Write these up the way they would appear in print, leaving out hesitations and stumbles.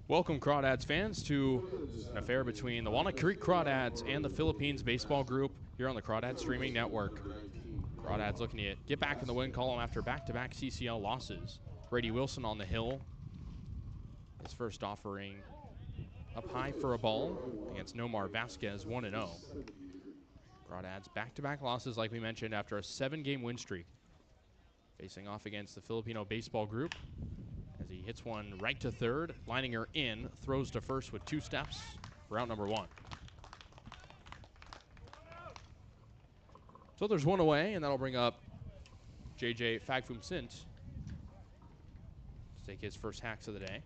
Welcome, Crawdads fans, to an affair between the Walnut Creek Crawdads and the Philippines Baseball Group here on the Crawdads Streaming Network. Crawdads looking to get back in the win column after back-to-back CCL losses. Brady Wilson on the hill. His first offering up high for a ball against Nomar Vasquez, 1-0. Crawdads back-to-back losses, like we mentioned, after a 7-game win streak. Facing off against the Filipino Baseball Group as he hits one right to third, lining her in, throws to first with 2 steps for out number 1. So there's one away, and that'll bring up JJ Fagfum-Sint to take his first hacks of the day.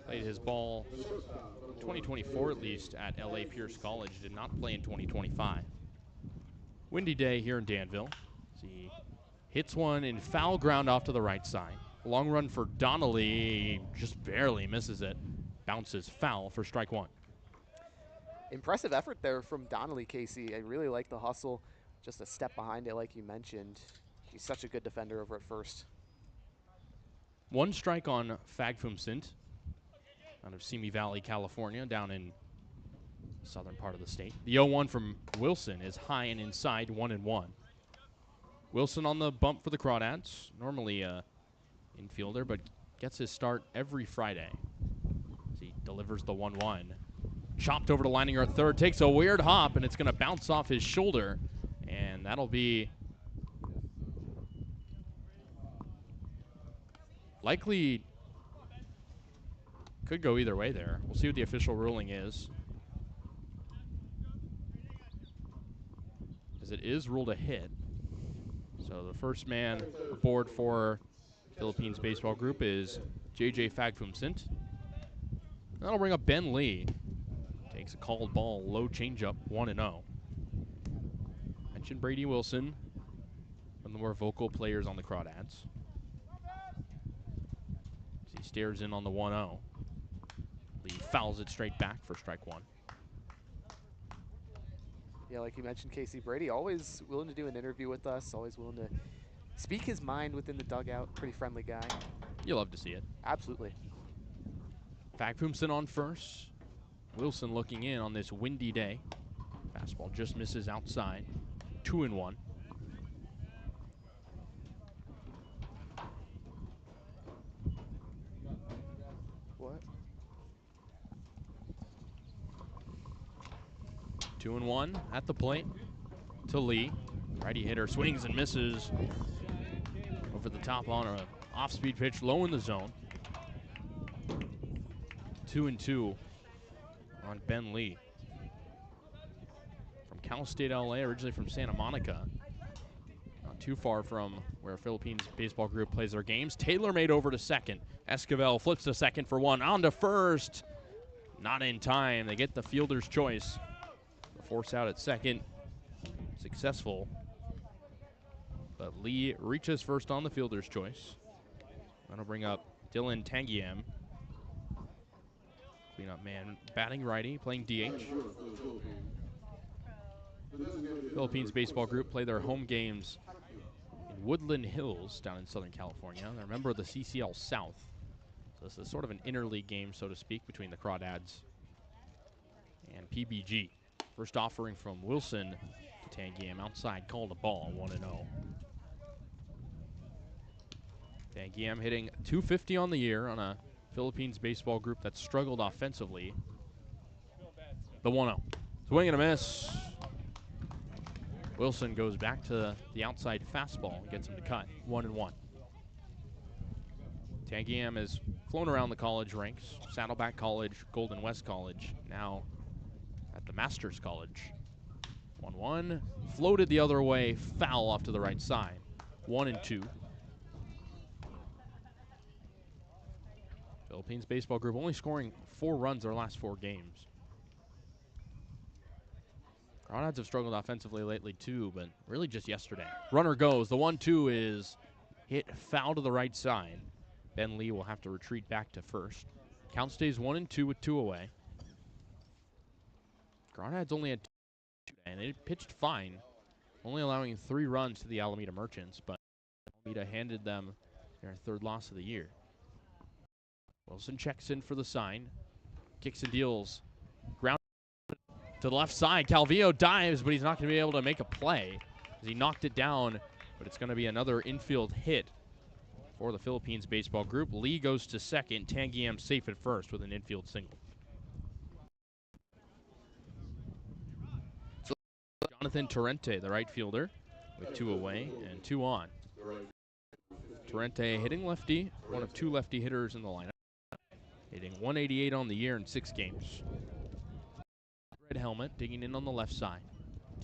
Played his ball in 2024 at least at LA Pierce College, did not play in 2025. Windy day here in Danville. He hits one in foul ground off to the right side. Long run for Donnelly, just barely misses it. Bounces foul for strike 1. Impressive effort there from Donnelly, Kasey. I really like the hustle. Just a step behind it, like you mentioned. He's such a good defender over at first. 1 strike on Fagfum-Sint out of Simi Valley, California, down in southern part of the state. The 0-1 from Wilson is high and inside, 1-1. Wilson on the bump for the Crawdads. Normally a infielder, but gets his start every Friday as he delivers the 1-1. Chopped over to Leininger at third, takes a weird hop, and it's going to bounce off his shoulder, and that'll be likely, could go either way there. We'll see what the official ruling is, as it is ruled a hit. So the first man aboard for Philippines Baseball Group is JJ Fagfum-Sint. That'll bring up Ben Lee. Takes a called ball, low changeup, 1-0. Mentioned Brady Wilson, one of the more vocal players on the Crawdads. He stares in on the 1-0. Lee fouls it straight back for strike 1. Yeah, like you mentioned, Kasey, Brady always willing to do an interview with us, always willing to speak his mind within the dugout. Pretty friendly guy. You love to see it. Absolutely. Fagfum-Sint on first. Wilson looking in on this windy day. Fastball just misses outside. 2-1. What? 2-1 at the plate to Lee. Righty hitter swings and misses over the top on a off-speed pitch, low in the zone. 2-2 on Ben Lee. From Cal State LA, originally from Santa Monica. Not too far from where Philippines Baseball Group plays their games. Taylor made over to second. Esquivel flips to second for 1. On to first. Not in time. They get the fielder's choice. The force out at second. Successful. But Lee reaches first on the fielder's choice. That'll bring up Dylan Tanguiem. Cleanup man, batting righty, playing DH. Philippines Baseball Group play their home games in Woodland Hills down in Southern California. They're a member of the CCL South. So this is sort of an interleague game, so to speak, between the Crawdads and PBG. First offering from Wilson to Tanguiem outside, called a ball, 1-0. Tanguiem hitting .250 on the year on a Philippines Baseball Group that struggled offensively. The 1-0. Swing and a miss. Wilson goes back to the outside fastball and gets him to cut. 1-1. Tanguiem has flown around the college ranks. Saddleback College, Golden West College, now at the Masters College. 1-1. Floated the other way, foul off to the right side. 1-2. Philippines Baseball Group only scoring 4 runs their last 4 games. Crawdads have struggled offensively lately too, but really just yesterday. Runner goes. The 1-2 is hit foul to the right side. Ben Lee will have to retreat back to first. Count stays 1-2 with 2 away. Crawdads only had 2 today, and they pitched fine, only allowing 3 runs to the Alameda Merchants, but Alameda handed them their third loss of the year. Wilson checks in for the sign. Kicks and deals. Ground to the left side. Calvillo dives, but he's not going to be able to make a play as he knocked it down. But it's going to be another infield hit for the Philippines baseball group. Lee goes to second. Tanguiem safe at first with an infield single. Jonathan Torrente, the right fielder, with 2 away and 2 on. Torrente hitting lefty, one of 2 lefty hitters in the lineup. Hitting 188 on the year in 6 games. Red helmet digging in on the left side.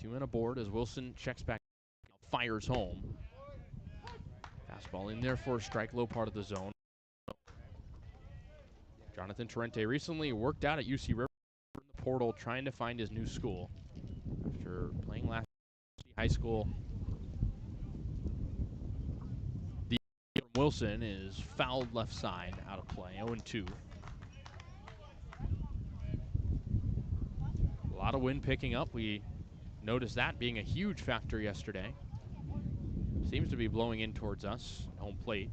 2 men aboard as Wilson checks back, fires home. Fastball in there for a strike, low part of the zone. Jonathan Torrente recently worked out at UC River in the portal trying to find his new school. After playing last high school, the from Wilson is fouled left side, out of play, 0-2. A lot of wind picking up. We noticed that being a huge factor yesterday. Seems to be blowing in towards us, home plate.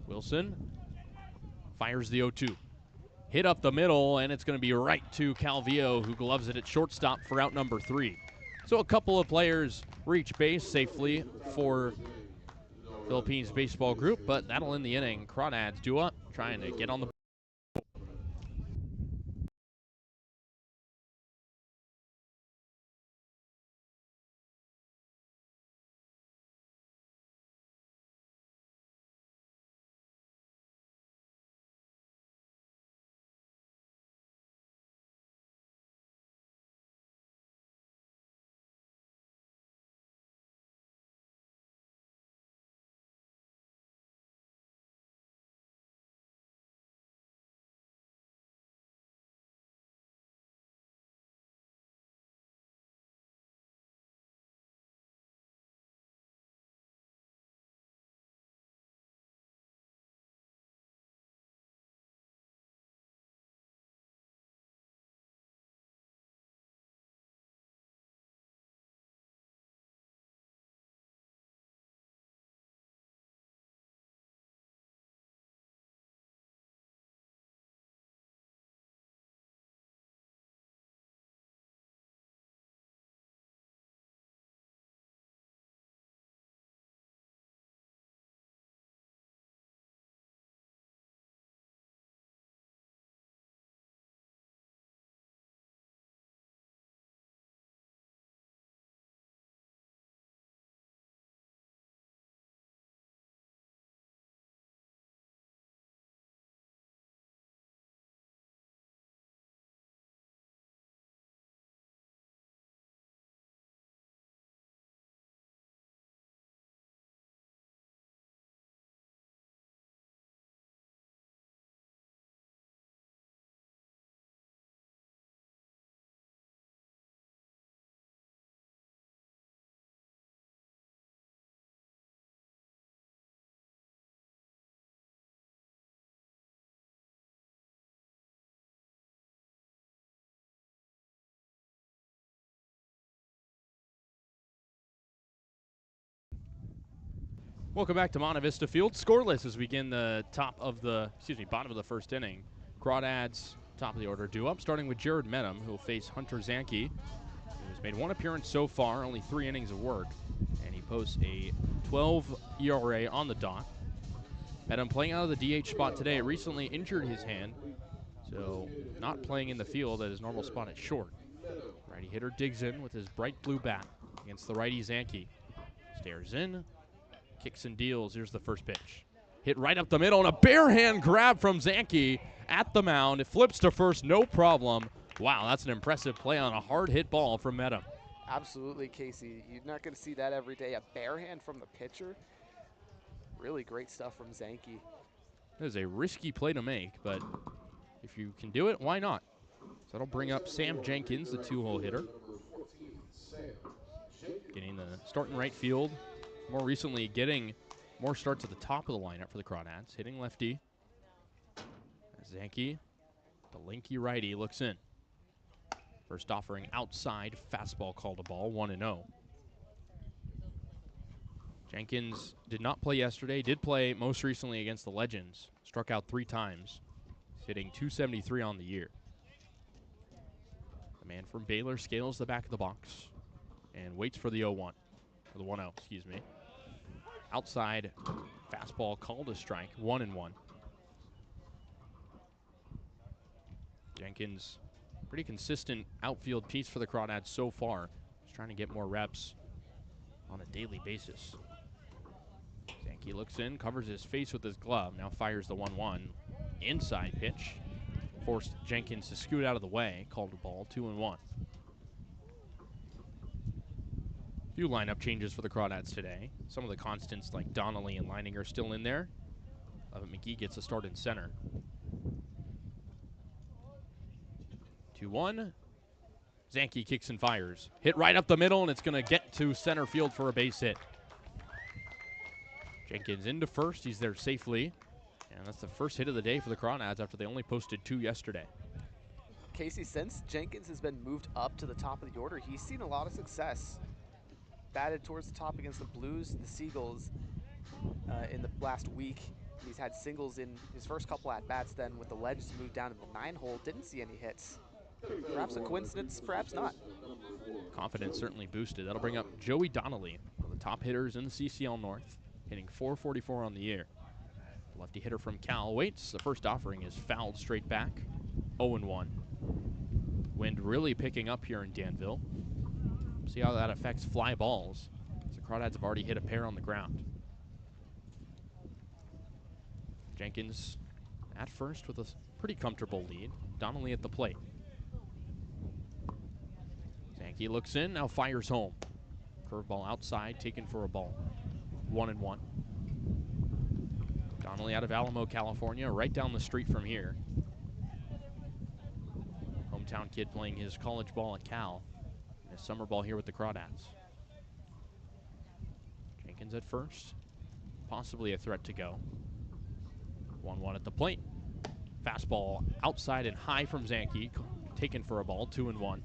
Wilson fires the 0-2. Hit up the middle, and it's going to be right to Calvillo, who gloves it at shortstop for out number 3. So a couple of players reach base safely for Philippines baseball group, but that'll end the inning. Crawdads due up, trying to get on the Welcome back to Monte Vista Field. Scoreless as we begin the bottom of the first inning. Crawdads, top of the order, due up, starting with Jared Medham, who will face Hunter Zanke, who has made 1 appearance so far, only 3 innings of work, and he posts a 12 ERA on the dot. Medham playing out of the DH spot today. Recently injured his hand, so not playing in the field at his normal spot at short. Righty hitter digs in with his bright blue bat against the righty Zanke. Stares in. Kicks and deals. Here's the first pitch. Hit right up the middle, and a bare hand grab from Zanke at the mound. It flips to first, no problem. Wow, that's an impressive play on a hard hit ball from Medham. Absolutely, Casey. You're not going to see that every day. A bare hand from the pitcher. Really great stuff from Zanke. That is a risky play to make, but if you can do it, why not? So that'll bring up Sam Jenkins, the 2-hole hitter. Getting the start in right field. More recently, getting more starts at the top of the lineup for the Crawdads. Hitting lefty. Zanke, the lanky righty, looks in. First offering outside, fastball called a ball, 1-0. Jenkins did not play yesterday, did play most recently against the Legends. Struck out 3 times, hitting .273 on the year. The man from Baylor scales the back of the box and waits for the 0-1, or the 1-0, excuse me. Outside fastball called a strike, 1-1. Jenkins, pretty consistent outfield piece for the Crawdads so far. Just trying to get more reps on a daily basis. Zanke looks in, covers his face with his glove, now fires the 1-1. Inside pitch, forced Jenkins to scoot out of the way, called a ball, 2-1. Few lineup changes for the Crawdads today. Some of the constants like Donnelly and Leining are still in there. Levitt McGee gets a start in center. 2-1. Zanke kicks and fires. Hit right up the middle, and it's going to get to center field for a base hit. Jenkins into first. He's there safely. And that's the first hit of the day for the Crawdads after they only posted 2 yesterday. Kasey, since Jenkins has been moved up to the top of the order, he's seen a lot of success. Batted towards the top against the Blues, the Seagulls in the last week. He's had singles in his first couple at-bats. Then with the Legends moved down to the 9-hole, didn't see any hits. Perhaps a coincidence, perhaps not. Confidence certainly boosted. That'll bring up Joey Donnelly, one of the top hitters in the CCL North, hitting .444 on the year. The lefty hitter from Cal waits. The first offering is fouled straight back, 0-1. Wind really picking up here in Danville. See how that affects fly balls. The Crawdads have already hit a pair on the ground. Jenkins at first with a pretty comfortable lead. Donnelly at the plate. Zanke looks in, now fires home. Curveball outside, taken for a ball. 1-1. Donnelly out of Alamo, California, right down the street from here. Hometown kid playing his college ball at Cal. And his summer ball here with the Crawdads. Jenkins at first. Possibly a threat to go. 1-1 at the plate. Fastball outside and high from Zanke. Taken for a ball, 2-1.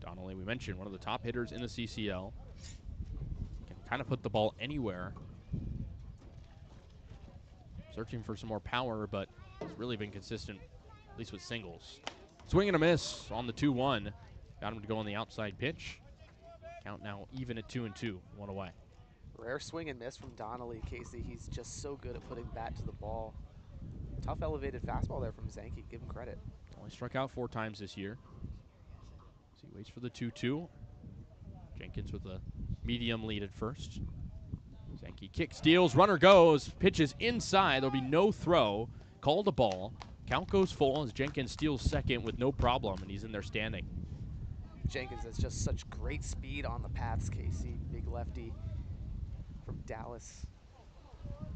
Donnelly, we mentioned, one of the top hitters in the CCL. Can kind of put the ball anywhere. Searching for some more power, but it's really been consistent, at least with singles. Swing and a miss on the 2-1. Got him to go on the outside pitch. Count now even at 2-2, 1 away. Rare swing and miss from Donnelly. Kasey, he's just so good at putting bat to the ball. Tough elevated fastball there from Zanke, give him credit. Only struck out 4 times this year. So he waits for the 2-2. Jenkins with a medium lead at first. Zanke kick, steals, runner goes, pitches inside. There'll be no throw. Called a ball. Count goes full as Jenkins steals second with no problem, and he's in there standing. Jenkins has just such great speed on the paths, Kasey. Big lefty from Dallas.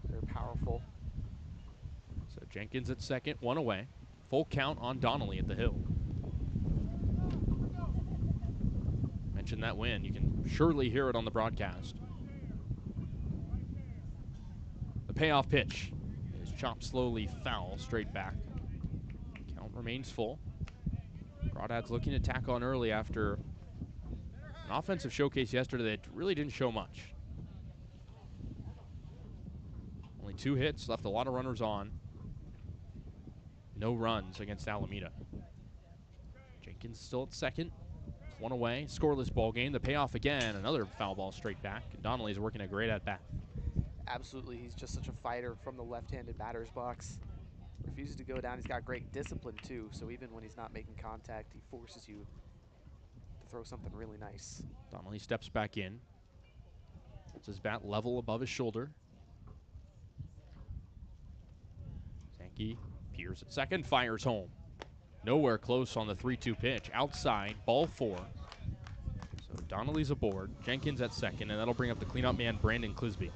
Very powerful. So Jenkins at second, 1 away. Full count on Donnelly at the hill. Mention that win. You can surely hear it on the broadcast. The payoff pitch is chopped slowly foul, straight back. Count remains full. Crawdads looking to tack on early after an offensive showcase yesterday that really didn't show much. Only 2 hits, left a lot of runners on. No runs against Alameda. Jenkins still at second. 1 away, scoreless ball game. The payoff again, another foul ball straight back. Donnelly's working a great at-bat. Absolutely, he's just such a fighter from the left-handed batter's box. Refuses to go down. He's got great discipline too, so even when he's not making contact, he forces you to throw something really nice. Donnelly steps back in. Puts his bat level above his shoulder. Zanke peers at second, fires home. Nowhere close on the 3-2 pitch. Outside, ball 4. So Donnelly's aboard. Jenkins at second, and that'll bring up the cleanup man, Brandon Clisby.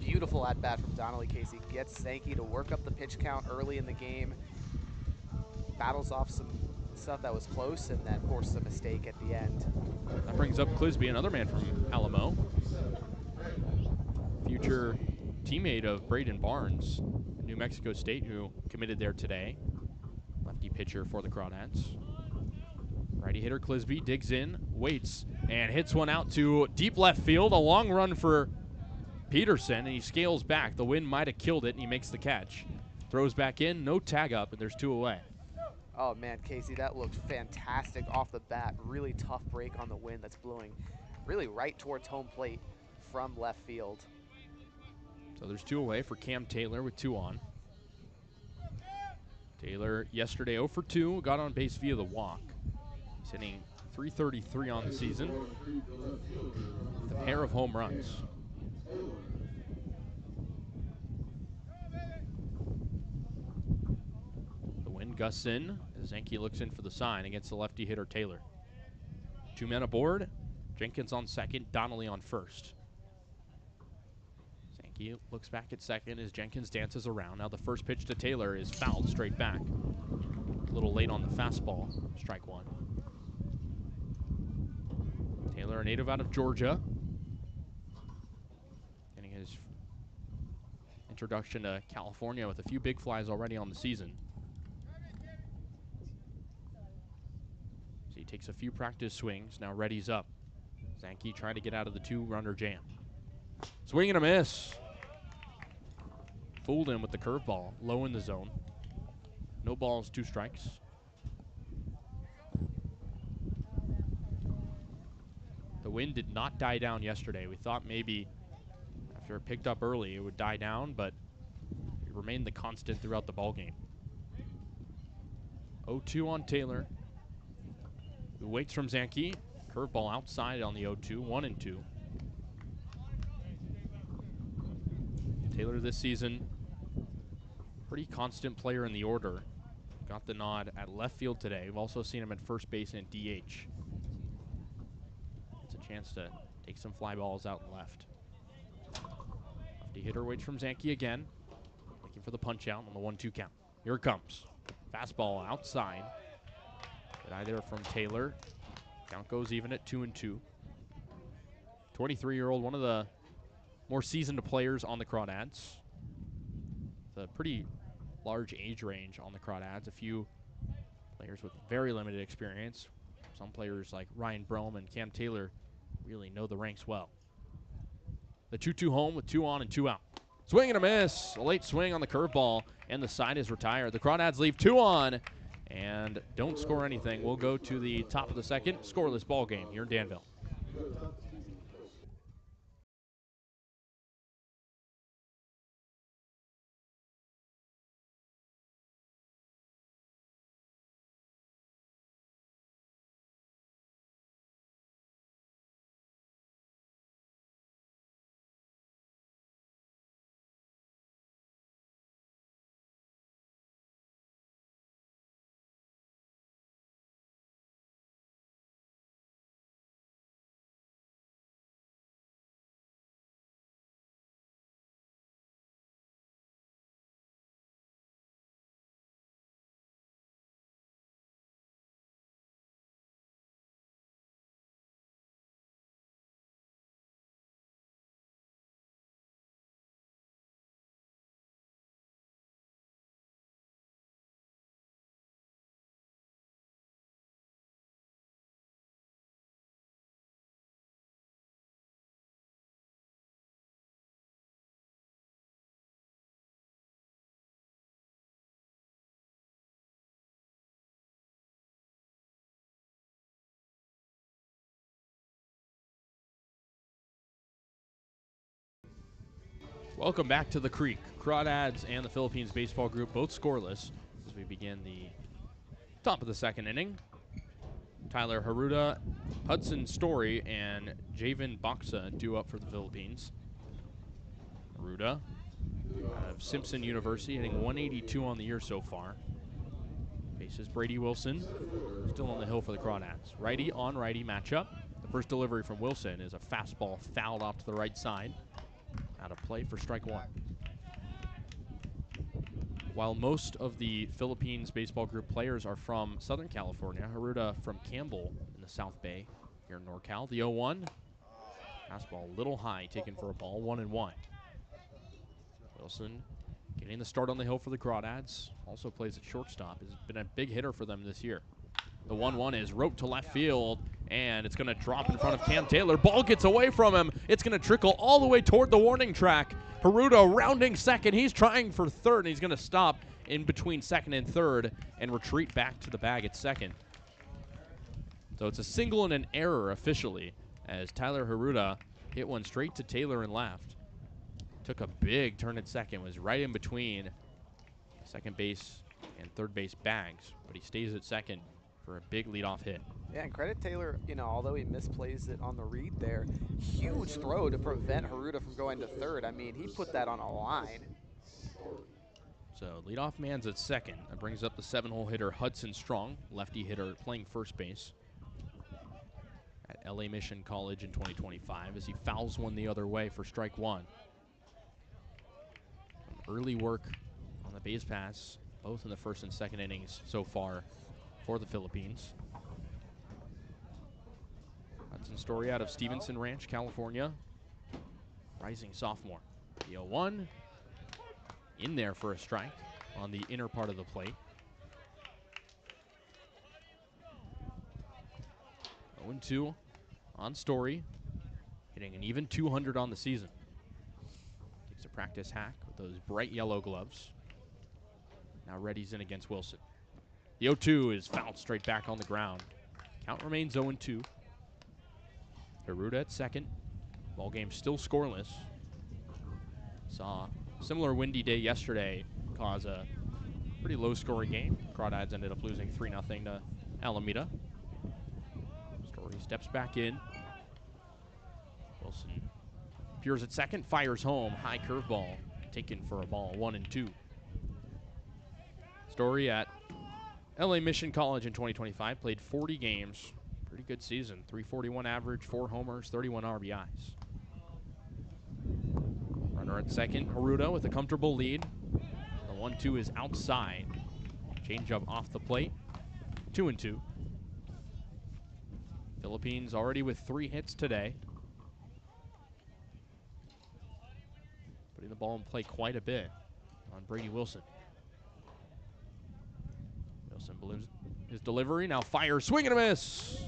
Beautiful at-bat from Donnelly. Kasey gets Zanke to work up the pitch count early in the game. Battles off some stuff that was close and then forces a mistake at the end. That brings up Clisby, another man from Alamo. Future teammate of Braden Barnes, New Mexico State, who committed there today. Lefty pitcher for the Crawdads. Righty hitter Clisby digs in, waits, and hits one out to deep left field. A long run for Peterson, and he scales back. The wind might have killed it, and he makes the catch. Throws back in, no tag up, and there's 2 away. Oh, man, Casey, that looked fantastic off the bat. Really tough break on the wind that's blowing really right towards home plate from left field. So there's 2 away for Cam Taylor with 2 on. Taylor yesterday 0 for 2, got on base via the walk. He's hitting .333 on the season with a pair of home runs. The wind gusts in as Zenke looks in for the sign against the lefty hitter Taylor. 2 men aboard. Jenkins on second, Donnelly on first. Zenke looks back at second as Jenkins dances around. Now the first pitch to Taylor is fouled straight back. A little late on the fastball, strike 1. Taylor, a native out of Georgia, getting his introduction to California with a few big flies already on the season. So he takes a few practice swings, now readies up. Zenke trying to get out of the 2-runner jam. Swing and a miss. Fooled him with the curveball, low in the zone. No balls, 2 strikes. The wind did not die down yesterday. We thought maybe after it picked up early it would die down, but it remained the constant throughout the ballgame. 0-2 on Taylor, who waits from Zenke. Curveball outside on the 0-2, 1-2. Taylor this season, pretty constant player in the order. Got the nod at left field today. We've also seen him at first base and DH. It's a chance to take some fly balls out and left. Lefty hitter waits from Zenke again. Looking for the punch out on the 1-2 count. Here it comes. Fastball outside. Good eye there from Taylor. Count goes even at 2-2. 23-year-old, one of the more seasoned players on the Crawdads. It's a pretty large age range on the Crawdads. A few players with very limited experience. Some players like Ryan Brome and Cam Taylor really know the ranks well. The 2-2 home with 2 on and 2 out. Swing and a miss. A late swing on the curveball, and the side is retired. The Crawdads leave 2 on and don't score anything. We'll go to the top of the second. Scoreless ball game here in Danville. Welcome back to the Creek. Crawdads and the Philippines baseball group both scoreless as we begin the top of the second inning. Tyler Haruda, Hudson Story, and Javen Baksa due up for the Philippines. Haruda out of Simpson University, hitting 182 on the year so far. Faces Brady Wilson, still on the hill for the Crawdads. Righty on righty matchup. The first delivery from Wilson is a fastball fouled off to the right side. Out of play for strike 1. While most of the Philippines baseball group players are from Southern California, Haruda from Campbell in the South Bay here in NorCal. The 0-1. Fastball a little high, taken for a ball, 1-1. Wilson getting the start on the hill for the Crawdads. Also plays at shortstop. Has been a big hitter for them this year. The 1-1 is roped to left field, And it's going to drop in front of Cam Taylor. Ball gets away from him. It's going to trickle all the way toward the warning track. Haruda rounding second. He's trying for third, and he's going to stop in between second and third and retreat back to the bag at second. So it's a single and an error officially as Tyler Haruda hit one straight to Taylor and left. Took a big turn at second, was right in between second base and third base bags, but he stays at second for a big leadoff hit. Yeah, and credit Taylor, although he misplays it on the read there, huge throw to prevent Haruda from going to third. I mean, he put that on a line. So leadoff man's at second. That brings up the 7-hole hitter Hudson Strong, lefty hitter playing first base at LA Mission College in 2025 as he fouls one the other way for strike one. Some early work on the base pass, both in the first and second innings so far for the Philippines. Hudson Story out of Stevenson Ranch, California. Rising sophomore. The 0-1 in there for a strike on the inner part of the plate. 0-2 on Story, hitting an even 200 on the season. Takes a practice hack with those bright yellow gloves. Now Reddy's in against Wilson. The 0-2 is fouled straight back on the ground. Count remains 0-2. Haruda at second. Ball game still scoreless. Saw a similar windy day yesterday cause a pretty low-scoring game. Crawdads ended up losing 3-0 to Alameda. Story steps back in. Wilson appears at second, fires home. High curveball taken for a ball, 1-2. Story at LA Mission College in 2025, played 40 games. Pretty good season. 341 average, 4 homers, 31 RBIs. Runner at second, Haruda with a comfortable lead. The 1-2 is outside. Changeup off the plate. 2-2. Philippines already with 3 hits today. Putting the ball in play quite a bit on Brady Wilson. Wilson believes his delivery, now fires, swing and a miss.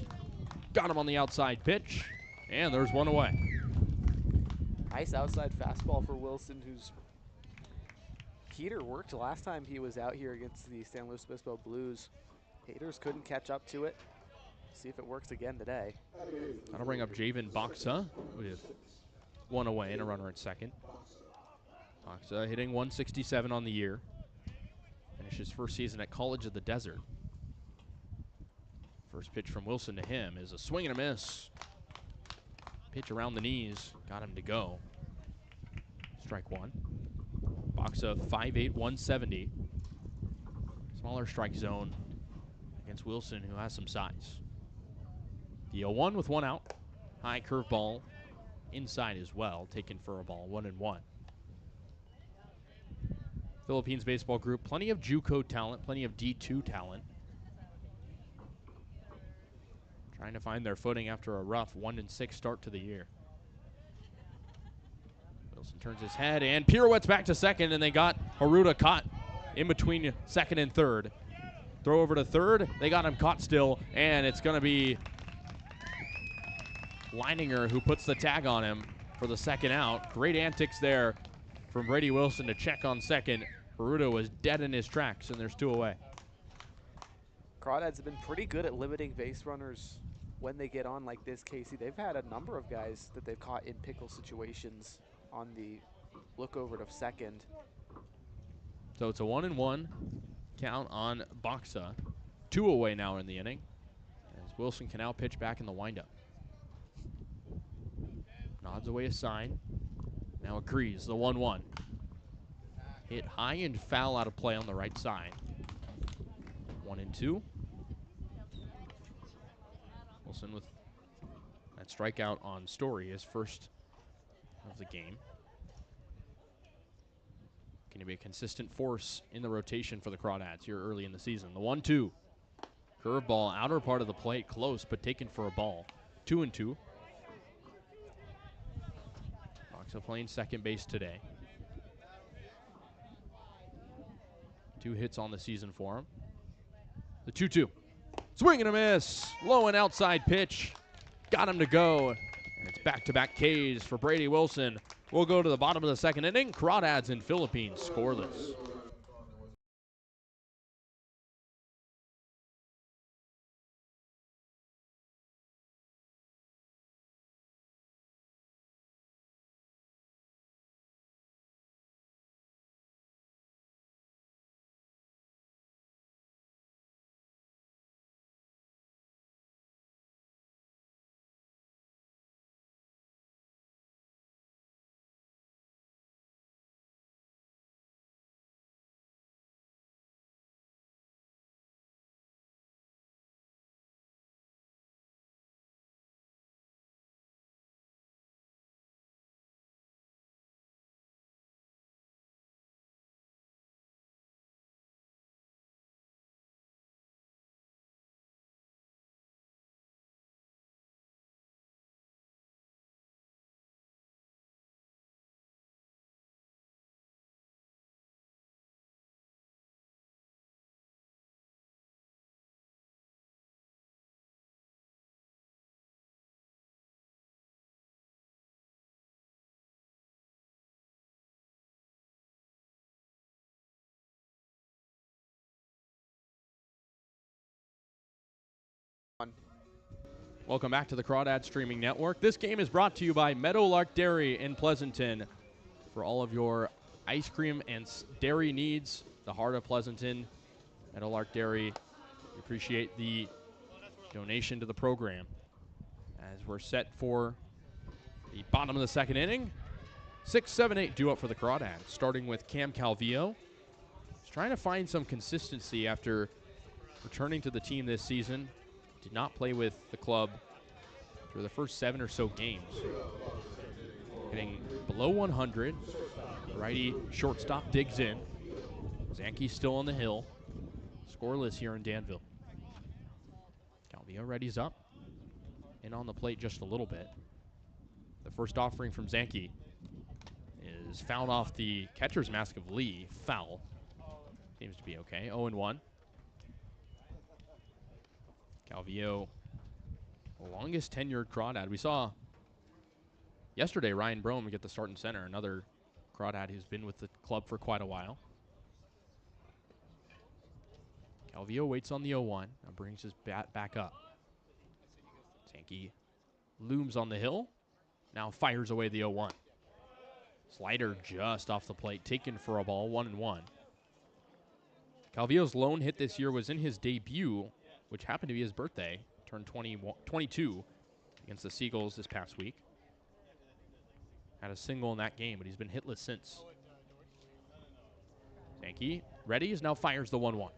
Got him on the outside pitch, and there's one away. Nice outside fastball for Wilson, whose heater worked last time he was out here against the San Luis Obispo Blues. Haters couldn't catch up to it. See if it works again today. That'll bring up Javen Boxa with one away and a runner at second. Boxa hitting 167 on the year. Finished his first season at College of the Desert. First pitch from Wilson to him is a swing and a miss. Pitch around the knees, got him to go. Strike one. Boxa 5'8", 170. Smaller strike zone against Wilson, who has some size. The 0-1 with one out. High curveball inside as well, taken for a ball, 1-1. Philippines baseball group, plenty of JUCO talent, plenty of D2 talent. Trying to find their footing after a rough 1-6 start to the year. Wilson turns his head and pirouettes back to second, and they got Haruda caught in between second and third. Throw over to third. They got him caught still, and it's going to be Leininger who puts the tag on him for the second out. Great antics there from Brady Wilson to check on second. Haruda was dead in his tracks, and there's 2 away. Crawdads have been pretty good at limiting base runners when they get on like this, Casey. They've had a number of guys that they've caught in pickle situations on the look over to second. So it's a 1-1 count on Boxa. 2 away now in the inning, as Wilson can now pitch back in the windup. Nods away a sign. Now agrees, the 1-1. Hit high and foul out of play on the right side. 1-2. Wilson with that strikeout on Story, his first of the game. Going to be a consistent force in the rotation for the Crawdads here early in the season. The 1-2. Curveball, outer part of the plate, close, but taken for a ball. 2-2. Boxa playing second base today. 2 hits on the season for him. The 2-2. Swing and a miss. Low and outside pitch. Got him to go. And it's back-to-back Ks for Brady Wilson. We'll go to the bottom of the second inning. Crawdads and Philippines scoreless. Welcome back to the Crawdads Streaming Network. This game is brought to you by Meadowlark Dairy in Pleasanton. For all of your ice cream and dairy needs, the heart of Pleasanton, Meadowlark Dairy. We appreciate the donation to the program. As we're set for the bottom of the second inning, 6, 7, 8 due up for the Crawdads, starting with Cam Calvillo. He's trying to find some consistency after returning to the team this season. Did not play with the club through the first 7 or so games. Hitting below 100. Righty shortstop digs in. Zanke's still on the hill. Scoreless here in Danville. Calvillo readies up. In on the plate just a little bit. The first offering from Zanke is fouled off the catcher's mask of Lee. Foul. Seems to be okay. 0-1. Calvillo, the longest tenured Crawdad. We saw yesterday Ryan Brome get the start in center, another Crawdad who's been with the club for quite a while. Calvillo waits on the 0-1 and brings his bat back up. Zanke looms on the hill, now fires away the 0-1. Slider just off the plate, taken for a ball, 1-1. Calvillo's lone hit this year was in his debut, which happened to be his birthday, turned 22 against the Seagulls this past week. Had a single in that game, but he's been hitless since. Zanke ready, now fires the 1-1.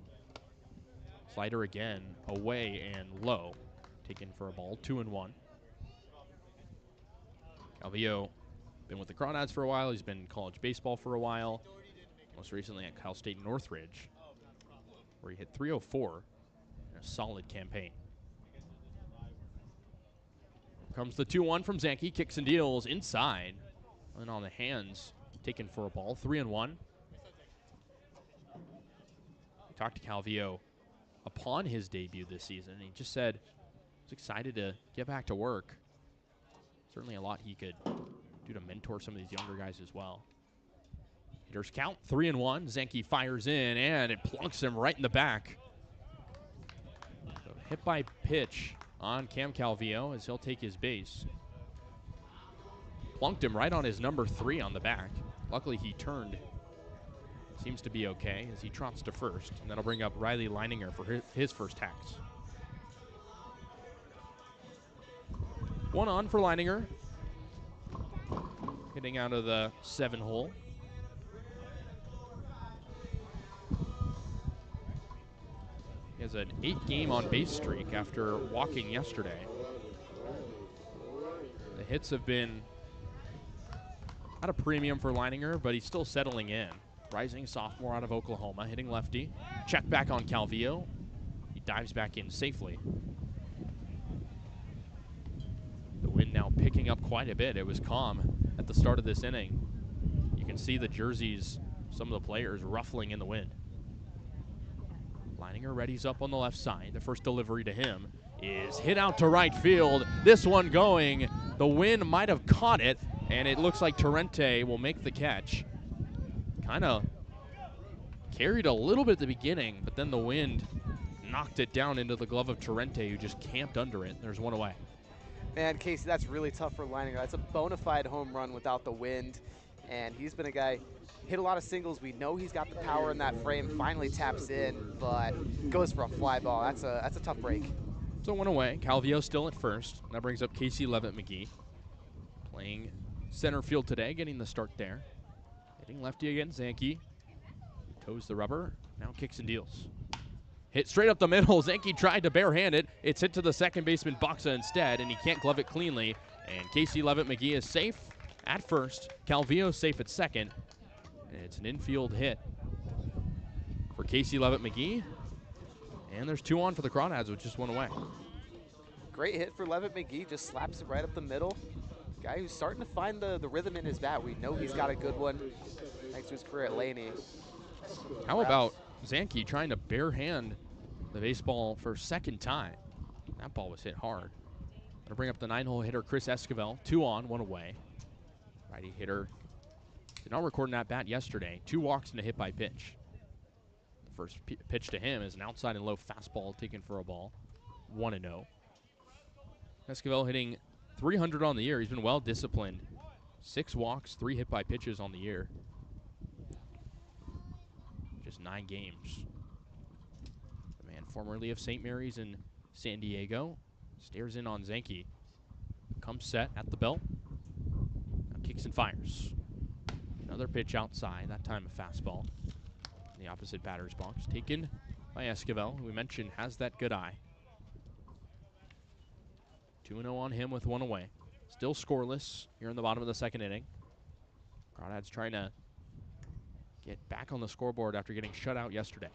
Slider again, away and low, taken for a ball, 2-1. Calvillo been with the Crawdads for a while. He's been in college baseball for a while. Most recently at Cal State Northridge, where he hit .304. A solid campaign. Comes the 2-1 from Zanke. Kicks and deals inside. And on the hands. Taken for a ball. 3-1. We talked to Calvillo upon his debut this season. And he just said he's excited to get back to work. Certainly a lot he could do to mentor some of these younger guys as well. Hitters count. 3-1. Zanke fires in. And it plunks him right in the back. Hit by pitch on Cam Calvillo as he'll take his base. Plunked him right on his number 3 on the back. Luckily he turned. Seems to be okay as he trots to first. And that'll bring up Riley Leininger for his first tax. 1 on for Leininger. Hitting out of the 7 hole. He has an 8-game on-base streak after walking yesterday. The hits have been at a premium for Leininger, but he's still settling in. Rising sophomore out of Oklahoma, hitting lefty. Check back on Calvillo. He dives back in safely. The wind now picking up quite a bit. It was calm at the start of this inning. You can see the jerseys, some of the players ruffling in the wind. Leininger readies up on the left side. The first delivery to him is hit out to right field. This one going. The wind might have caught it, and it looks like Torrente will make the catch. Kind of carried a little bit at the beginning, but then the wind knocked it down into the glove of Torrente, who just camped under it. There's one away. Man, Kasey, that's really tough for Leininger. That's a bona fide home run without the wind, and he's been a guy, hit a lot of singles. We know he's got the power in that frame, finally taps in, but goes for a fly ball. That's a tough break. So one away. Calvillo still at first. That brings up Casey Levitt-McGee. Playing center field today, getting the start there. Hitting lefty against Zanke. Toes the rubber, now kicks and deals. Hit straight up the middle. Zanke tried to barehand it. It's hit to the second baseman Baxa instead, and he can't glove it cleanly. And Casey Levitt-McGee is safe at first. Calvillo safe at second. And it's an infield hit for Casey Levitt-McGee. And there's 2 on for the Crawdads with just 1 away. Great hit for Levitt-McGee, just slaps it right up the middle. Guy who's starting to find the rhythm in his bat. We know he's got a good one thanks to his career at Laney. How about Zanke trying to barehand the baseball for a second time? That ball was hit hard. Gonna bring up the 9-hole hitter Chris Esquivel. 2 on, 1 away. Righty hitter did not record an at-bat yesterday. 2 walks and a hit by pitch. The first pitch to him is an outside and low fastball taken for a ball. 1-0. Esquivel hitting .300 on the year. He's been well disciplined. 6 walks, 3 hit by pitches on the year. Just 9 games. The man formerly of St. Mary's in San Diego stares in on Zanke. Comes set at the belt. Now kicks and fires. Another pitch outside, that time a fastball. In the opposite batter's box, taken by Esquivel, who we mentioned has that good eye. 2-0 on him with 1 away. Still scoreless here in the bottom of the second inning. Crawdads trying to get back on the scoreboard after getting shut out yesterday.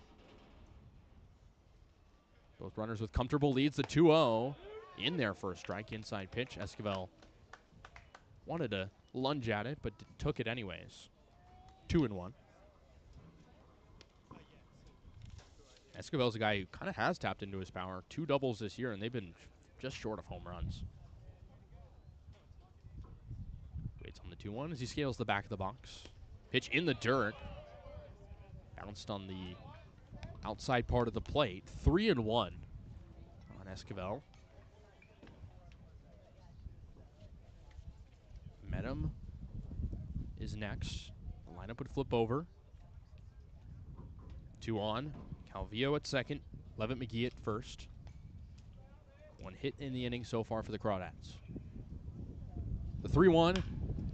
Both runners with comfortable leads. The 2-0 in there for a strike. Inside pitch. Esquivel wanted to lunge at it, but took it anyways. 2-1. Esquivel's a guy who kind of has tapped into his power. 2 doubles this year, and they've been just short of home runs. Waits on the 2-1 as he scales the back of the box. Pitch in the dirt. Bounced on the outside part of the plate. 3-1 on Esquivel. Medham is next. The lineup would flip over. 2 on. Calvillo at second. Levitt-McGee at first. 1 hit in the inning so far for the Crawdads. The 3-1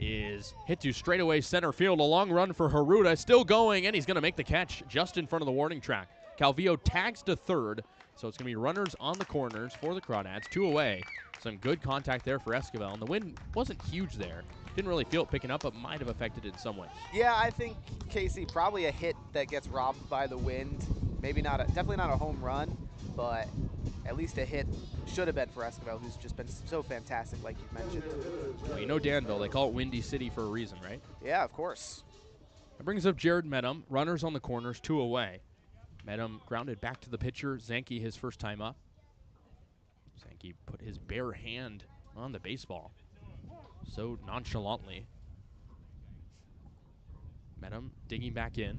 is hit to straightaway center field. A long run for Haruta. Still going, and he's going to make the catch just in front of the warning track. Calvillo tags to third, so it's going to be runners on the corners for the Crawdads. 2 away. Some good contact there for Esquivel, and the wind wasn't huge there. Didn't really feel it picking up, but might have affected it in some ways. Yeah, I think, Casey, probably a hit that gets robbed by the wind. Maybe not, definitely not a home run, but at least a hit should have been for Esquivel, who's just been so fantastic, like you mentioned. Well, you know Danville, they call it Windy City for a reason, right? Yeah, of course. That brings up Jared Medham. Runners on the corners, 2 away. Medham grounded back to the pitcher. Zanke his first time up. Zanke put his bare hand on the baseball so nonchalantly. Medham digging back in.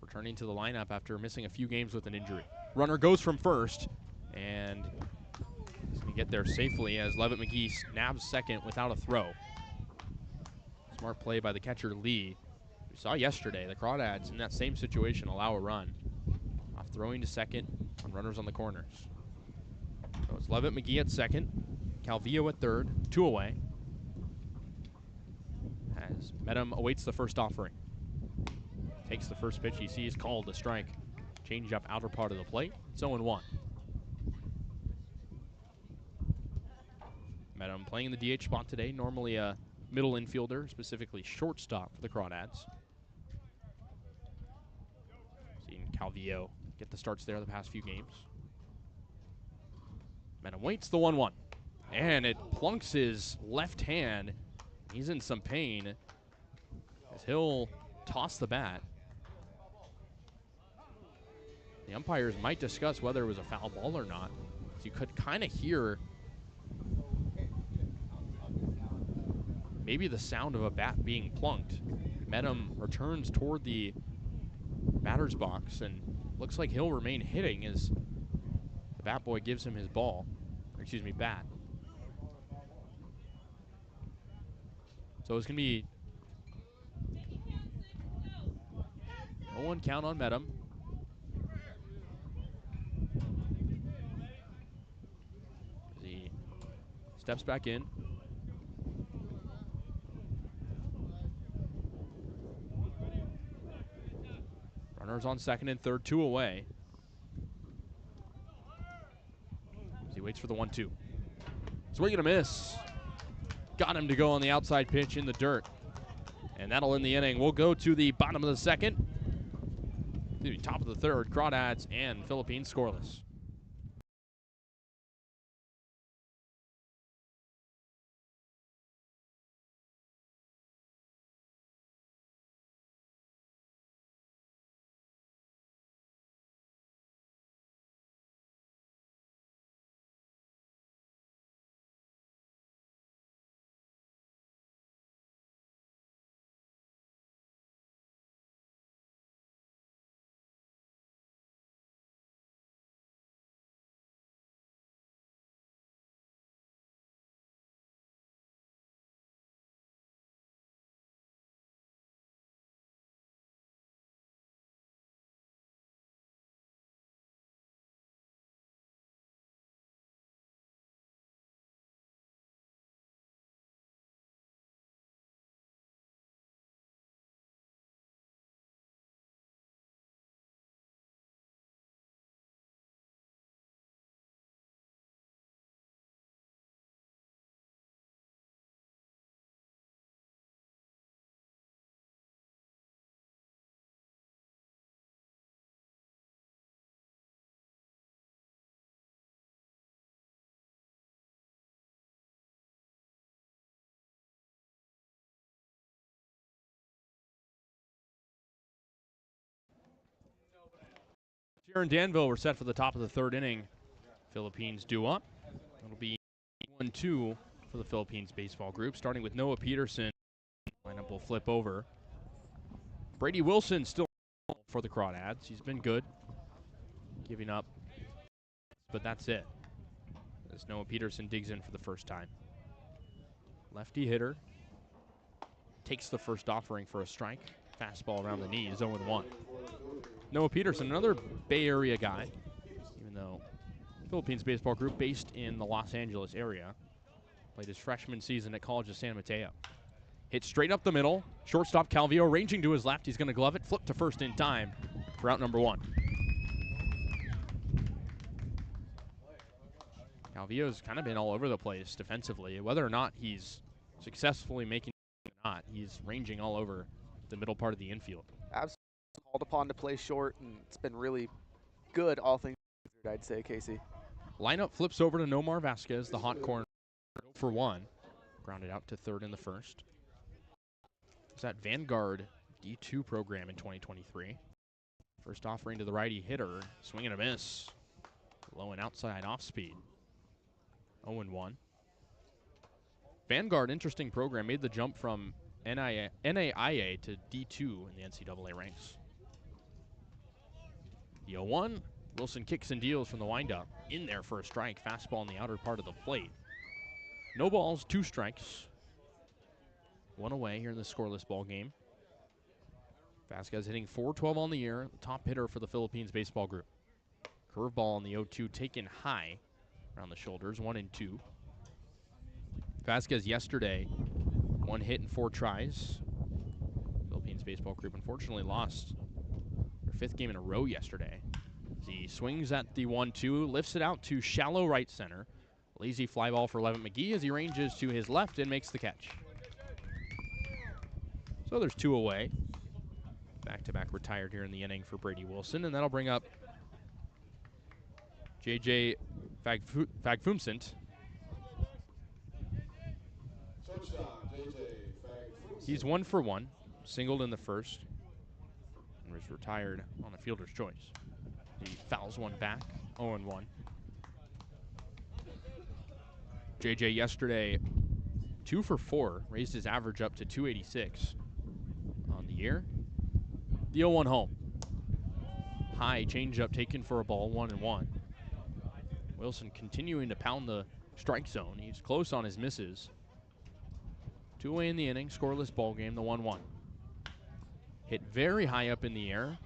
Returning to the lineup after missing a few games with an injury. Runner goes from first, and he's going to get there safely as Levitt-McGee nabs second without a throw. Smart play by the catcher, Lee. We saw yesterday the Crawdads in that same situation allow a run. Off throwing to second on runners on the corners. So it's Levitt-McGee at second, Calvillo at third, 2 away. As Medham awaits the first offering. Takes the first pitch he sees, called a strike. Change up outer part of the plate. It's 0-1. Medham playing the DH spot today. Normally a middle infielder, specifically shortstop for the Crawdads. Seeing Calvillo get the starts there the past few games. Medham waits the 1-1. And it plunks his left hand. He's in some pain as he'll toss the bat. The umpires might discuss whether it was a foul ball or not. So you could kind of hear maybe the sound of a bat being plunked. Medham returns toward the batter's box and looks like he'll remain hitting as the bat boy gives him his bat. So it's going to be 0-1 count on Medham. As he steps back in. Runners on second and third, 2 away. As he waits for the 1-2. Swing and a miss. Got him to go on the outside pitch in the dirt. And that'll end the inning. We'll go to the bottom of the second. Top of the third, Crawdads and Philippines scoreless. Here in Danville, we're set for the top of the third inning. Philippines due up. It'll be 1-2 for the Philippines baseball group, starting with Noah Peterson. Lineup will flip over. Brady Wilson still for the Crawdads. He's been good, giving up, but that's it. As Noah Peterson digs in for the first time. Lefty hitter. Takes the first offering for a strike. Fastball around the knees, 0-1. Noah Peterson, another Bay Area guy, even though Philippines baseball group based in the Los Angeles area. Played his freshman season at College of San Mateo. Hit straight up the middle. Shortstop Calvillo ranging to his left. He's going to glove it. Flip to first in time for out number 1. Calvillo's kind of been all over the place defensively. Whether or not he's successfully making it or not, he's ranging all over the middle part of the infield. Absolutely called upon to play short, and it's been really good, all things considered, I'd say, Casey. Lineup flips over to Nomar Vasquez, the hot corner, 0-for-1. Grounded out to third in the first. It's that Vanguard D2 program in 2023. First offering to the righty hitter, swing and a miss. Low and outside off speed. 0-1. Vanguard, interesting program, made the jump from NAIA to D2 in the NCAA ranks. The 0-1, Wilson kicks and deals from the windup. In there for a strike, fastball on the outer part of the plate. No balls, 2 strikes. 1 away here in the scoreless ball game. Vasquez hitting .412 on the year, top hitter for the Philippines baseball group. Curveball on the 0-2 taken high around the shoulders, 1-2. Vasquez yesterday, 1 hit and 4 tries. Philippines baseball group unfortunately lost their 5th game in a row yesterday. As he swings at the 1-2, lifts it out to shallow right center. Lazy fly ball for Levin McGee as he ranges to his left and makes the catch. So there's 2 away. Back-to-back retired here in the inning for Brady Wilson, and that'll bring up J.J. Fagfumsent. He's 1-for-1, singled in the first, and was retired on a fielder's choice. He fouls one back, 0-1. JJ yesterday, 2 for 4, raised his average up to 286 on the year. The 0-1 home. High changeup taken for a ball, 1-1. Wilson continuing to pound the strike zone. He's close on his misses. 2 away in the inning, scoreless ball game, the 1-1. Hit very high up in the air.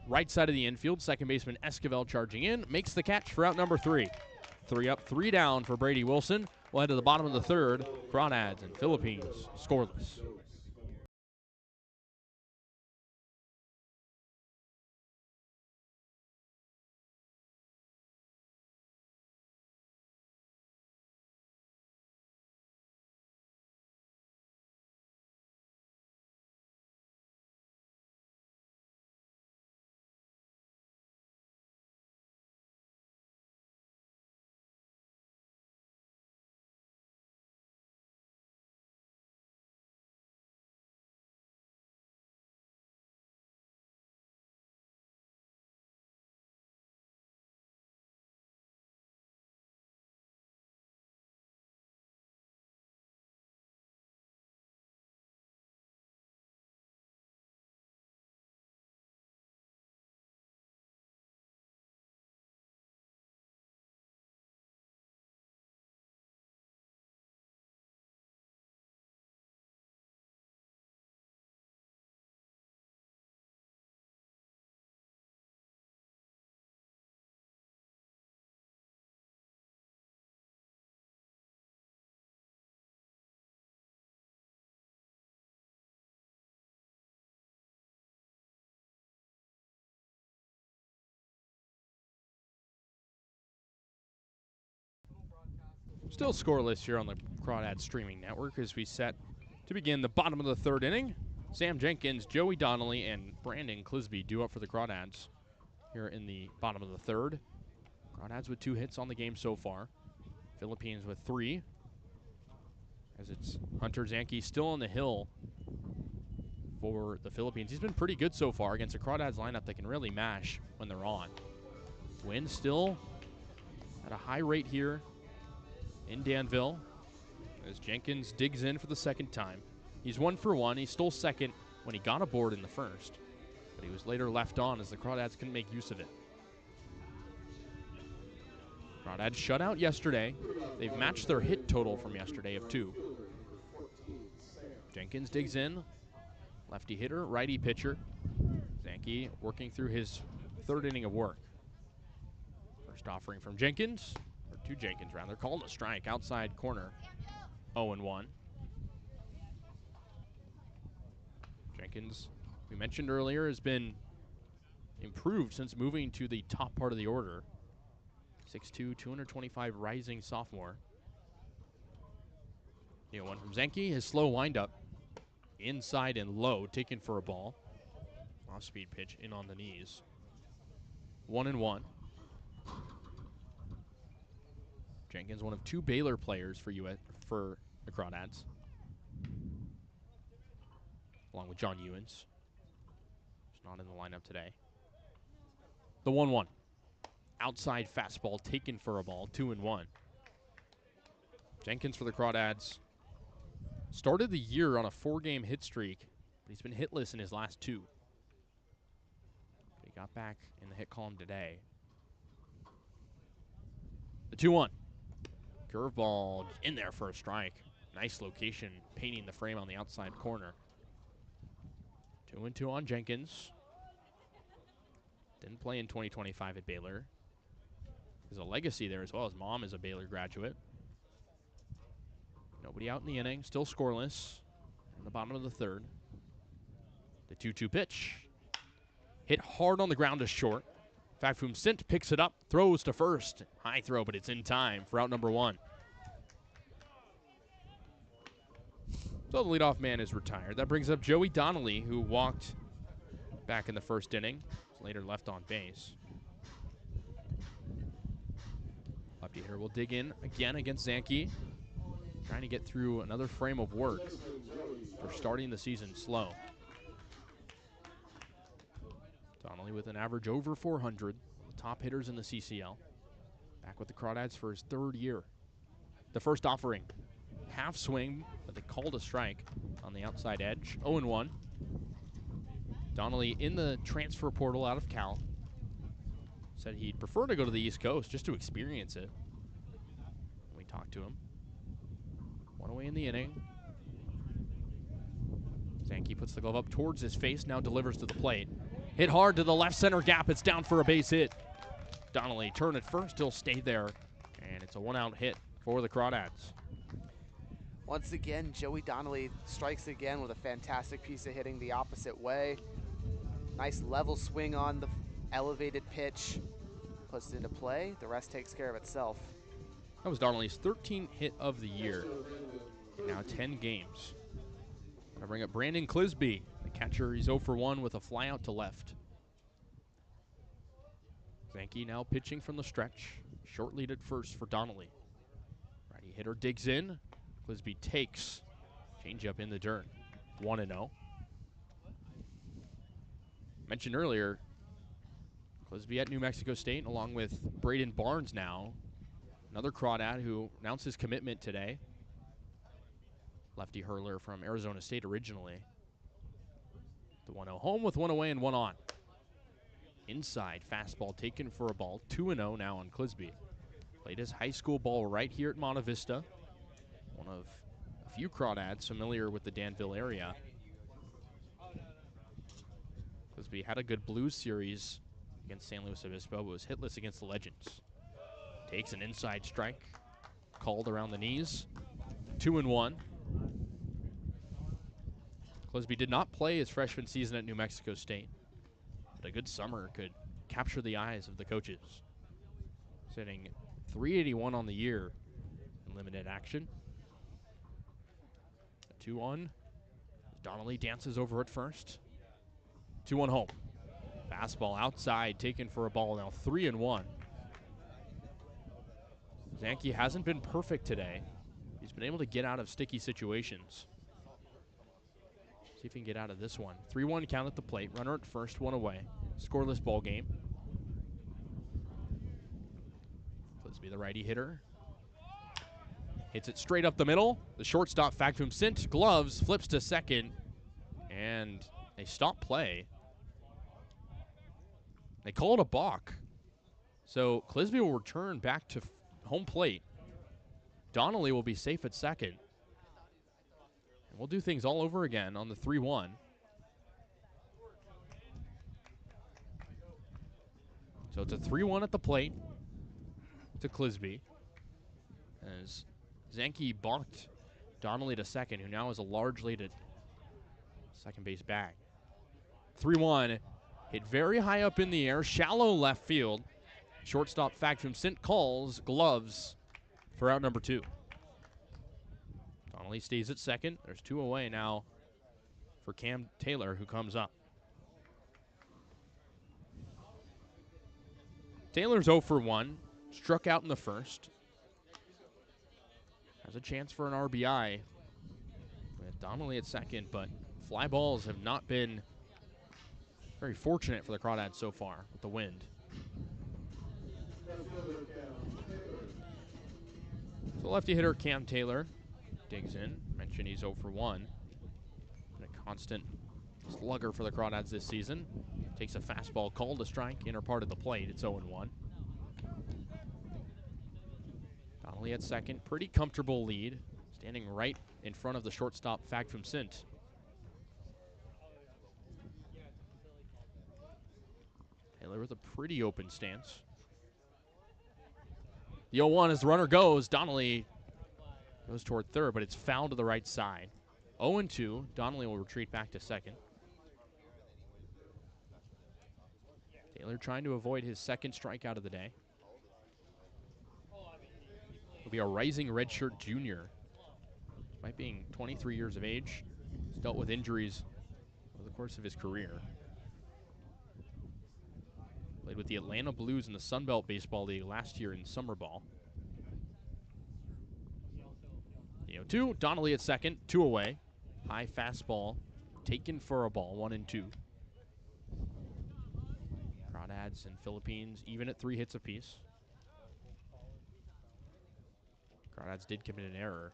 Right side of the infield, second baseman Esquivel charging in, makes the catch for out number 3. 3 up, 3 down for Brady Wilson. We'll head to the bottom of the third. Crawdads and Philippines scoreless. Still scoreless here on the Crawdads streaming network as we set to begin the bottom of the third inning. Sam Jenkins, Joey Donnelly, and Brandon Clisby due up for the Crawdads here in the bottom of the third. Crawdads with 2 hits on the game so far. Philippines with 3. As it's Hunter Zanke still on the hill for the Philippines. He's been pretty good so far against a Crawdads lineup that can really mash when they're on. Wind still at a high rate here in Danville as Jenkins digs in for the second time. He's 1 for 1. He stole second when he got aboard in the first, but he was later left on as the Crawdads couldn't make use of it. Crawdads shut out yesterday. They've matched their hit total from yesterday of 2. Jenkins digs in. Lefty hitter, righty pitcher. Zanke working through his third inning of work. First offering from Jenkins. To Jenkins, rather. Called a strike outside corner. 0-1. Jenkins, we mentioned earlier, has been improved since moving to the top part of the order. 6'2", 225 rising sophomore. 1 from Zanke. His slow windup. Inside and low, taken for a ball. Off-speed pitch in on the knees. 1-1. Jenkins, one of 2 Baylor players for the Crawdads, along with John Ewens. He's not in the lineup today. The 1-1. Outside fastball taken for a ball, 2-1. Jenkins for the Crawdads started the year on a 4-game hit streak, but he's been hitless in his last 2. He got back in the hit column today. The 2-1. Curveball in there for a strike. Nice location, painting the frame on the outside corner. 2-2 on Jenkins. Didn't play in 2025 at Baylor. There's a legacy there as well. His mom is a Baylor graduate. Nobody out in the inning. Still scoreless in the bottom of the third. The 2-2 pitch. Hit hard on the ground to short. Fafum Sint picks it up, throws to first. High throw, but it's in time for out number 1. So the leadoff man is retired. That brings up Joey Donnelly, who walked back in the first inning. Later left on base. Lefty hitter will dig in again against Zanke. Trying to get through another frame of work for starting the season slow. Donnelly with an average over 400, top hitters in the CCL. Back with the Crawdads for his 3rd year. The first offering, half swing, but they called a strike on the outside edge. 0-1. Donnelly in the transfer portal out of Cal. Said he'd prefer to go to the East Coast just to experience it. We talked to him. 1 away in the inning. Zanke puts the glove up towards his face, now delivers to the plate. Hit hard to the left center gap. It's down for a base hit. Donnelly turned at first, he'll stay there. And it's a 1-out hit for the Crawdads. Once again, Joey Donnelly strikes again with a fantastic piece of hitting the opposite way. Nice level swing on the elevated pitch. Puts it into play. The rest takes care of itself. That was Donnelly's 13th hit of the year. And now 10 games. I bring up Brandon Clisby, the catcher. He's 0 for 1 with a fly out to left. Zanke now pitching from the stretch. Short lead at first for Donnelly. Righty hitter digs in. Clisby takes. Changeup in the dirt. 1-0. Mentioned earlier, Clisby at New Mexico State, along with Braden Barnes now. Another Crawdad who announced his commitment today. Lefty hurler from Arizona State originally. The 1-0 home with 1 away and 1 on. Inside fastball taken for a ball. 2-0 now on Clisby. Played his high school ball right here at Monte Vista. One of a few Crawdads familiar with the Danville area. Clisby had a good Blues series against San Luis Obispo, but was hitless against the Legends. Takes an inside strike, called around the knees. 2-1. Clisby did not play his freshman season at New Mexico State, but a good summer could capture the eyes of the coaches. Sitting .381 on the year in limited action. 2-1. Donnelly dances over at first. 2-1 home. Fastball outside, taken for a ball, now 3-1. Zanke hasn't been perfect today. He's been able to get out of sticky situations. See if he can get out of this one. 3-1 count at the plate. Runner at first, 1 away. Scoreless ball game. Clisby, the righty hitter. Hits it straight up the middle. The shortstop, Factum Sint, gloves, flips to second, and they stop play. They call it a balk. So Clisby will return back to home plate. Donnelly will be safe at second. And we'll do things all over again on the 3-1. So it's a 3-1 at the plate to Clisby, as Zanke balked Donnelly to second, who now has a large lead at second base bag. 3-1, hit very high up in the air, shallow left field. Shortstop Factum Sint calls, gloves for out number 2. Donnelly stays at second. There's 2 away now for Cam Taylor, who comes up. Taylor's 0 for 1, struck out in the first. Has a chance for an RBI with Donnelly at second, but fly balls have not been very fortunate for the Crawdads so far with the wind. So lefty hitter Cam Taylor digs in. Mentioned he's 0 for 1. Been a constant slugger for the Crawdads this season. Takes a fastball called a strike, inner part of the plate. It's 0-1. Donnelly at second, pretty comfortable lead, standing right in front of the shortstop Factum Sint. Taylor with a pretty open stance. The 0-1 as the runner goes. Donnelly goes toward third, but it's fouled to the right side. 0-2. Donnelly will retreat back to second. Taylor trying to avoid his second strikeout of the day. He'll be a rising redshirt junior. Despite being 23 years of age, he's dealt with injuries over the course of his career. Played with the Atlanta Blues in the Sun Belt Baseball League last year in summer ball. 2, Donnelly at second, 2 away. High fastball, taken for a ball, 1-2. Crawdads and Philippines even at 3 hits apiece. Crawdads did commit an error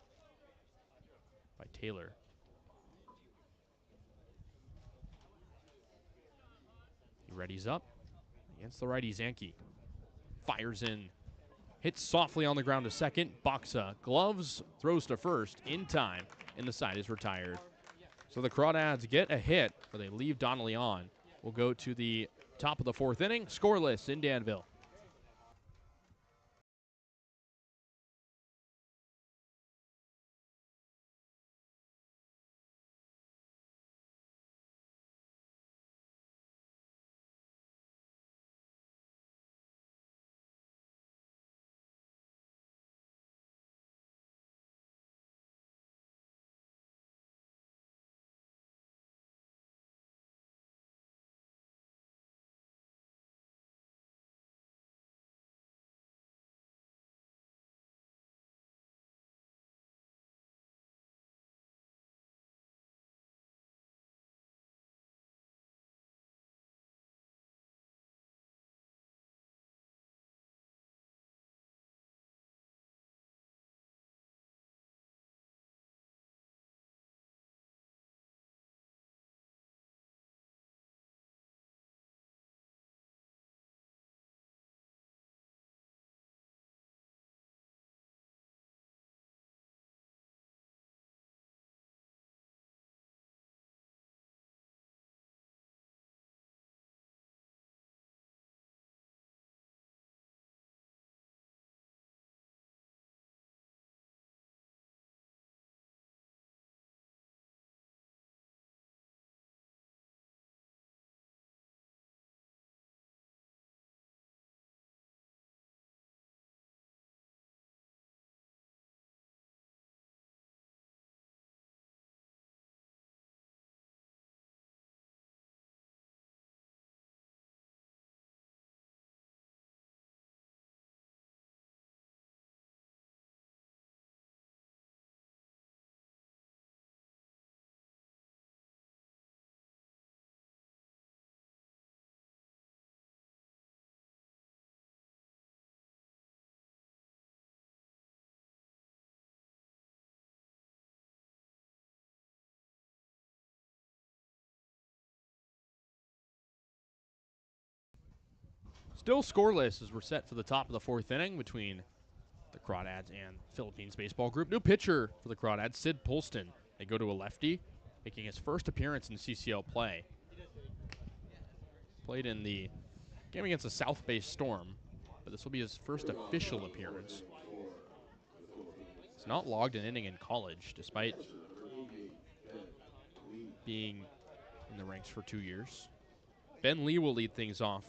by Taylor. He readies up against the righty. Zanke fires in, hits softly on the ground to second. Boxa gloves, throws to first in time, and the side is retired. So the Crawdads get a hit, or they leave Donnelly on. We'll go to the top of the 4th inning, scoreless in Danville. Still scoreless as we're set for the top of the 4th inning between the Crawdads and Philippines baseball group. New pitcher for the Crawdads, Sid Polston. They go to a lefty, making his first appearance in CCL play. Played in the game against the South Bay Storm, but this will be his first official appearance. He's not logged an inning in college, despite being in the ranks for 2 years. Ben Lee will lead things off.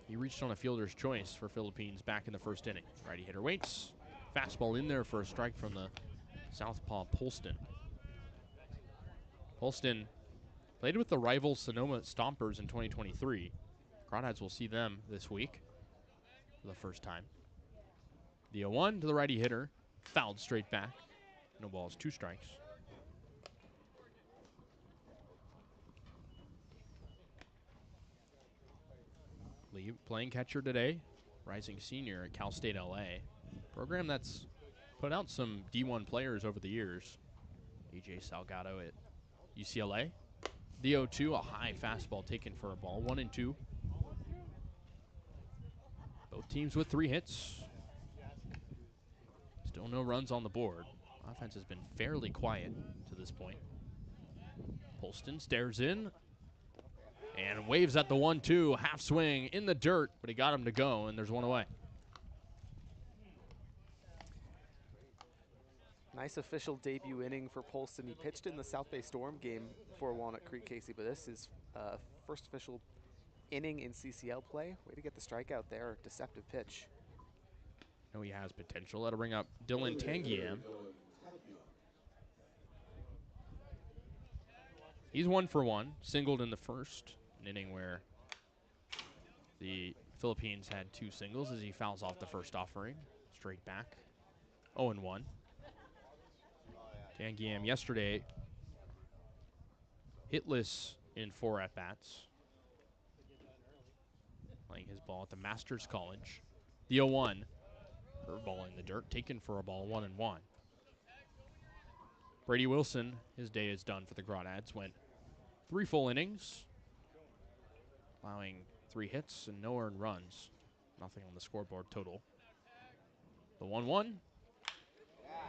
He reached on a fielder's choice for Philippines back in the 1st inning. Righty hitter waits. Fastball in there for a strike from the southpaw Polston. Polston played with the rival Sonoma Stompers in 2023. Crawdads will see them this week for the first time. The 0-1 to the righty hitter, fouled straight back. No balls, 2 strikes. Lee playing catcher today, rising senior at Cal State LA. Program that's put out some D1 players over the years. AJ Salgado at UCLA. The 0-2, a high fastball taken for a ball, 1-2. Both teams with 3 hits. Still no runs on the board. Offense has been fairly quiet to this point. Polston stares in and waves at the 1-2, half swing in the dirt, but he got him to go, and there's 1 away. Nice official debut inning for Polston. He pitched in the South Bay Storm game for Walnut Creek, Casey, but this is first official inning in CCL play. Way to get the strikeout there. Deceptive pitch. No, he has potential. That'll bring up Dylan Tanguiem. He's 1 for 1, singled in the first, an inning where the Philippines had 2 singles as he fouls off the first offering. Straight back, 0-1. Tanguiem yesterday hitless in 4 at-bats. playing his ball at the Masters College. The 0-1. Curveball in the dirt, taken for a ball, 1-1. Brady Wilson, his day is done for the Crawdads. Went 3 full innings, allowing 3 hits and no earned runs. Nothing on the scoreboard total. The 1-1.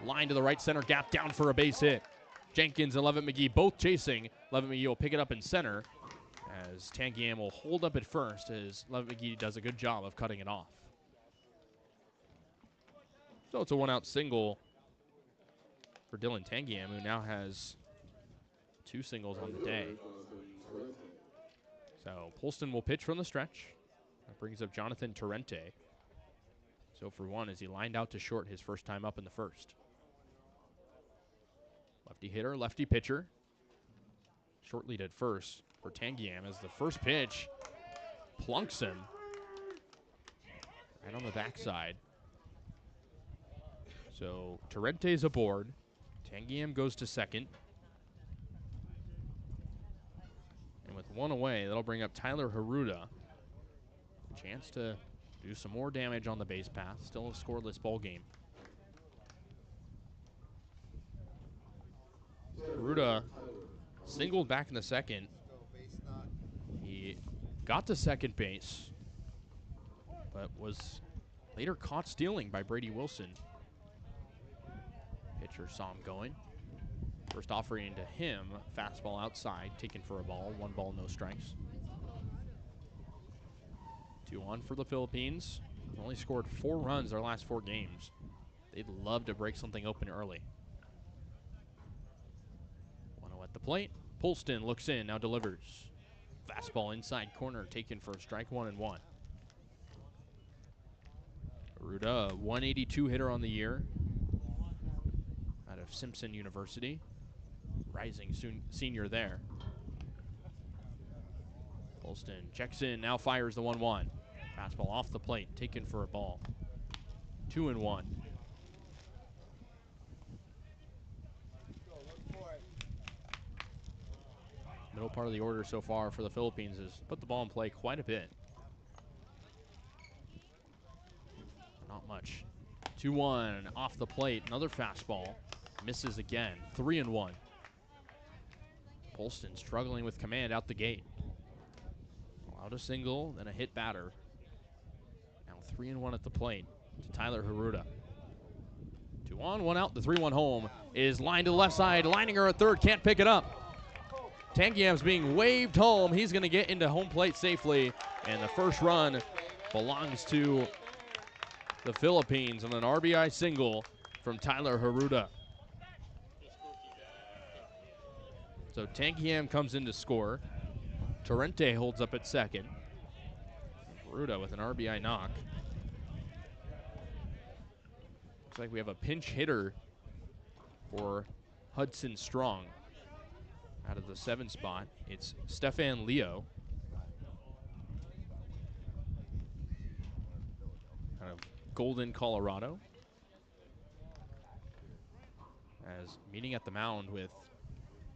Line to the right center gap, down for a base hit. Jenkins and Levitt McGee both chasing. Levitt McGee will pick it up in center as Tanguiem will hold up at first as Levitt McGee does a good job of cutting it off. So it's a 1-out single for Dylan Tanguiem, who now has 2 singles on the day. So Polston will pitch from the stretch. That brings up Jonathan Torrente. So for 1 as he lined out to short his first time up in the first. Lefty hitter, lefty pitcher. Short lead at first for Tanguiem as the first pitch plunks him right on the backside. So Torrente's aboard. Tanguiem goes to second. And with 1 away, that'll bring up Tyler Haruda. Chance to do some more damage on the base path. Still a scoreless ball game. Haruda singled back in the second. He got to second base, but was later caught stealing by Brady Wilson. Pitcher saw him going. First offering to him, fastball outside, taken for a ball. 1 ball, no strikes. 2-1 for the Philippines. Only scored 4 runs their last 4 games. They'd love to break something open early. 1-0 at the plate. Polston looks in, now delivers. Fastball inside corner, taken for a strike, 1-1. Haruda, 182 hitter on the year out of Simpson University. Rising senior there. Polston checks in, now fires the 1-1. Fastball off the plate, taken for a ball. 2-1. Middle part of the order so far for the Philippines has put the ball in play quite a bit. Not much. 2-1 off the plate, another fastball. Misses again, 3-1. Polston struggling with command out the gate. Allowed a single, then a hit batter. Now 3-1 at the plate to Tyler Haruda. 2 on, 1 out. The 3-1 home is lined to the left side. Leininger at third, can't pick it up. Tanguiem's being waved home. He's going to get into home plate safely, and the first run belongs to the Philippines on an RBI single from Tyler Haruda. So Tanguiem comes in to score. Torrente holds up at second. Haruda with an RBI knock. Looks like we have a pinch hitter for Hudson Strong. Out of the 7 spot, it's Stefan Leo. Out of Golden, Colorado. As meeting at the mound with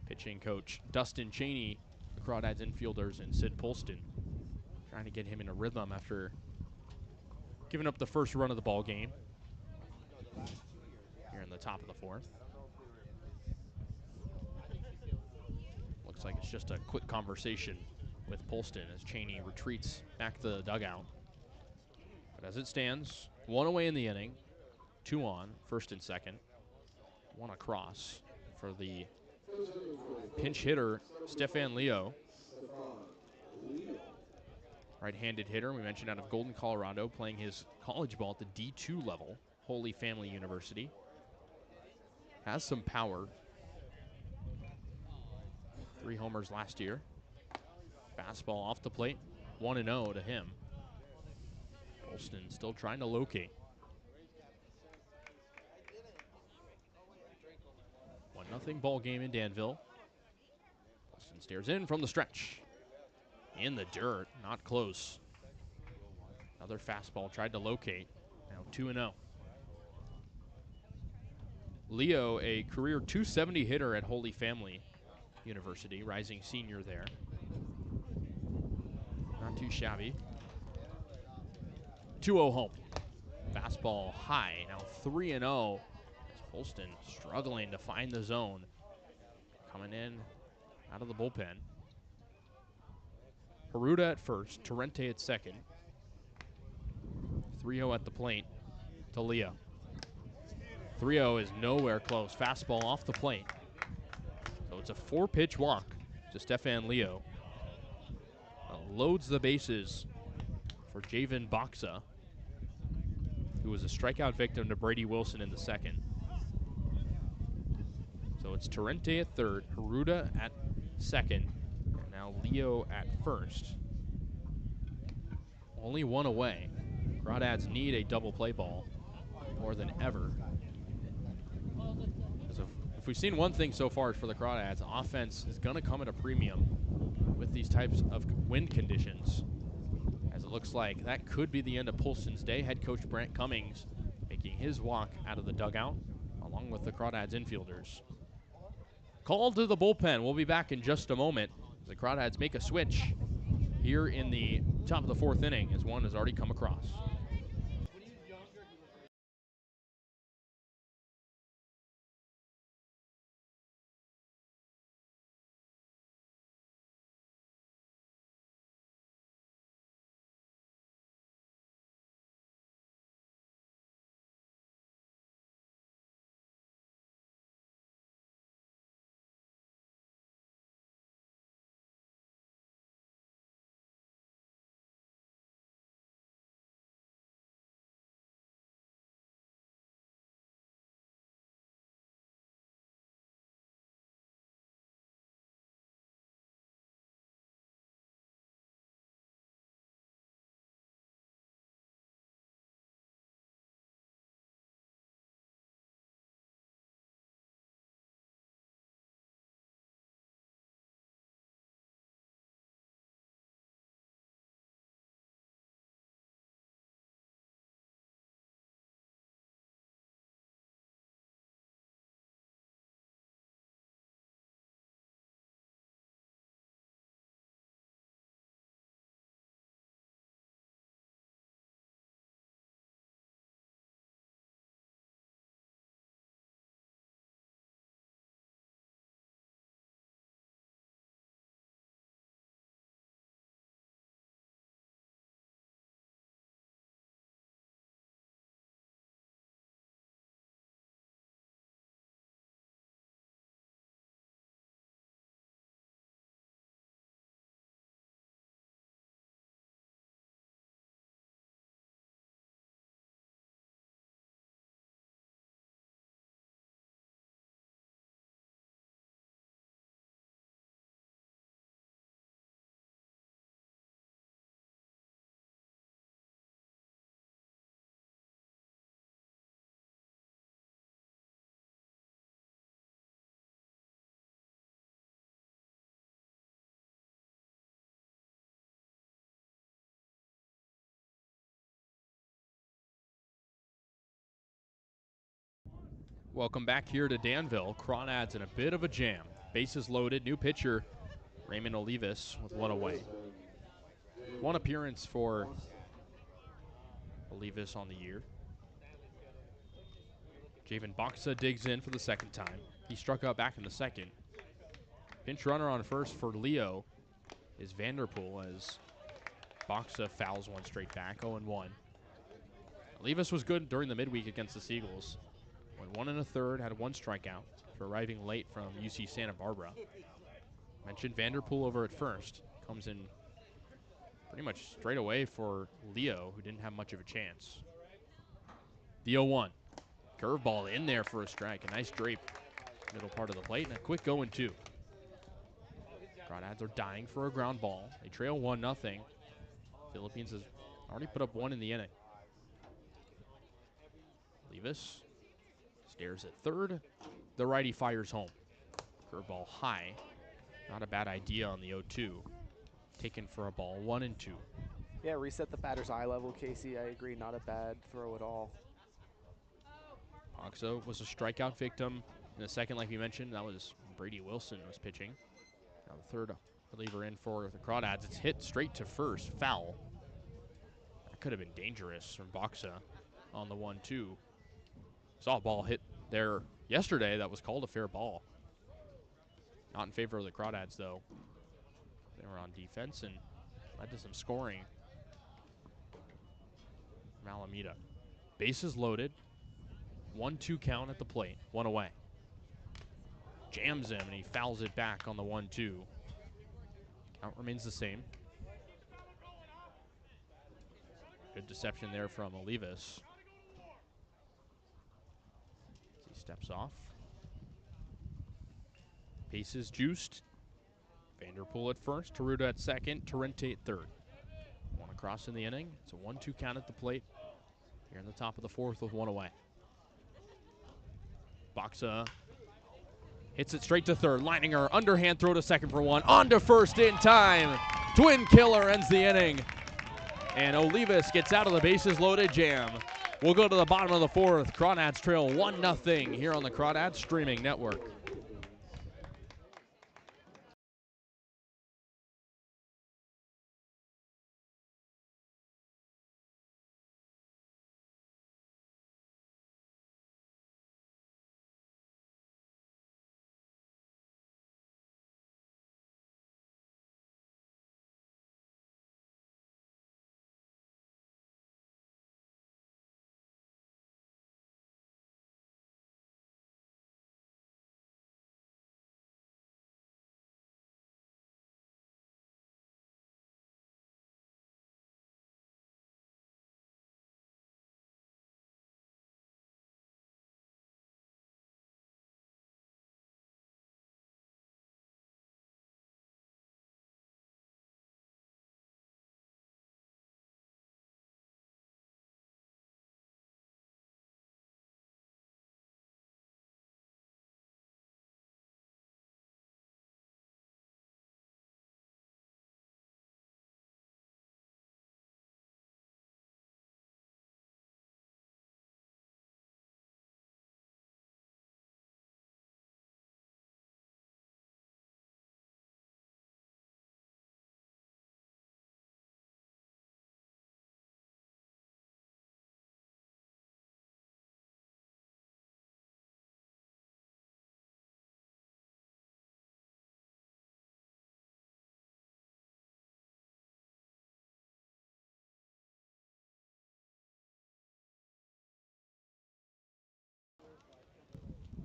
pitching coach Dustin Cheney, the Crawdads infielders, and Sid Polston. Trying to get him in a rhythm after giving up the first run of the ball game. Here in the top of the 4th. Looks like it's just a quick conversation with Polston as Cheney retreats back to the dugout. But as it stands, 1 away in the inning, 2 on, first and second. 1 across for the pinch hitter, Stefan Leo. Right-handed hitter, we mentioned out of Golden, Colorado, playing his college ball at the D2 level, Holy Family University. Has some power. 3 homers last year. Fastball off the plate, 1-0 to him. Polston still trying to locate. 1-0 ball game in Danville. Polston stares in from the stretch. In the dirt, not close. Another fastball tried to locate. Now 2-0. Leo, a career .270 hitter at Holy Family University, rising senior there. Not too shabby. 2-0 home. Fastball high, now 3-0. Holston struggling to find the zone. Coming in out of the bullpen. Haruda at first, Torrente at second. 3-0 at the plate to Leo. 3-0 is nowhere close. Fastball off the plate. So it's a 4-pitch walk to Stefan Leo. Loads the bases for Javen Boxa, who was a strikeout victim to Brady Wilson in the second. So it's Torrente at third, Haruda at second, and now Leo at first. Only one away. Crawdads need a double play ball more than ever. If we've seen one thing so far for the Crawdads, offense is going to come at a premium with these types of wind conditions. As it looks like that could be the end of Polston's day. Head coach Brant Cummings making his walk out of the dugout along with the Crawdads infielders. Call to the bullpen. We'll be back in just a moment. The Crawdads make a switch here in the top of the fourth inning as one has already come across. Welcome back here to Danville. Crawdads in a bit of a jam. Bases loaded. New pitcher, Raymond Olivas, with one away. One appearance for Olivas on the year. Javen Boxa digs in for the second time. He struck out back in the second. Pinch runner on first for Leo is Vanderpool as Boxa fouls one straight back, 0-1. Olivas was good during the midweek against the Seagulls. Went 1 1/3, had one strikeout for arriving late from UC Santa Barbara. Mentioned Vanderpool over at first. Comes in pretty much straight away for Leo, who didn't have much of a chance. The 0-1. Curveball in there for a strike. A nice drape. Middle part of the plate and a quick 0-2. Crawdads are dying for a ground ball. They trail 1-0. Philippines has already put up one in the inning. Olivas stares at third. The righty fires home. Curveball high. Not a bad idea on the 0-2. Taken for a ball, 1-2. Yeah, reset the batter's eye level, Casey. I agree, not a bad throw at all. Boxa was a strikeout victim in the second, like we mentioned. That was Brady Wilson was pitching. Now the third reliever in for the Crawdads. It's hit straight to first, foul. That could have been dangerous from Boxa on the 1-2. Saw a ball hit there yesterday that was called a fair ball. Not in favor of the Crawdads, though. They were on defense and led to some scoring from Alameda. Bases loaded. 1-2 count at the plate. One away. Jams him, and he fouls it back on the 1-2. Count remains the same. Good deception there from Olivas. He steps off. Bases juiced. Vanderpool at first, Taruda at second, Torrente at third. One across in the inning. It's a 1-2 count at the plate. Here in the top of the fourth with one away. Boxa hits it straight to third. Leininger, underhand throw to second for one. On to first in time. Twin killer ends the inning. And Olivas gets out of the bases loaded jam. We'll go to the bottom of the fourth. Crawdads trail 1-0 here on the Crawdads Streaming Network.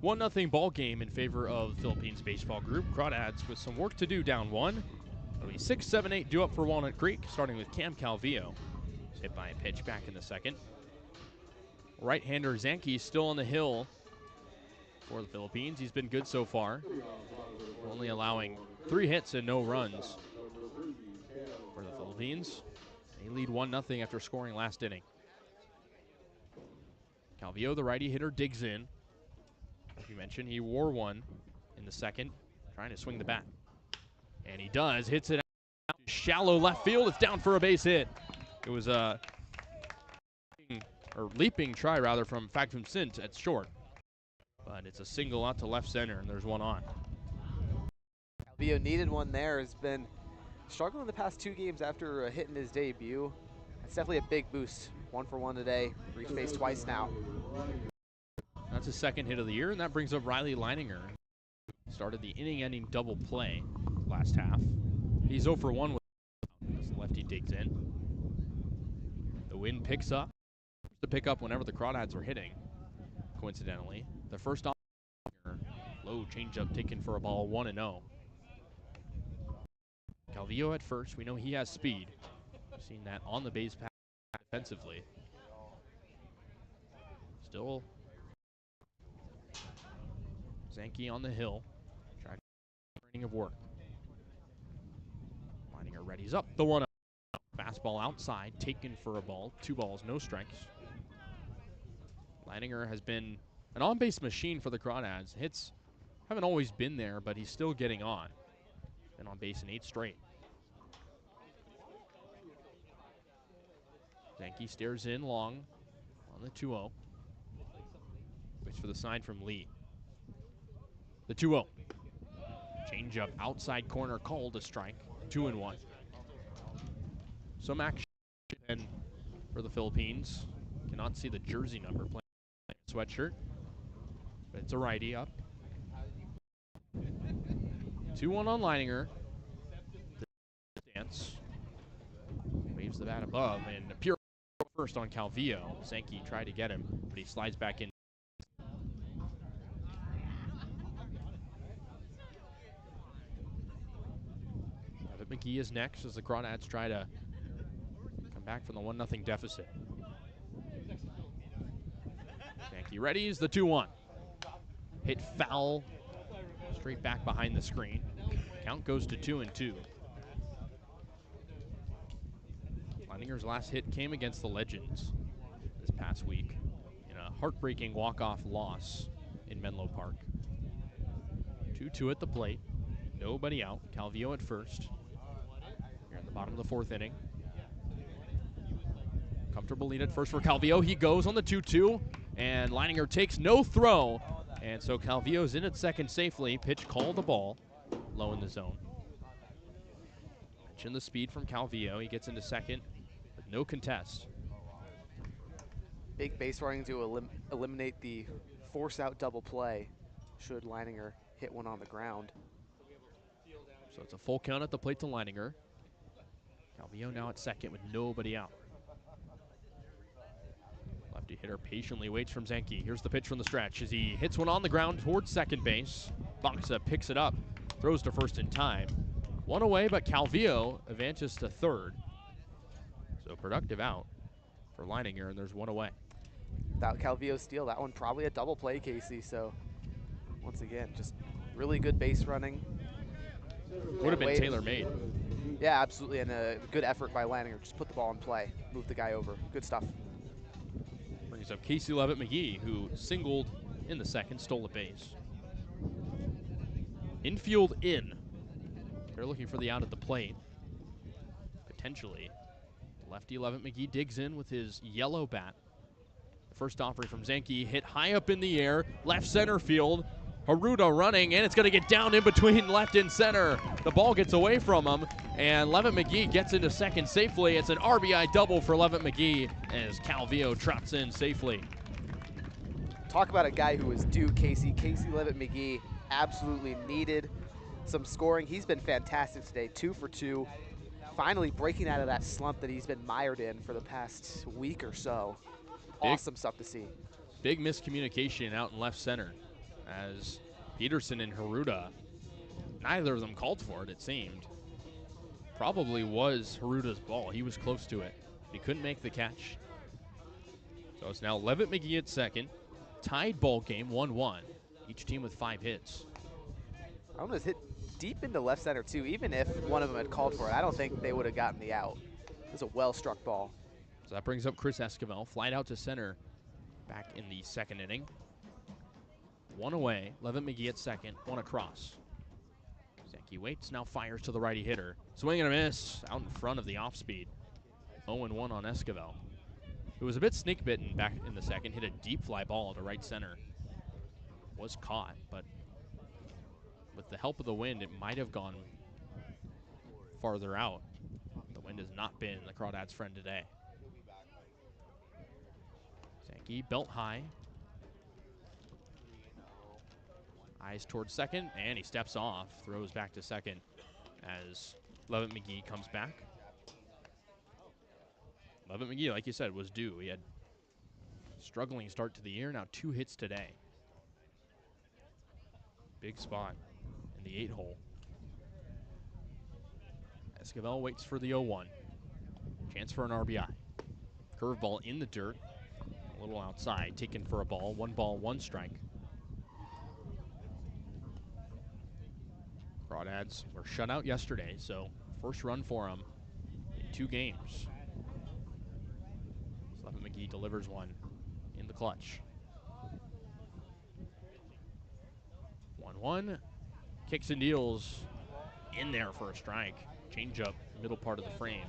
One nothing ball game in favor of the Philippines baseball group. Crawdads with some work to do down one. It'll be 6-7-8 due up for Walnut Creek, starting with Cam Calvillo. He's hit by a pitch back in the second. Right-hander Zanke still on the hill for the Philippines. He's been good so far, only allowing 3 hits and no runs for the Philippines. They lead 1-0 after scoring last inning. Calvillo, the righty hitter, digs in. As you mentioned, he wore one in the second, trying to swing the bat. And he does, hits it out to shallow left field. It's down for a base hit. It was a leaping try, rather, from Factum Sint at short. But it's a single out to left center, and there's one on. Calvillo needed one there. Has been struggling the past 2 games after hitting his debut. That's definitely a big boost. 1 for 1 today. Reached base twice now. That's his second hit of the year, and that brings up Riley Leininger. Started the inning-ending double play last half. He's 0 for 1 with as the lefty digs in. The wind picks up. To pick up whenever the Crawdads are hitting, coincidentally. The first off, low changeup taken for a ball, 1-0. Calvillo at first. We know he has speed. We've seen that on the base pass defensively. Still Zanke on the hill. Trying of work. Leininger readies up the 1-0. Fastball outside, taken for a ball. 2 balls, no strikes. Leininger has been an on-base machine for the Crawdads. Hits haven't always been there, but he's still getting on. Been on base in 8 straight. Zanke stares in long on the 2-0. Waits for the sign from Lee. The 2-0. Changeup outside corner called a strike. 2-1. Some action and for the Philippines. Cannot see the jersey number playing sweatshirt, but it's a righty up. 2-1 on Leininger. Stance. Waves the bat above, and a pure first on Calvillo. Sankey tried to get him, but he slides back in. Evan McGee is next as the Crawdads try to come back from the 1-0 deficit. Sankey readies the 2-1. Hit foul straight back behind the screen. Count goes to 2-2. Leininger's last hit came against the Legends this past week in a heartbreaking walk-off loss in Menlo Park. 2-2 at the plate. Nobody out. Calvillo at first. Here in the bottom of the 4th inning. Comfortable lead at first for Calvillo. He goes on the 2-2, and Leininger takes no throw. And so Calvillo's in at second safely. Pitch called the ball. Low in the zone. Mention the speed from Calvillo. He gets into second with no contest. Big base running to eliminate the force-out double play should Leininger hit one on the ground. So it's a full count at the plate to Leininger. Calvillo now at second with nobody out. Lefty hitter patiently waits from Zenke. Here's the pitch from the stretch as he hits one on the ground towards second base. Baxa picks it up, throws to first in time. One away, but Calvillo advances to third. So productive out for Leininger, and there's one away. Without Calvillo's steal, that one probably a double play, Casey. So once again, just really good base running. Would have been tailor-made. Yeah, absolutely, and a good effort by Leininger. Just put the ball in play, move the guy over. Good stuff. Brings up Casey Levitt McGee, who singled in the second, stole a base. Infield in. They're looking for the out at the plate. Potentially. Lefty Levitt McGee digs in with his yellow bat. The first offering from Zenke, hit high up in the air, left center field. Haruda running, and it's going to get down in between left and center. The ball gets away from him, and Levitt McGee gets into second safely. It's an RBI double for Levitt McGee as Calvillo trots in safely. Talk about a guy who was due, Casey. Casey Levitt McGee absolutely needed some scoring. He's been fantastic today, 2 for 2. Finally breaking out of that slump that he's been mired in for the past week or so. Awesome stuff to see. Big miscommunication out in left center as Peterson and Haruda, neither of them called for it, it seemed. Probably was Haruda's ball. He was close to it. He couldn't make the catch. So it's now Levitt McGee at second. Tied ball game, 1-1. Each team with 5 hits. That one was hit deep into left center, too. Even if one of them had called for it, I don't think they would have gotten the out. It was a well-struck ball. So that brings up Chris Esquivel. Flied out to center back in the second inning. One away. Levitt McGee at second. One across. Zenke waits, now fires to the righty hitter. Swing and a miss out in front of the off speed. 0-1 on Esquivel, who was a bit snake bitten back in the second. Hit a deep fly ball to right center. Was caught, but with the help of the wind, it might have gone farther out. The wind has not been the Crawdads' friend today. Zenke belt high. Eyes towards second, and he steps off. Throws back to second as Levitt McGee comes back. Levitt McGee, like you said, was due. He had a struggling start to the year, now 2 hits today. Big spot in the 8-hole. Esquivel waits for the 0-1. Chance for an RBI. Curveball in the dirt, a little outside, taken for a ball. 1 ball, 1 strike. Crawdads were shut out yesterday, so first run for them in 2 games. Levitt McGee delivers one in the clutch. 1-1. Kicks and deals in there for a strike. Change up middle part of the frame.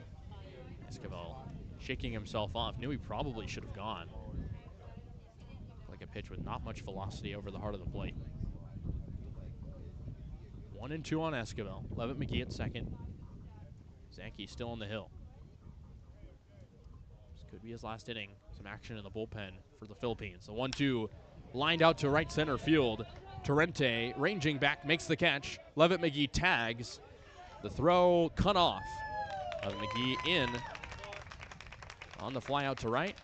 Esquivel shaking himself off. Knew he probably should have gone. Like a pitch with not much velocity over the heart of the plate. 1-2 on Esquivel. Levitt McGee at second. Zenke still on the hill. This Could be his last inning. Some action in the bullpen for the Philippines. The 1-2 lined out to right center field. Torrente ranging back, makes the catch. Levitt McGee tags. The throw cut off. Levitt McGee in on the fly out to right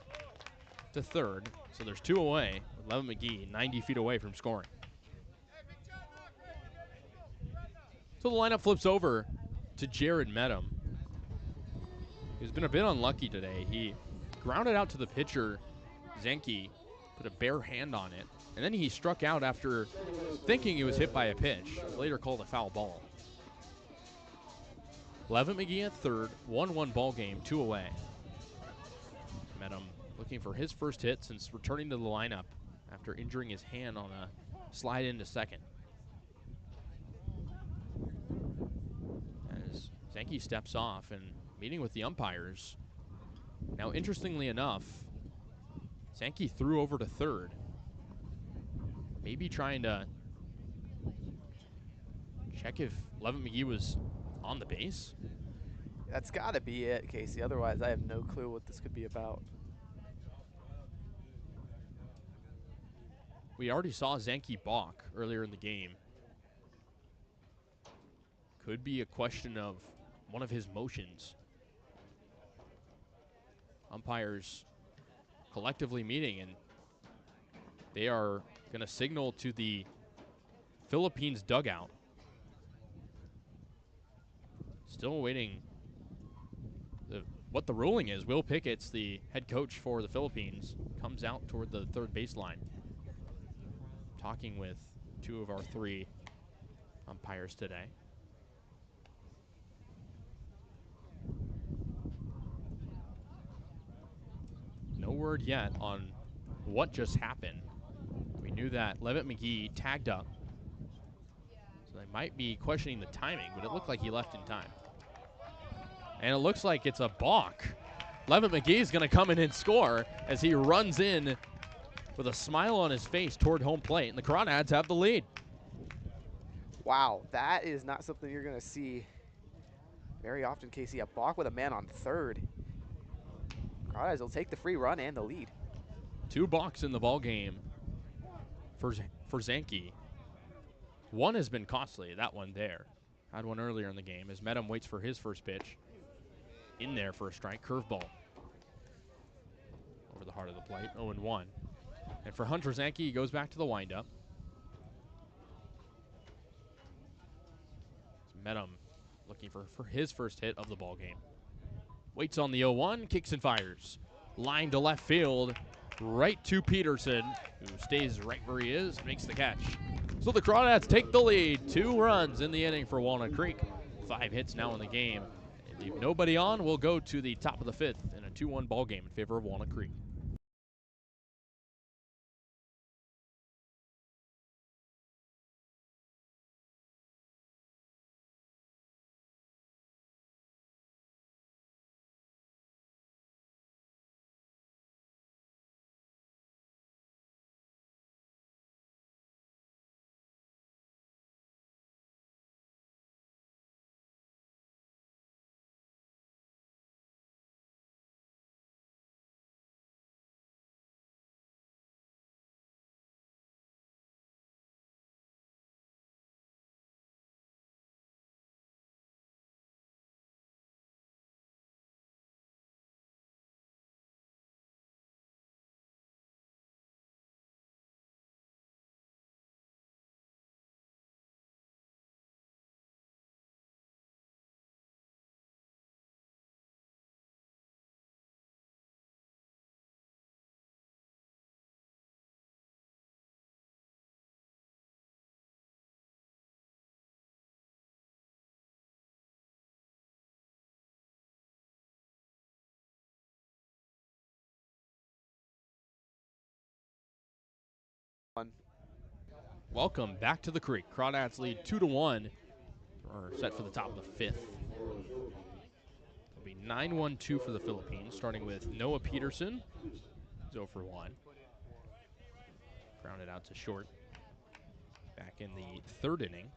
to third. So there's 2 away with Levitt McGee 90 feet away from scoring. So the lineup flips over to Jared Medham. He's been a bit unlucky today. He grounded out to the pitcher, Zenke, put a bare hand on it, and then he struck out after thinking he was hit by a pitch. It was later called a foul ball. Levitt McGee at third, 1-1 ball game, 2 away. Medham looking for his first hit since returning to the lineup after injuring his hand on a slide into second. As Zenke steps off and meeting with the umpires. Now, interestingly enough, Zenke threw over to third. Maybe trying to check if Levitt McGee was on the base. That's got to be it, Casey. Otherwise, I have no clue what this could be about. We already saw Zenke balk earlier in the game. Could be a question of one of his motions. Umpires collectively meeting, and they are going to signal to the Philippines dugout. Still awaiting what the ruling is. Will Pickett's the head coach for the Philippines, comes out toward the third baseline, talking with 2 of our 3 umpires today. No word yet on what just happened. We knew that Levitt McGee tagged up, so they might be questioning the timing, but it looked like he left in time. And it looks like it's a balk. Levitt McGee is going to come in and score as he runs in with a smile on his face toward home plate, and the Crawdads have the lead. Wow, that is not something you're going to see very often, Casey. A balk with a man on third. Crawdads will take the free run and the lead. 2 balks in the ball game for Zenke. One has been costly, that one there. Had one earlier in the game as Medham waits for his first pitch. In there for a strike, curveball. Over the heart of the plate, 0-1. And for Hunter Zenke, he goes back to the windup. Medham looking for his first hit of the ball game. Waits on the 0-1, kicks and fires. Line to left field, right to Peterson, who stays right where he is, makes the catch. So the Crawdads take the lead. 2 runs in the inning for Walnut Creek. 5 hits now in the game. They leave nobody on. We'll go to the top of the 5th in a 2-1 ball game in favor of Walnut Creek. Welcome back to the Creek. Crawdads lead 2-1. Or set for the top of the 5th. It'll be 9-1-2 for the Philippines, starting with Noah Peterson. He's 0 for 1. Grounded out to short. Back in the 3rd inning.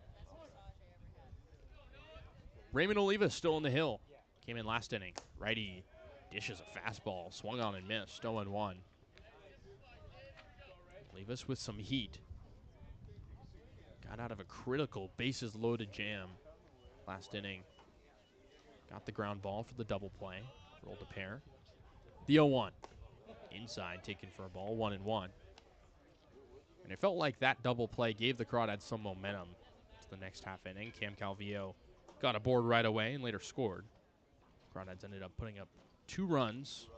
Raymond Oliva still on the hill. Came in last inning. Righty Dishes a fastball, swung on and missed, 0-1. Leave us with some heat. Got out of a critical bases loaded jam last inning. Got the ground ball for the double play. Rolled a pair. The 0-1. Inside, taken for a ball, 1-1. And it felt like that double play gave the Crawdads some momentum to the next half inning. Cam Calvillo got aboard right away and later scored. Crawdads ended up putting up 2 runs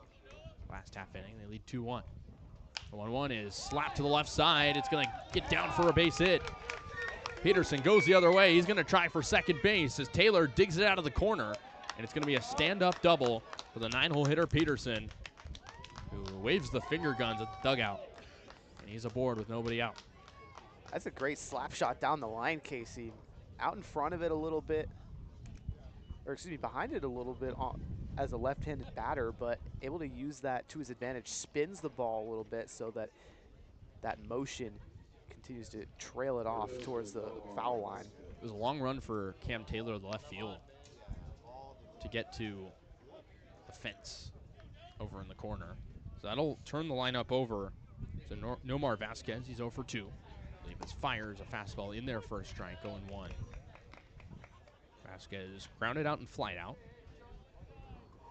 last half inning. They lead 2-1. The 1-1 is slapped to the left side. It's going to get down for a base hit. Peterson goes the other way. He's going to try for second base as Taylor digs it out of the corner. And it's going to be a stand-up double for the 9-hole hitter Peterson, who waves the finger guns at the dugout. And he's aboard with nobody out. That's a great slap shot down the line, Kasey. Out in front of it a little bit, or excuse me, behind it a little bit as a left-handed batter, but able to use that to his advantage. Spins the ball a little bit so that that motion continues to trail it off towards the foul line. It was a long run for Cam Taylor of the left field to get to the fence over in the corner. So that'll turn the lineup over to Nomar Vasquez. He's 0 for 2. Levis fires a fastball in there for a strike, 0-1. Vasquez grounded out and flied out,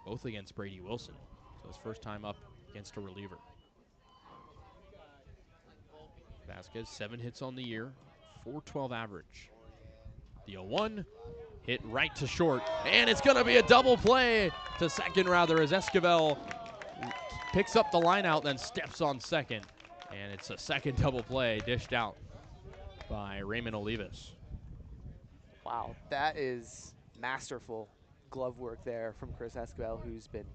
both against Brady Wilson. So his first time up against a reliever. Vasquez, 7 hits on the year, 412 average. The 0-1 hit right to short, and it's going to be a double play to second, rather, as Esquivel picks up the line out, then steps on second. And it's a second double play dished out by Raymond Olivas. Wow, that is masterful glove work there from Chris Esquivel, who's been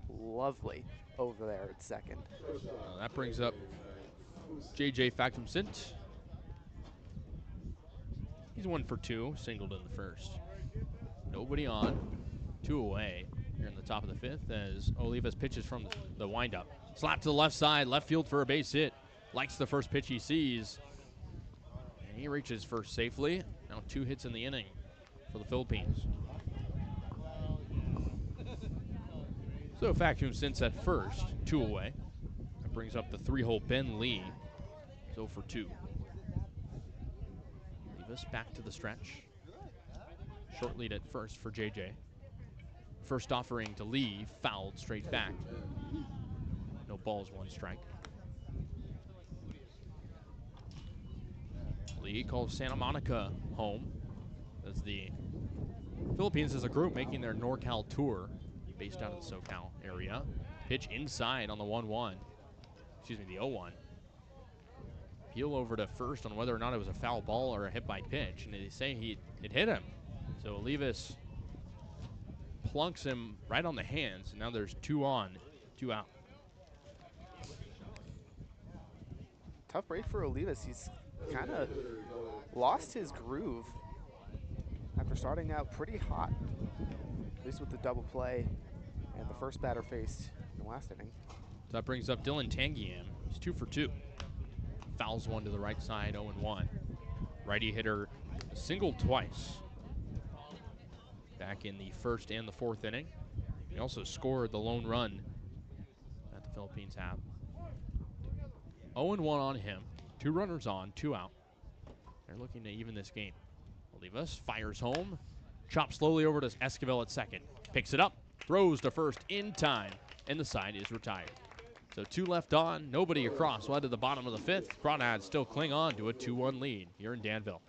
lovely over there at second. That brings up J.J. Factum-Sint. He's 1 for 2, singled in the first. Nobody on, 2 away here in the top of the 5th as Olivas pitches from the windup. Slap to the left side, left field for a base hit. Likes the first pitch he sees. And he reaches first safely. Now 2 hits in the inning for the Philippines. So Factum-Sint's at first, 2 away. That brings up the 3-hole Ben Lee. 0 for 2. Levis back to the stretch. Short lead at first for JJ. First offering to Lee, fouled straight back. No balls, 1 strike. Lee calls Santa Monica home as the Philippines as a group making their NorCal tour, based out of the SoCal area. Pitch inside on the 1-1. Excuse me, the 0-1. Peel over to first on whether or not it was a foul ball or a hit by pitch, and they say it hit him. So Olivas plunks him right on the hands, and now there's 2 on, 2 out. Tough break for Olivas. He's kind of lost his groove after starting out pretty hot, at least with the double play and the first batter faced in the last inning. So that brings up Dylan Tanguiam. He's 2 for 2. Fouls 1 to the right side, 0-1. Righty hitter singled twice back in the first and the 4th inning. He also scored the lone run that the Philippines have. 0-1 on him. 2 runners on, 2 out. They're looking to even this game. Olivas fires home, chops slowly over to Esquivel at second. Picks it up, throws to first in time, and the side is retired. So 2 left on, nobody across. Well, to the bottom of the 5th. Crawdads still cling on to a 2-1 lead here in Danville.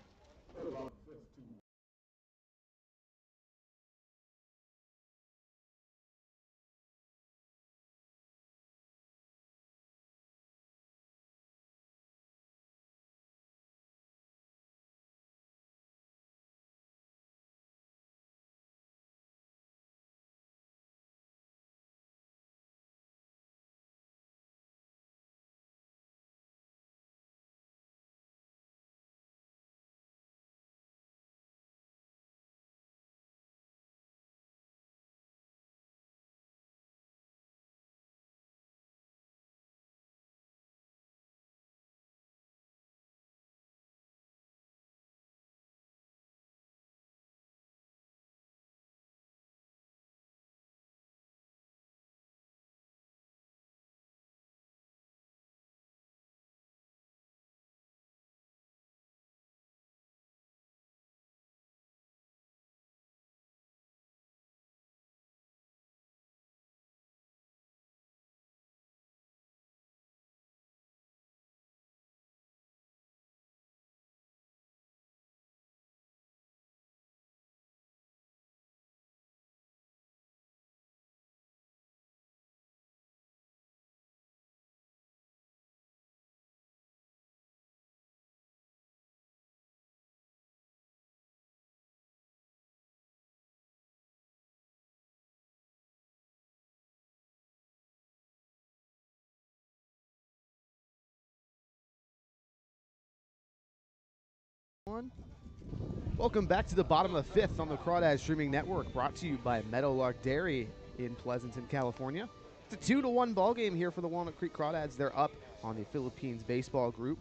Welcome back to the bottom of the fifth on the Crawdads Streaming Network, brought to you by Meadowlark Dairy in Pleasanton, California. It's a 2-1 ball game here for the Walnut Creek Crawdads. They're up on the Philippines baseball group.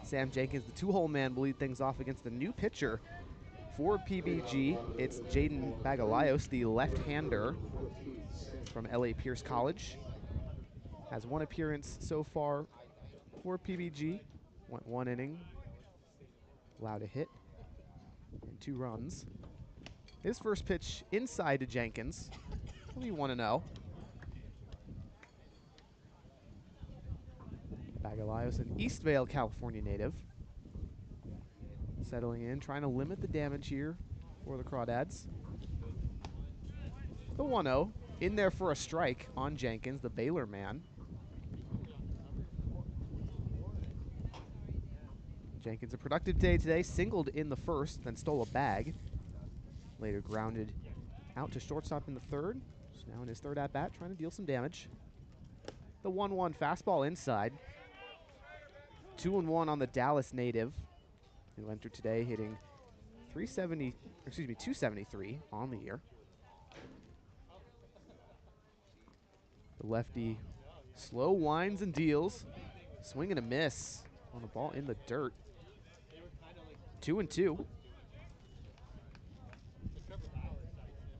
Sam Jenkins, the two-hole man, will lead things off against the new pitcher for PBG. It's Jaden Bagalayos, the left-hander from LA Pierce College. Has one appearance so far for PBG. Went 1 inning, allowed a hit and 2 runs. His first pitch inside to Jenkins. He'll be 1-0. Bagalayos, an Eastvale, California native. Settling in, trying to limit the damage here for the Crawdads. The 1-0, in there for a strike on Jenkins, the Baylor man. Jenkins, a productive day today, singled in the first, then stole a bag. Later grounded out to shortstop in the third. So now in his third at-bat, trying to deal some damage. The 1-1 fastball inside. 2-1 on the Dallas native, who entered today hitting 273 on the year. The lefty slow winds and deals. Swing and a miss on a ball in the dirt. 2-2.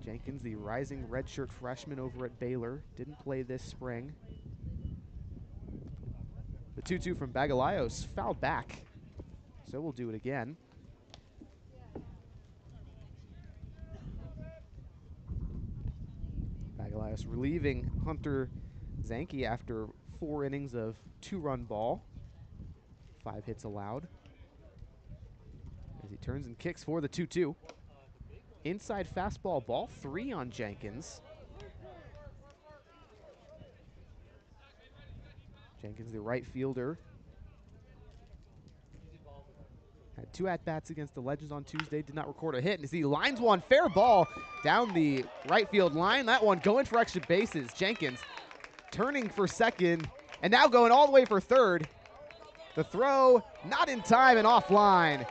Jenkins, the rising redshirt freshman over at Baylor, didn't play this spring. The 2-2 from Bagalayos fouled back, so we'll do it again. Bagalayos relieving Hunter Zanke after 4 innings of 2-run ball. 5 hits allowed. As he turns and kicks for the 2-2. Inside fastball, ball 3 on Jenkins. Jenkins, the right fielder, had 2 at-bats against the Legends on Tuesday, did not record a hit, and as he lines one, fair ball down the right field line. That one going for extra bases. Jenkins turning for second, and now going all the way for third. The throw not in time and offline.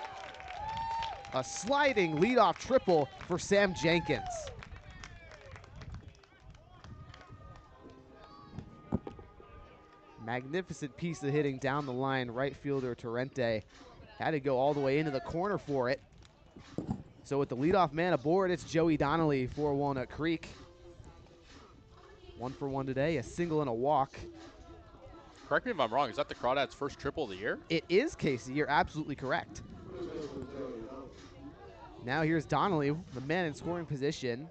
A sliding leadoff triple for Sam Jenkins. Magnificent piece of hitting down the line. Right fielder Torrente had to go all the way into the corner for it. So with the leadoff man aboard, it's Joey Donnelly for Walnut Creek. 1 for 1 today, a single and a walk. Correct me if I'm wrong, is that the Crawdads' first triple of the year? It is, Casey. You're absolutely correct. Now here's Donnelly, the man in scoring position.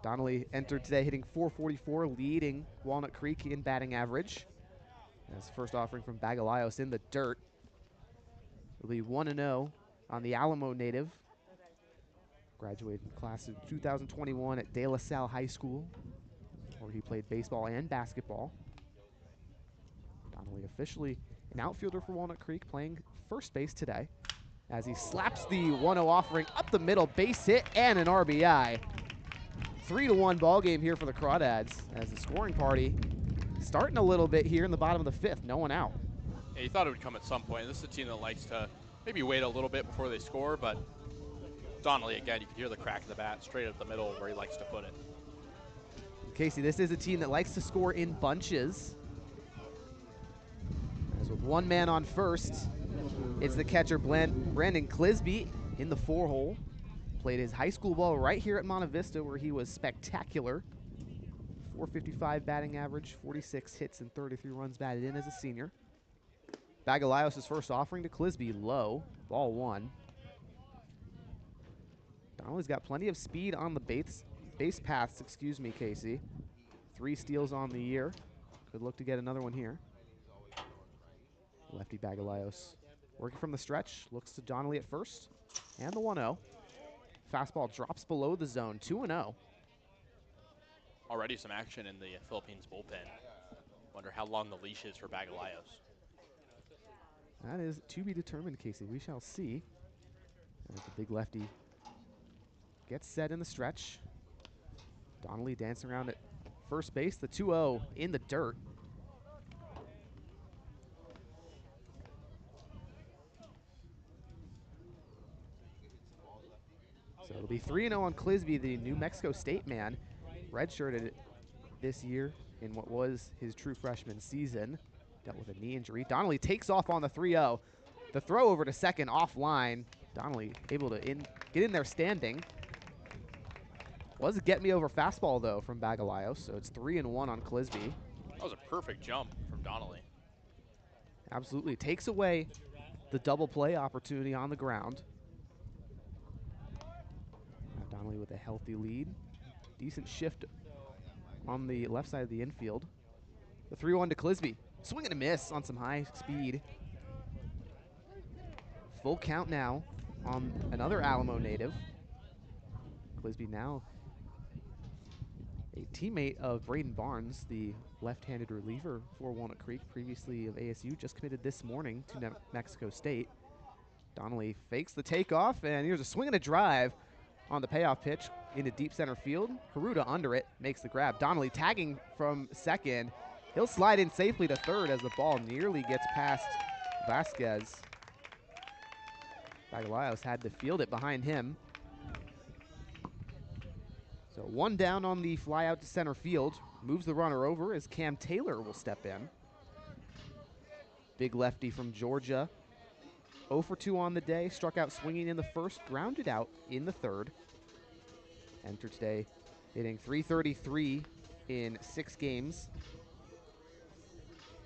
Donnelly entered today hitting .444, leading Walnut Creek in batting average. That's the first offering from Bagalayos in the dirt. He'll be 1-0 on the Alamo native. Graduated class of 2021 at De La Salle High School, where he played baseball and basketball. Donnelly officially an outfielder for Walnut Creek, playing first base today, as he slaps the 1-0 offering up the middle, base hit and an RBI. 3-1 ball game here for the Crawdads, as the scoring party starting a little bit here in the bottom of the fifth. No one out. Yeah, you thought it would come at some point. This is a team that likes to maybe wait a little bit before they score, but Donnelly, again, you can hear the crack of the bat straight up the middle where he likes to put it. Casey, this is a team that likes to score in bunches. As with 1 man on first, it's the catcher Brandon Clisby in the 4-hole. Played his high school ball right here at Monte Vista, where he was spectacular. .455 batting average, 46 hits and 33 runs batted in as a senior. Bagalayos' first offering to Clisby, low, ball 1. Donnelly's got plenty of speed on the base paths, Casey. 3 steals on the year. Could look to get another one here. Lefty Bagalayos working from the stretch, looks to Donnelly at first, and the 1-0. Fastball drops below the zone, 2-0. Already some action in the Philippines bullpen. Wonder how long the leash is for Bagalayos. That is to be determined, Casey. We shall see. As the big lefty gets set in the stretch. Donnelly dancing around at first base. The 2-0 in the dirt. So it'll be 3-0 on Clisby, the New Mexico State man, redshirted this year in what was his true freshman season. Dealt with a knee injury. Donnelly takes off on the 3-0. The throw over to second offline. Donnelly able to get in there standing. Was a get-me-over fastball, though, from Bagalios, so it's 3-1 on Clisby. That was a perfect jump from Donnelly. Absolutely. Takes away the double play opportunity on the ground. Now Donnelly with a healthy lead. Decent shift on the left side of the infield. The 3-1 to Clisby. Swing and a miss on some high speed. Full count now on another Alamo native. Clisby now a teammate of Braden Barnes, the left-handed reliever for Walnut Creek, previously of ASU, just committed this morning to New Mexico State. Donnelly fakes the takeoff, and here's a swing and a drive on the payoff pitch into deep center field. Haruta under it, makes the grab. Donnelly tagging from second. He'll slide in safely to third as the ball nearly gets past Vasquez. Bagalios had to field it behind him. So one down on the fly out to center field. Moves the runner over as Cam Taylor will step in. Big lefty from Georgia. 0 for 2 on the day. Struck out swinging in the first. Grounded out in the third. Entered today hitting .333 in 6 games.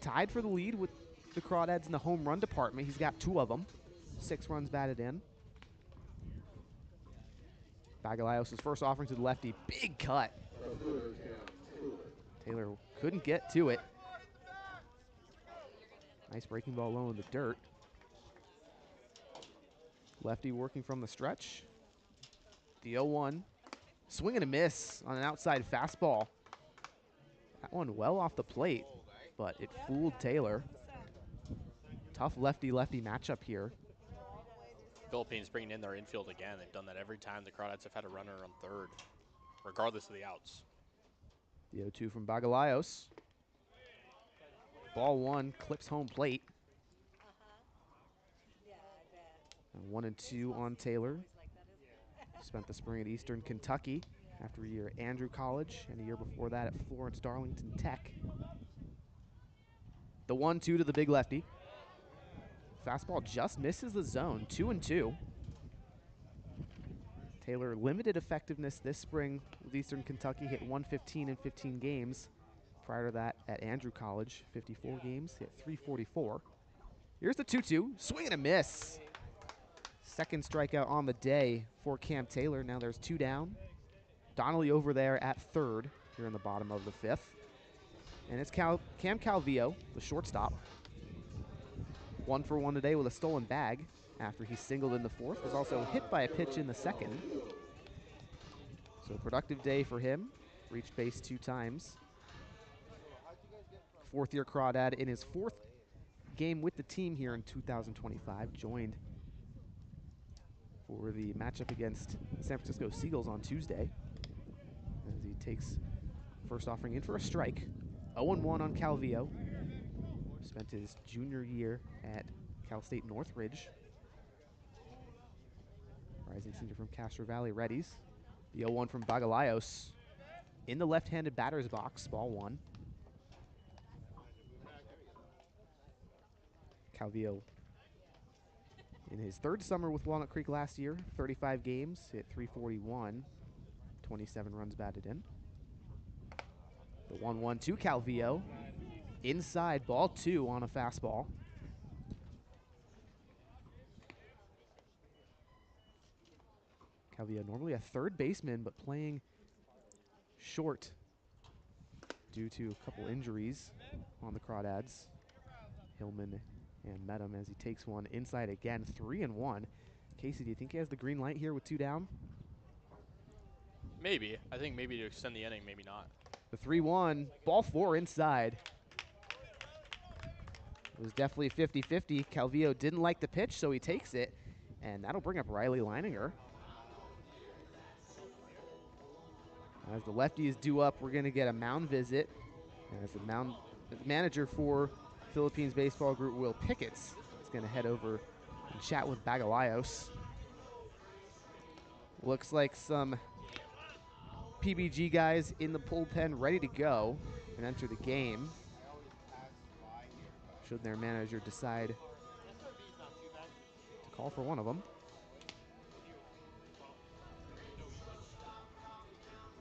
Tied for the lead with the Crawdads in the home run department. He's got 2 of them. 6 runs batted in. Bagalios' first offering to the lefty. Big cut. Taylor couldn't get to it. Nice breaking ball low in the dirt. Lefty working from the stretch. The 0-1. Swing and a miss on an outside fastball. That one well off the plate, but it fooled Taylor. Tough lefty-lefty matchup here. Philippines bringing in their infield again. They've done that every time the Crawdads have had a runner on third, regardless of the outs. The 0-2 from Bagalios. Ball 1 clips home plate. And 1-2 on Taylor. Spent the spring at Eastern Kentucky after a year at Andrew College and a year before that at Florence Darlington Tech. The 1-2 to the big lefty. Fastball just misses the zone, 2-2. Taylor limited effectiveness this spring with Eastern Kentucky, hit .115 in 15 games. Prior to that at Andrew College, 54 games, hit .344. Here's the 2-2, swing and a miss. Second strikeout on the day for Cam Taylor. Now there's 2 down. Donnelly over there at third here in the bottom of the 5th. And it's Cam Calvillo, the shortstop. 1 for 1 today with a stolen bag after he singled in the 4th. Was also hit by a pitch in the 2nd. So a productive day for him. Reached base 2 times. 4th-year Crawdad in his 4th game with the team here in 2025. Joined for the matchup against San Francisco Seagulls on Tuesday. As he takes first offering in for a strike. 0-1 on Calvillo. Spent his junior year at Cal State Northridge. Rising senior from Castro Valley Reddies. The 0-1 from Bagalios in the left-handed batter's box, ball 1. Calvillo in his 3rd summer with Walnut Creek last year, 35 games, hit .341, 27 runs batted in. The 1-1 to Calvillo. Inside, ball 2 on a fastball. Calvillo normally a third baseman, but playing short due to a couple injuries on the Crawdads. Hillman and met him as he takes one inside again, 3-1. Kasey, do you think he has the green light here with 2 down? Maybe. I think maybe to extend the inning, maybe not. The 3-1, ball 4 inside. It was definitely 50-50. Calvillo didn't like the pitch, so he takes it, and that'll bring up Riley Leininger. As the lefty is due up, we're going to get a mound visit. As the manager for Philippines Baseball Group, Will Pickett's, is going to head over and chat with Bagalios. Looks like some PBG guys in the bullpen ready to go and enter the game. Should their manager decide to call for one of them.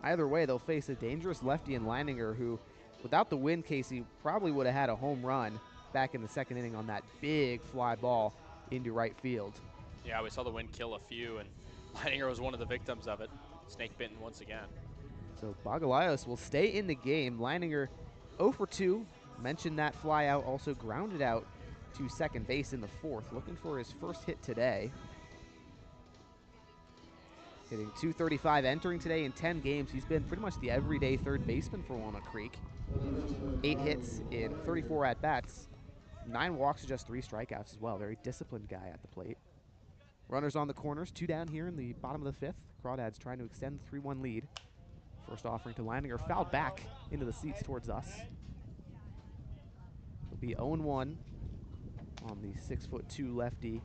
Either way, they'll face a dangerous lefty in Leininger, who, without the win, Kasey probably would have had a home run back in the second inning on that big fly ball into right field. Yeah, we saw the wind kill a few, and Leininger was one of the victims of it. Snake bitten once again. So Bagalayos will stay in the game. Leininger 0 for 2. Mentioned that fly out, also grounded out to second base in the fourth, looking for his first hit today. Hitting .235, entering today in 10 games. He's been pretty much the everyday third baseman for Walnut Creek. 8 hits in 34 at-bats. 9 walks to just 3 strikeouts as well. Very disciplined guy at the plate. Runners on the corners, 2 down here in the bottom of the 5th. Crawdads trying to extend the 3-1 lead. First offering to Leininger, fouled back into the seats towards us. It'll be 0-1 on the 6'2" lefty,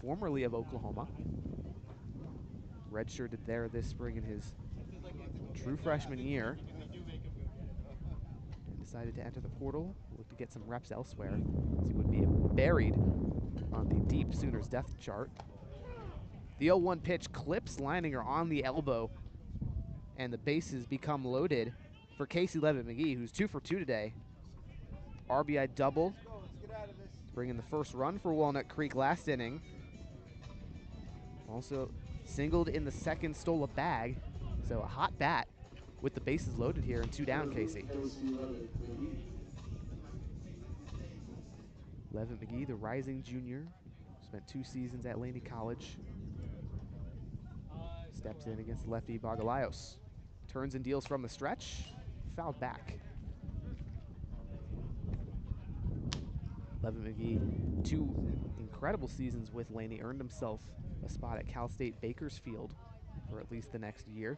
formerly of Oklahoma. Redshirted there this spring in his true freshman year. And decided to enter the portal, look to get some reps elsewhere, as he would be buried on the deep Sooners depth chart. The 0-1 pitch clips Leininger on the elbow, and the bases become loaded for Kasey Levitt-McGee, who's 2 for 2 today. RBI double, bringing the first run for Walnut Creek last inning. Also singled in the second, stole a bag. So a hot bat with the bases loaded here and 2 down, Kasey. Levitt-McGee, the rising junior, spent 2 seasons at Laney College. Steps in against lefty Bagalayos. Turns and deals from the stretch, fouled back. Levitt-McGee, 2 incredible seasons with Laney, earned himself a spot at Cal State Bakersfield for at least the next year.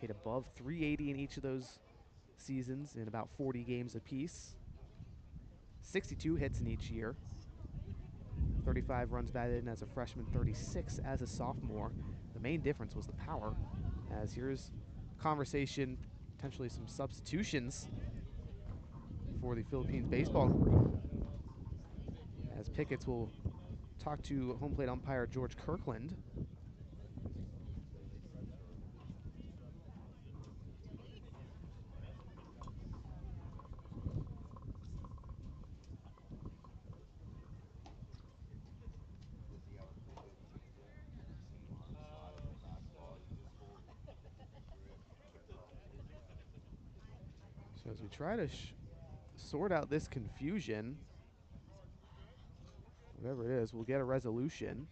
Hit above .380 in each of those seasons in about 40 games apiece. 62 hits in each year. 35 runs batted in as a freshman, 36 as a sophomore. The main difference was the power, as here's conversation, potentially some substitutions for the Philippines baseball group, as Pickets will talk to home plate umpire George Kirkland. So as we try to sort out this confusion, whatever it is, we'll get a resolution.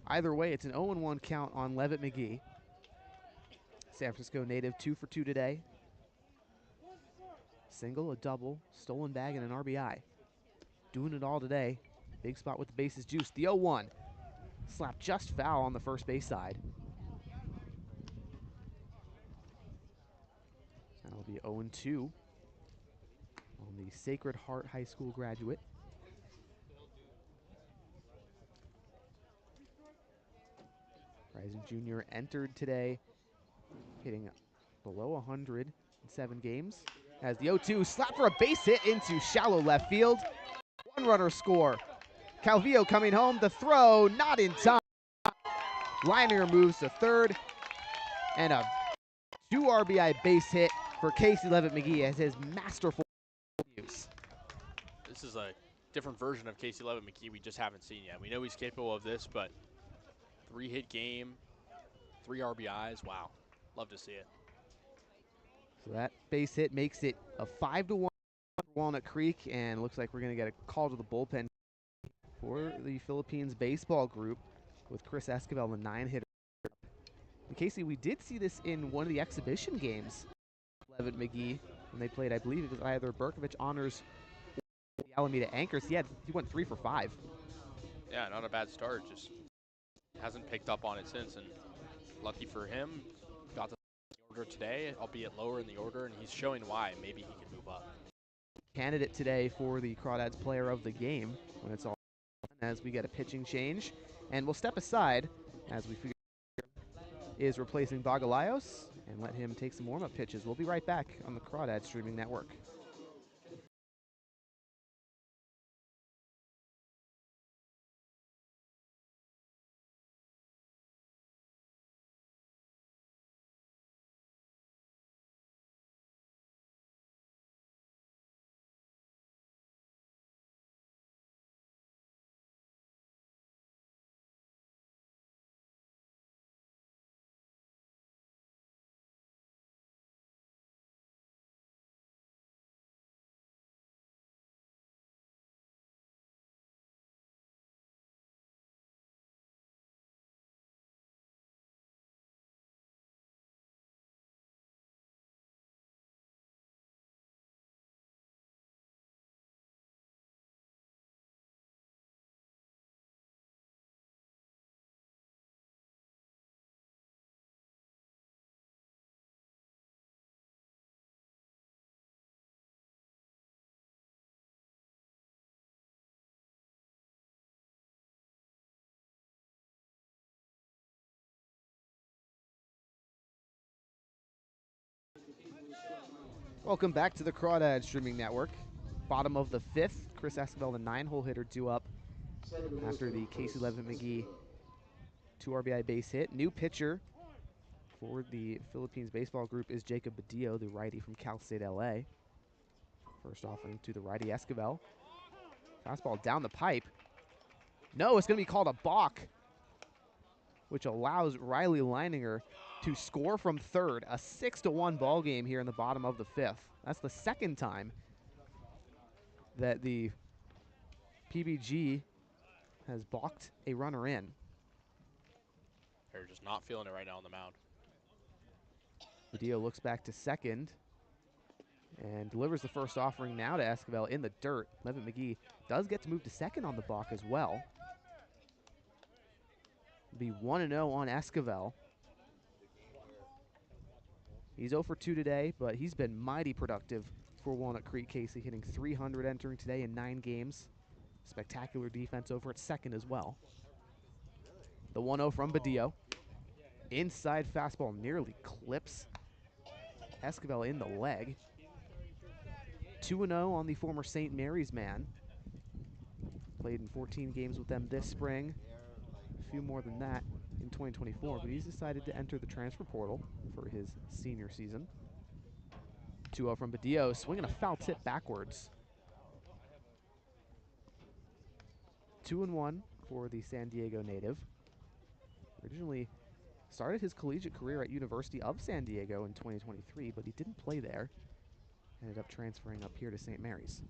Either way, it's an 0-1 count on Levitt-McGee. San Francisco native, 2 for 2 today. Single, a double, stolen bag, and an RBI. Doing it all today. Big spot with the bases juiced. The 0-1. Slap just foul on the first base side. That'll be 0-2 on the Sacred Heart High School graduate. Rising junior entered today, hitting below 100 in 7 games. As the 0-2 slap for a base hit into shallow left field. 1 runner score. Calvillo coming home. The throw not in time. Leininger moves to third. And a 2 RBI base hit for Kasey Levitt-McGee as his masterful use. This is a different version of Kasey Levitt-McGee we just haven't seen yet. We know he's capable of this, but 3-hit game, 3 RBIs, wow. Love to see it. So that base hit makes it a 5-1 for Walnut Creek, and looks like we're going to get a call to the bullpen for the Philippines baseball group with Chris Esquivel, the 9-hitter. And Kasey, we did see this in one of the exhibition games. Levitt-McGee, when they played, I believe it was either Berkovich Honors or the Alameda Anchors. He went 3 for 5. Yeah, not a bad start. Just hasn't picked up on it since, and lucky for him, got the order today, albeit lower in the order, and he's showing why. Maybe he can move up. Candidate today for the Crawdads Player of the Game when it's all done, as we get a pitching change. And we'll step aside as we figure is replacing Bagalayos and let him take some warm-up pitches. We'll be right back on the Crawdads Streaming Network. Welcome back to the Crawdads Streaming Network. Bottom of the fifth, Chris Esquivel, the 9-hole hitter, due up after the Kasey McGee 2 RBI base hit. New pitcher for the Philippines baseball group is Jacob Badillo, the righty from Cal State LA. First offering to the righty Esquivel. Fastball down the pipe. No, it's going to be called a balk, which allows Riley Leininger to score from third. A 6-1 ball game here in the bottom of the fifth. That's the second time that the PBG has balked a runner in. They're just not feeling it right now on the mound. Badillo looks back to second and delivers the first offering now to Esquivel in the dirt. Levin McGee does get to move to second on the balk as well. Be 1-0 on Esquivel. He's 0 for 2 today, but he's been mighty productive for Walnut Creek. Kasey hitting .300 entering today in 9 games. Spectacular defense over at second as well. The 1-0 from Badillo. Inside fastball nearly clips Esquivel in the leg. 2-0 on the former St. Mary's man. Played in 14 games with them this spring. A few more than that in 2024, but he's decided to enter the transfer portal for his senior season. 2-0 from Badillo, swinging a foul tip backwards. 2-1 for the San Diego native. Originally started his collegiate career at University of San Diego in 2023, but he didn't play there. Ended up transferring up here to St. Mary's.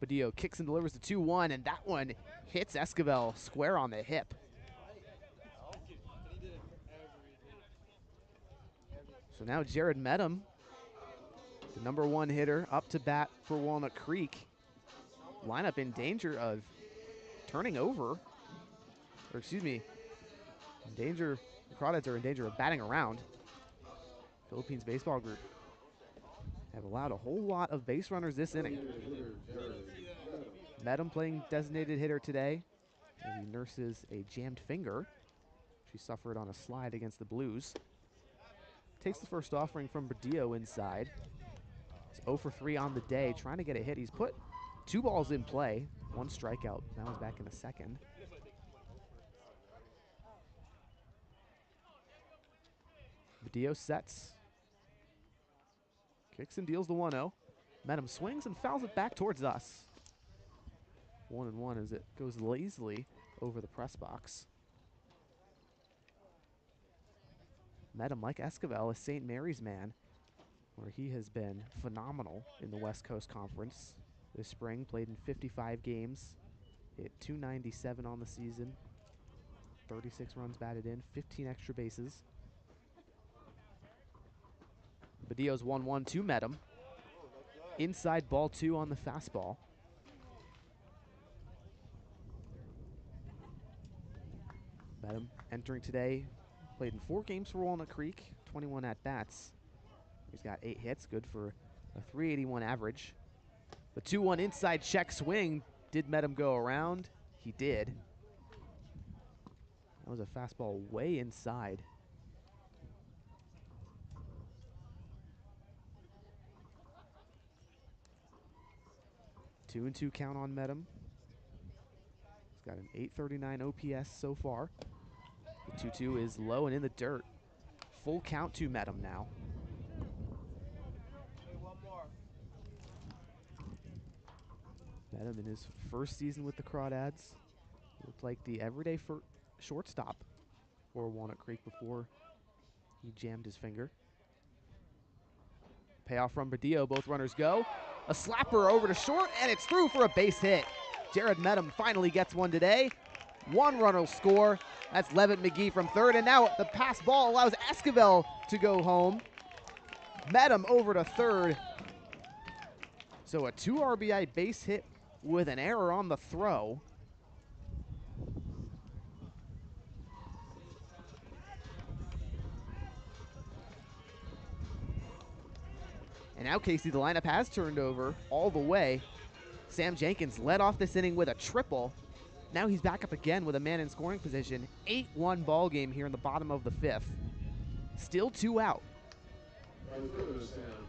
Badillo kicks and delivers the 2-1, and that one hits Esquivel square on the hip. So now Jared Medham, the #1 hitter, up to bat for Walnut Creek. Lineup in danger of turning over, or excuse me, the Crawdads are in danger of batting around. Philippines baseball group have allowed a whole lot of base runners this inning. Medham playing designated hitter today, and he nurses a jammed finger. She suffered on a slide against the Blues. Takes the first offering from Badillo inside. He's 0 for 3 on the day, trying to get a hit. He's put 2 balls in play, 1 strikeout. Now he's back in the second. Badillo sets. Kicks and deals the 1-0. Medham swings and fouls it back towards us. 1-1 as it goes lazily over the press box. Medham, like Esquivel, a St. Mary's man, where he has been phenomenal in the West Coast Conference this spring. Played in 55 games, hit .297 on the season, 36 runs batted in, 15 extra bases. Badillo's 1-1 to Medham. Inside ball 2 on the fastball. Medham entering today, played in 4 games for Walnut Creek, 21 at-bats. He's got 8 hits, good for a 381 average. The 2-1 inside check swing. Did Medham go around? He did. That was a fastball way inside. Two and two count on Medham. He's got an 839 OPS so far. The 2-2 is low and in the dirt. Full count to Medham now. Medham in his first season with the Crawdads looked like the everyday shortstop for Walnut Creek before he jammed his finger. Payoff from Badillo, both runners go. A slapper over to short, and it's through for a base hit. Jared Medham finally gets one today. 1 runner will score. That's Levitt McGee from third, and now the pass ball allows Esquivel to go home. Medham over to third. So a 2 RBI base hit with an error on the throw. And now, Casey, the lineup has turned over all the way. Sam Jenkins led off this inning with a triple. Now he's back up again with a man in scoring position. 8-1 ball game here in the bottom of the 5th. Still 2 out.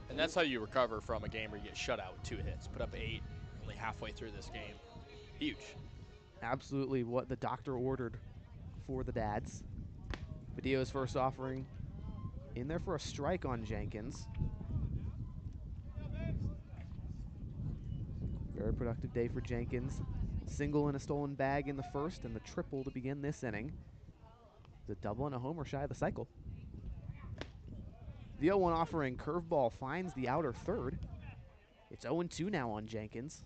And that's how you recover from a game where you get shut out with 2 hits. Put up 8 only halfway through this game. Huge. Absolutely what the doctor ordered for the Dads. Badillo's first offering in there for a strike on Jenkins. Very productive day for Jenkins. Single and a stolen bag in the first, and the triple to begin this inning. The double and a homer shy of the cycle. The 0-1 offering curveball finds the outer third. It's 0-2 now on Jenkins.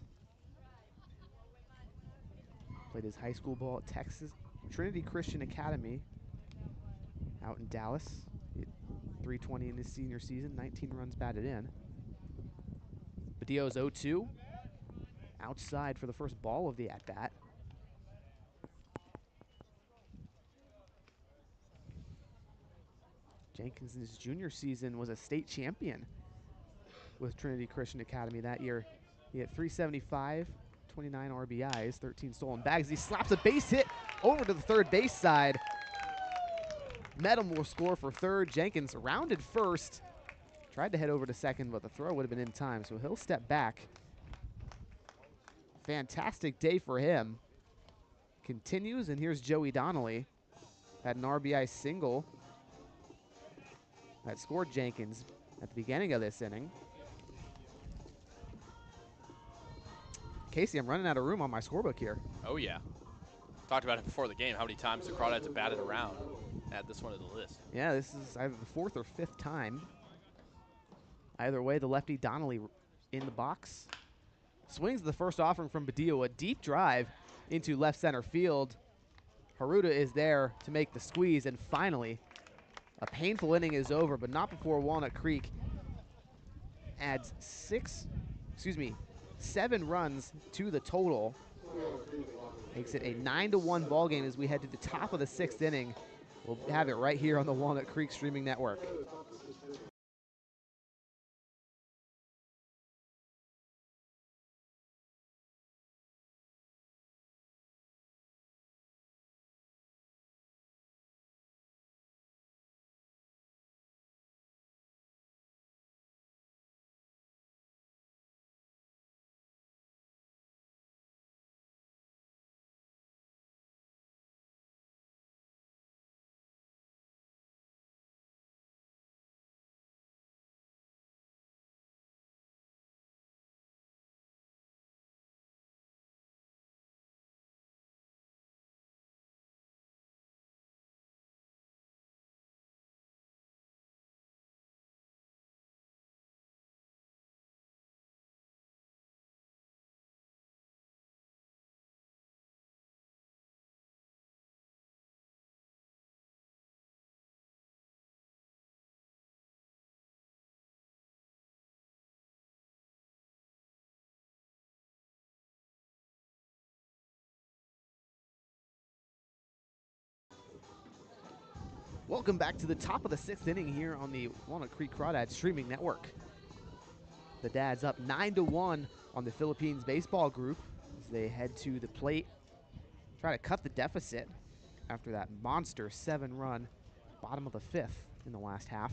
Played his high school ball at Texas Trinity Christian Academy out in Dallas. He hit .320 in his senior season, 19 runs batted in. Badillo's 0-2. Outside for the first ball of the at-bat. Jenkins in his junior season was a state champion with Trinity Christian Academy that year. He had .375, 29 RBIs, 13 stolen bags. He slaps a base hit over to the third base side. Medham will score for third. Jenkins rounded first. Tried to head over to second, but the throw would have been in time, so he'll step back. Fantastic day for him. Continues, and here's Joey Donnelly. Had an RBI single that scored Jenkins at the beginning of this inning. Casey, I'm running out of room on my scorebook here. Oh, yeah. Talked about it before the game, how many times the Crawdads have batted around. Add this one to the list. Yeah, this is either the 4th or 5th time. Either way, the lefty Donnelly in the box. Swings the first offering from Badillo, a deep drive into left center field. Haruta is there to make the squeeze, and finally, a painful inning is over, but not before Walnut Creek adds 7 runs to the total. Makes it a 9-1 ball game as we head to the top of the 6th inning. We'll have it right here on the Walnut Creek streaming network. Welcome back to the top of the 6th inning here on the Walnut Creek Crawdads streaming network. The Dads up 9-1 on the Philippines baseball group as they head to the plate, try to cut the deficit after that monster 7-run bottom of the 5th in the last half.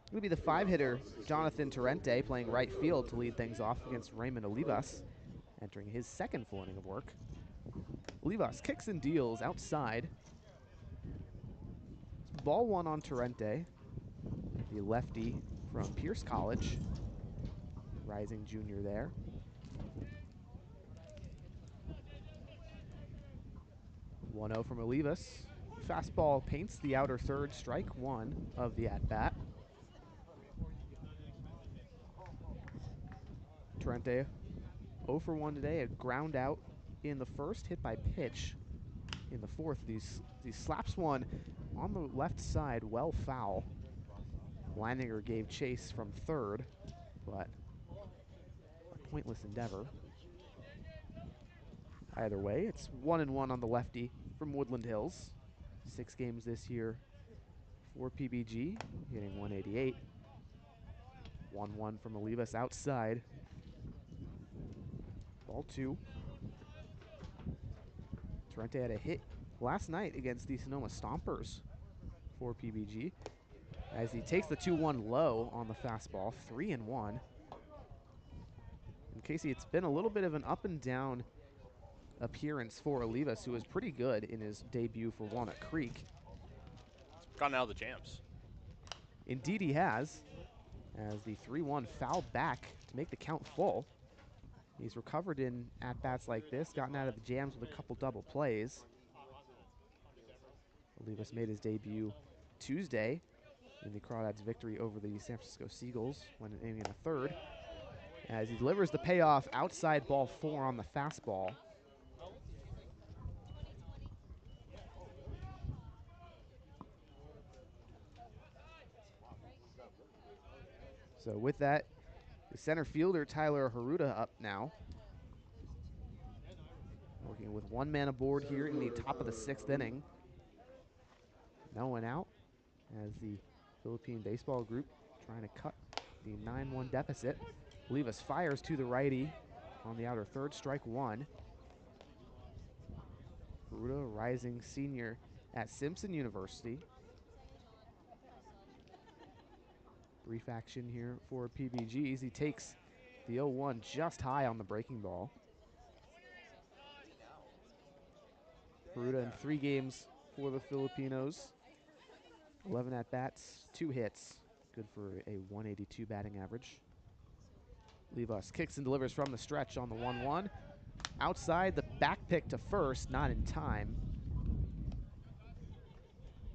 It'll be the 5-hitter Jonathan Torrente playing right field to lead things off against Raymond Olivas, entering his 2nd full inning of work. Olivas kicks and deals outside. Ball 1 on Torrente, the lefty from Pierce College, rising junior there. One-0 from Olivas. Fastball paints the outer third, strike 1 of the at-bat. Torrente 0 for 1 today, a ground out in the 1st, hit by pitch in the 4th. He slaps one on the left side, well foul. Leininger gave chase from 3rd, but a pointless endeavor. Either way, it's 1-1 on the lefty from Woodland Hills. 6 games this year for PBG, hitting 188. 1-1 from Olivas outside. Ball 2. Torrente had a hit last night against the Sonoma Stompers for PBG as he takes the 2-1 low on the fastball, 3-1. And Casey, it's been a little bit of an up and down appearance for Olivas, who was pretty good in his debut for Walnut Creek. Gotten out of the jams. Indeed he has, as the 3-1 fouled back to make the count full. He's recovered in at-bats like this, gotten out of the jams with a couple double plays. Olivas made his debut Tuesday in the Crawdads' victory over the San Francisco Seagulls when aiming in the 3rd. As he delivers the payoff outside, ball 4 on the fastball. So with that, the center fielder, Tyler Haruta, up now. Working with 1 man aboard here in the top of the 6th inning. No one out as the Philippine baseball group trying to cut the 9-1 deficit. Olivas fires to the righty on the outer third, strike 1. Haruta, rising senior at Simpson University. Brief action here for PBGs. He takes the 0-1 just high on the breaking ball. Haruta in 3 games for the Filipinos. 11 at-bats, 2 hits. Good for a 182 batting average. Olivas kicks and delivers from the stretch on the 1-1. Outside, the back pick to first, not in time.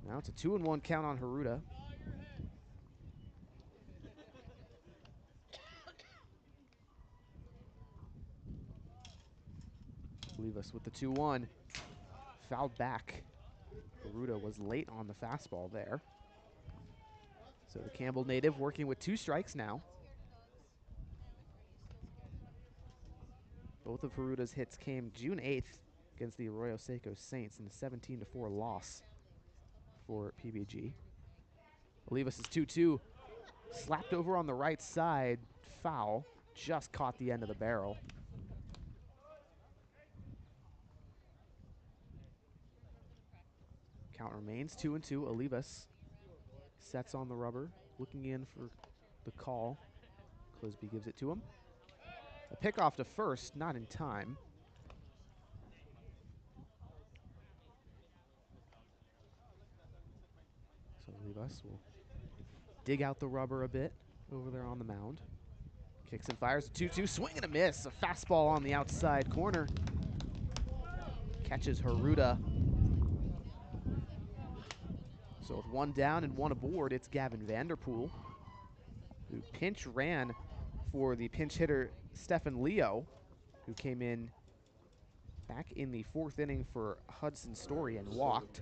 Now it's a 2-1 count on Haruta. Olivas with the 2-1. Fouled back. Haruta was late on the fastball there. So the Campbell native working with 2 strikes now. Both of Haruta's hits came June 8th against the Arroyo Seco Saints in a 17-4 loss for PBG. Olivas is 2-2. Slapped over on the right side. Foul. Just caught the end of the barrel. Count remains 2-2. Olivas sets on the rubber, looking in for the call. Clisby gives it to him. A pickoff to first, not in time. So Olivas will dig out the rubber a bit over there on the mound. Kicks and fires a 2-2, swing and a miss. A fastball on the outside corner. Catches Haruta. So with 1 down and 1 aboard, it's Gavin Vanderpool, who pinch ran for the pinch hitter Stephen Leo, who came in back in the 4th inning for Hudson Story and walked.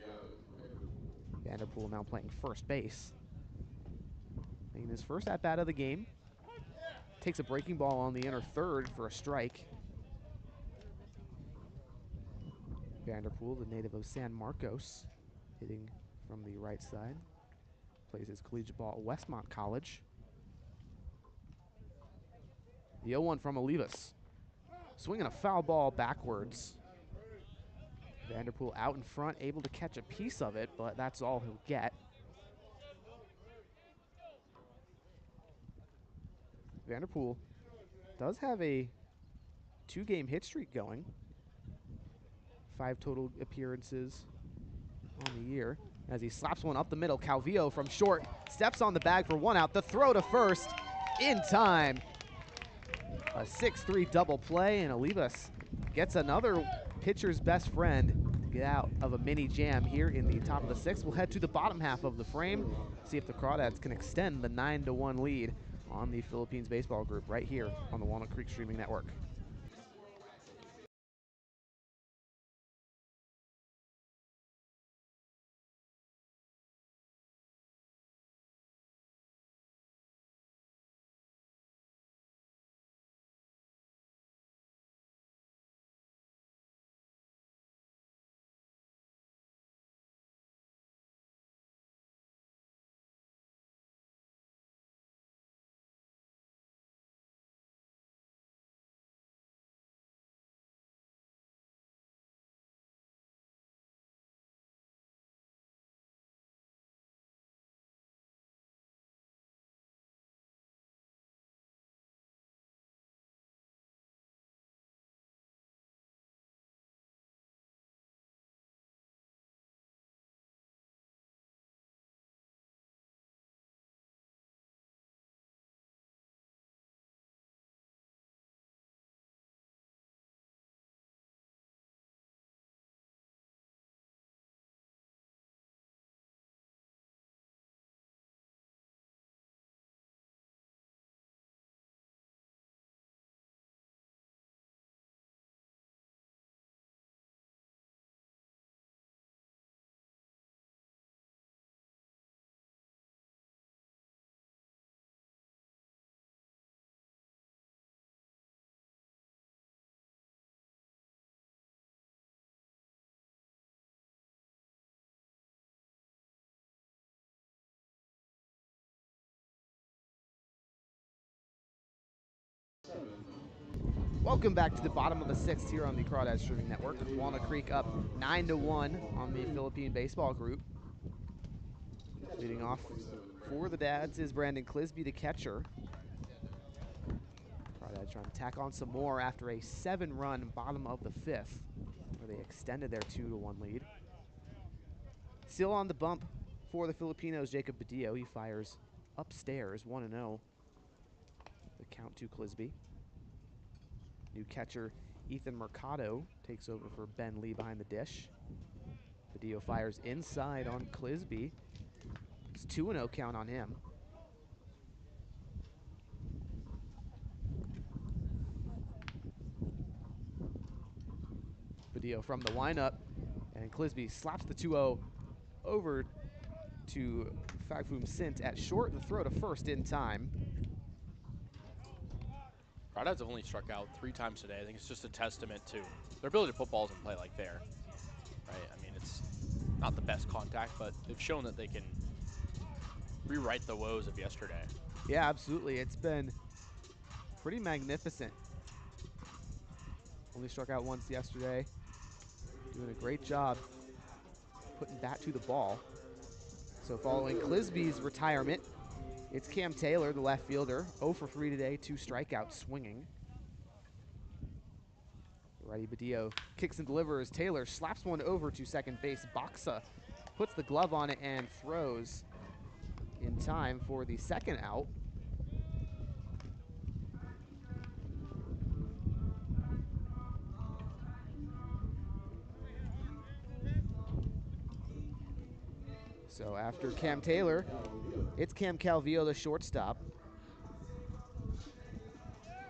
Vanderpool now playing first base. Making his first at-bat of the game. Takes a breaking ball on the inner third for a strike. Vanderpool, the native of San Marcos, hitting from the right side. Plays his collegiate ball at Westmont College. The 0-1 from Olivas. Swinging a foul ball backwards. Vanderpool out in front, able to catch a piece of it, but that's all he'll get. Vanderpool does have a 2-game hit streak going. 5 total appearances on the year. As he slaps one up the middle, Calvillo from short steps on the bag for 1 out. The throw to first in time. A 6-3 double play, and Olivas gets another pitcher's best friend to get out of a mini jam here in the top of the 6th. We'll head to the bottom half of the frame, see if the Crawdads can extend the 9-1 lead on the Philippines baseball group right here on the Walnut Creek Streaming Network. Welcome back to the bottom of the 6th here on the Crawdads Streaming Network. Walnut Creek up 9-1 on the Philippine baseball group. Leading off for the Dads is Brandon Clisby, the catcher. Crawdads trying to tack on some more after a 7-run bottom of the 5th, where they extended their 2-1 lead. Still on the bump for the Filipinos, Jacob Badillo. He fires upstairs, 1-0. The count to Clisby. New catcher Ethan Mercado takes over for Ben Lee behind the dish. Badillo fires inside on Clisby. It's 2-0 count on him. Badillo from the windup, and Clisby slaps the 2-0 over to Fagfum Sint at short. The throw to first in time. Crawdads have only struck out 3 times today. I think it's just a testament to their ability to put balls in play like there. Right? I mean, it's not the best contact, but they've shown that they can rewrite the woes of yesterday. Yeah, absolutely. It's been pretty magnificent. Only struck out once yesterday. Doing a great job putting bat to the ball. So following Clisby's retirement, it's Cam Taylor, the left fielder, 0 for 3 today, 2 strikeouts swinging. Righty Badillo kicks and delivers. Taylor slaps one over to second base. Boxa puts the glove on it and throws in time for the 2nd out. So after Cam Taylor, it's Cam Calvillo, the shortstop.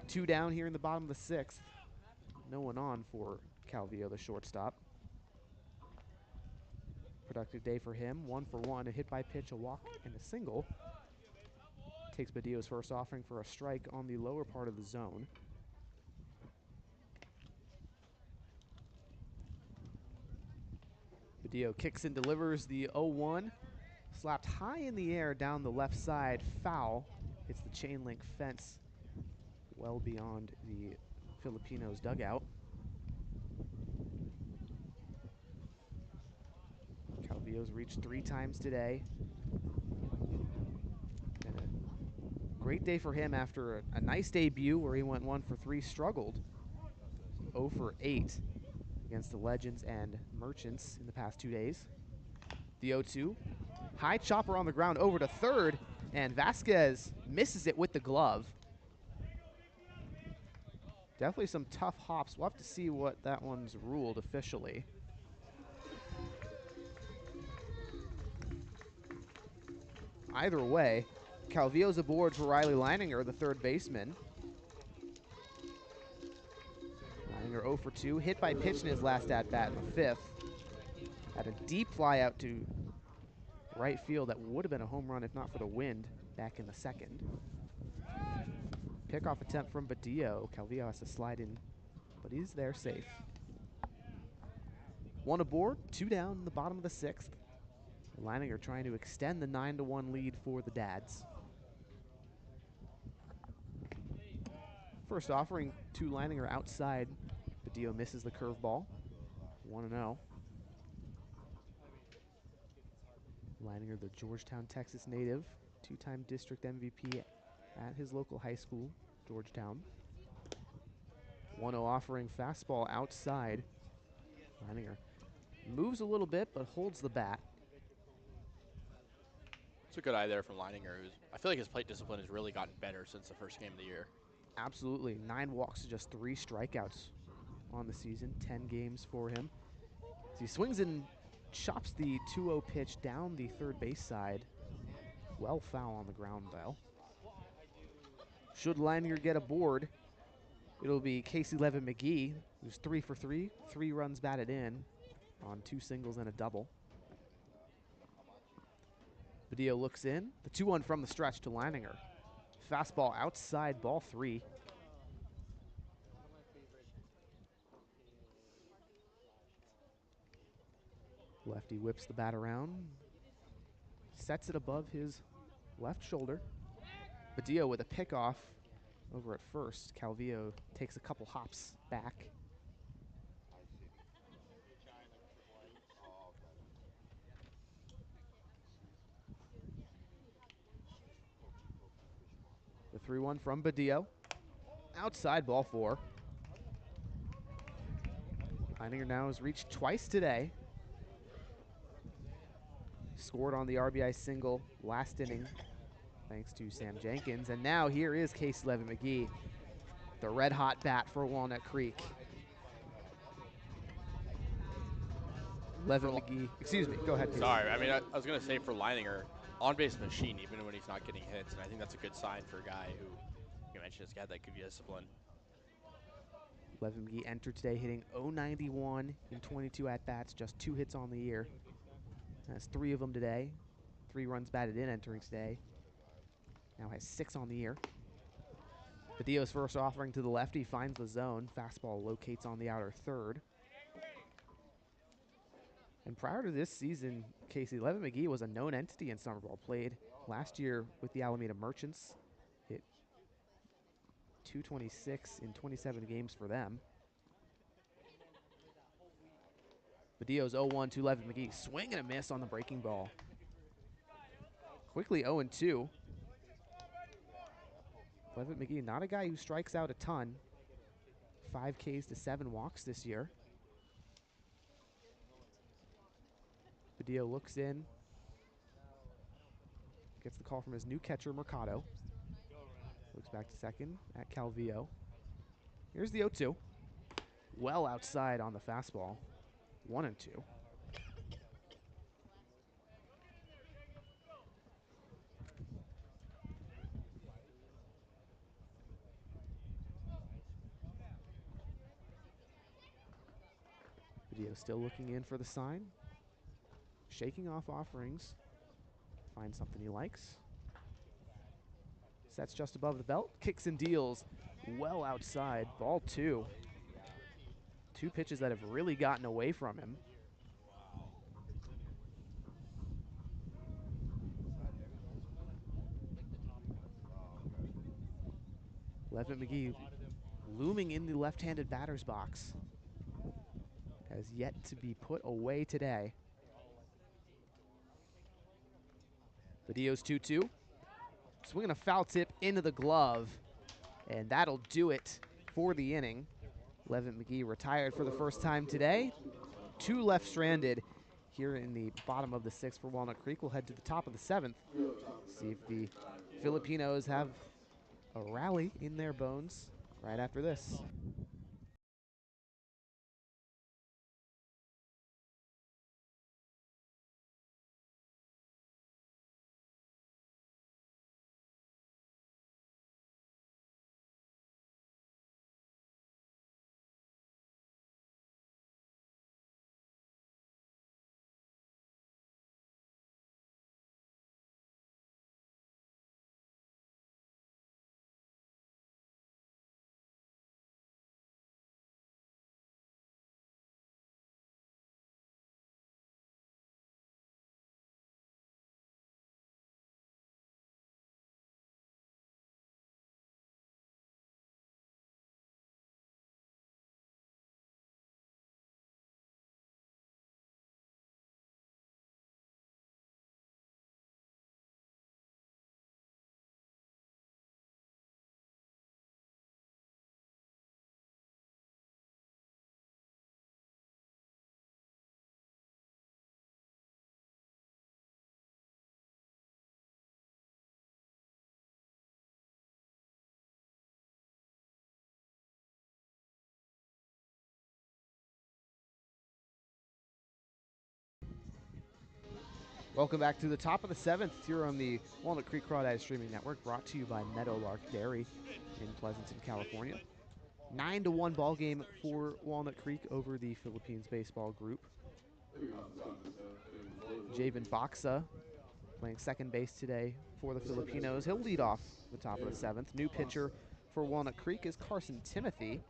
2 down here in the bottom of the 6th. No one on for Calvillo, the shortstop. Productive day for him. 1 for 1, a hit by pitch, a walk, and a single. Takes Badillo's first offering for a strike on the lower part of the zone. Badillo kicks and delivers the 0-1. Slapped high in the air down the left side. Foul. Hits the chain link fence well beyond the Filipinos' dugout. Calvillo's reached 3 times today. And a great day for him after a nice debut where he went 1 for 3, struggled. 0 for 8 against the Legends and Merchants in the past 2 days. The 0-2. High chopper on the ground over to third, and Vasquez misses it with the glove. Definitely some tough hops. We'll have to see what that one's ruled officially. Either way, Calvillo's aboard for Riley Leininger, the third baseman. Leininger 0 for 2, hit by pitch in his last at-bat in the 5th. Had a deep fly out to right field that would have been a home run if not for the wind back in the 2nd. Pickoff attempt from Badillo. Calvillo has to slide in, but he's there safe. 1 aboard, 2 down in the bottom of the 6th. Leininger trying to extend the 9-1 lead for the Dads. First offering to Leininger outside. Badillo misses the curveball. 1-0. Leininger, the Georgetown, Texas native, 2-time district MVP at his local high school, Georgetown. 1-0 offering fastball outside. Leininger moves a little bit but holds the bat. It's a good eye there from Leininger, who's, I feel like his plate discipline has really gotten better since the first game of the year. Absolutely. 9 walks to just 3 strikeouts on the season. 10 games for him. So he swings and chops the 2-0 pitch down the third base side. Well foul on the ground, though. Should Leininger get aboard, it'll be Casey Levin McGee, who's 3 for 3, 3 runs batted in on 2 singles and a double. Badillo looks in. The 2-1 from the stretch to Leininger. Fastball outside, ball 3. Lefty whips the bat around, sets it above his left shoulder. Badillo with a pickoff over at first. Calvillo takes a couple hops back. The 3-1 from Badillo. Outside, ball 4. Leininger now has reached twice today. Scored on the RBI single last inning thanks to Sam Jenkins. And now here is Casey Levin McGee, the red hot bat for Walnut Creek. Levin McGee, excuse me, go ahead. Casey. Sorry, I mean, I was going to say for Leininger, on-base machine even when he's not getting hits, and I think that's a good sign for a guy who, you mentioned, has got that good discipline. Levin McGee entered today hitting .091 in 22 at-bats, just 2 hits on the year. Has 3 of them today. 3 runs batted in entering today. Now has 6 on the year. Badillo's first offering to the lefty finds the zone. Fastball locates on the outer third. And prior to this season, Casey, Levin McGee was a known entity in summer ball. Played last year with the Alameda Merchants. Hit .226 in 27 games for them. Badillo's 0-1 to Levin McGee. Swing and a miss on the breaking ball. Quickly 0-2. Levin McGee, not a guy who strikes out a ton. 5 Ks to 7 walks this year. Badillo looks in. Gets the call from his new catcher, Mercado. Looks back to second at Calvillo. Here's the 0-2. Well outside on the fastball. 1-2. Badillo still looking in for the sign. Shaking off offerings. Finds something he likes. Sets just above the belt. Kicks and deals well outside. Ball 2. 2 pitches that have really gotten away from him. Levitt McGee looming in the left-handed batter's box. Has yet to be put away today. The Dio's 2-2. Swinging a foul tip into the glove, and that'll do it for the inning. Levitt McGee retired for the first time today. 2 left stranded here in the bottom of the 6th for Walnut Creek. We'll head to the top of the 7th, see if the Filipinos have a rally in their bones right after this. Welcome back to the top of the 7th here on the Walnut Creek Crawdads streaming network, brought to you by Meadowlark Dairy in Pleasanton, California. 9-1 ball game for Walnut Creek over the Philippines baseball group. Javen Baxa playing second base today for the Filipinos. He'll lead off the top of the 7th. New pitcher for Walnut Creek is Carson Timothy,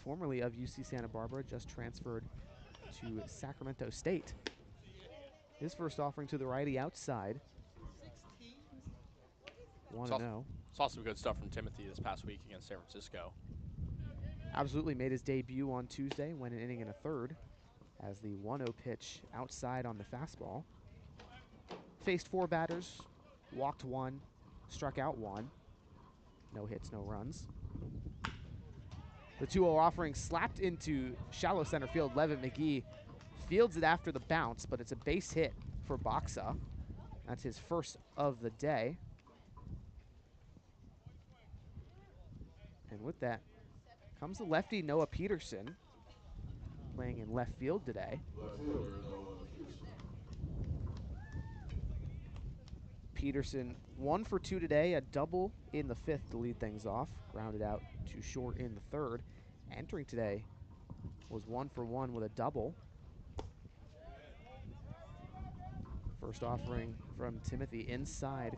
formerly of UC Santa Barbara, just transferred to Sacramento State. His first offering to the righty outside. 1-0. Saw some good stuff from Timothy this past week against San Francisco. Absolutely made his debut on Tuesday, went an inning and a third as the 1-0 pitch outside on the fastball. Faced 4 batters, walked 1, struck out 1. No hits, no runs. The 2-0 offering slapped into shallow center field. Levitt McGee fields it after the bounce, but it's a base hit for Baxa. That's his first of the day. And with that comes the lefty Noah Peterson, playing in left field today. Peterson 1 for 2 today, a double in the 5th to lead things off. Grounded out to short in the 3rd. Entering today was 1 for 1 with a double. First offering from Timothy inside.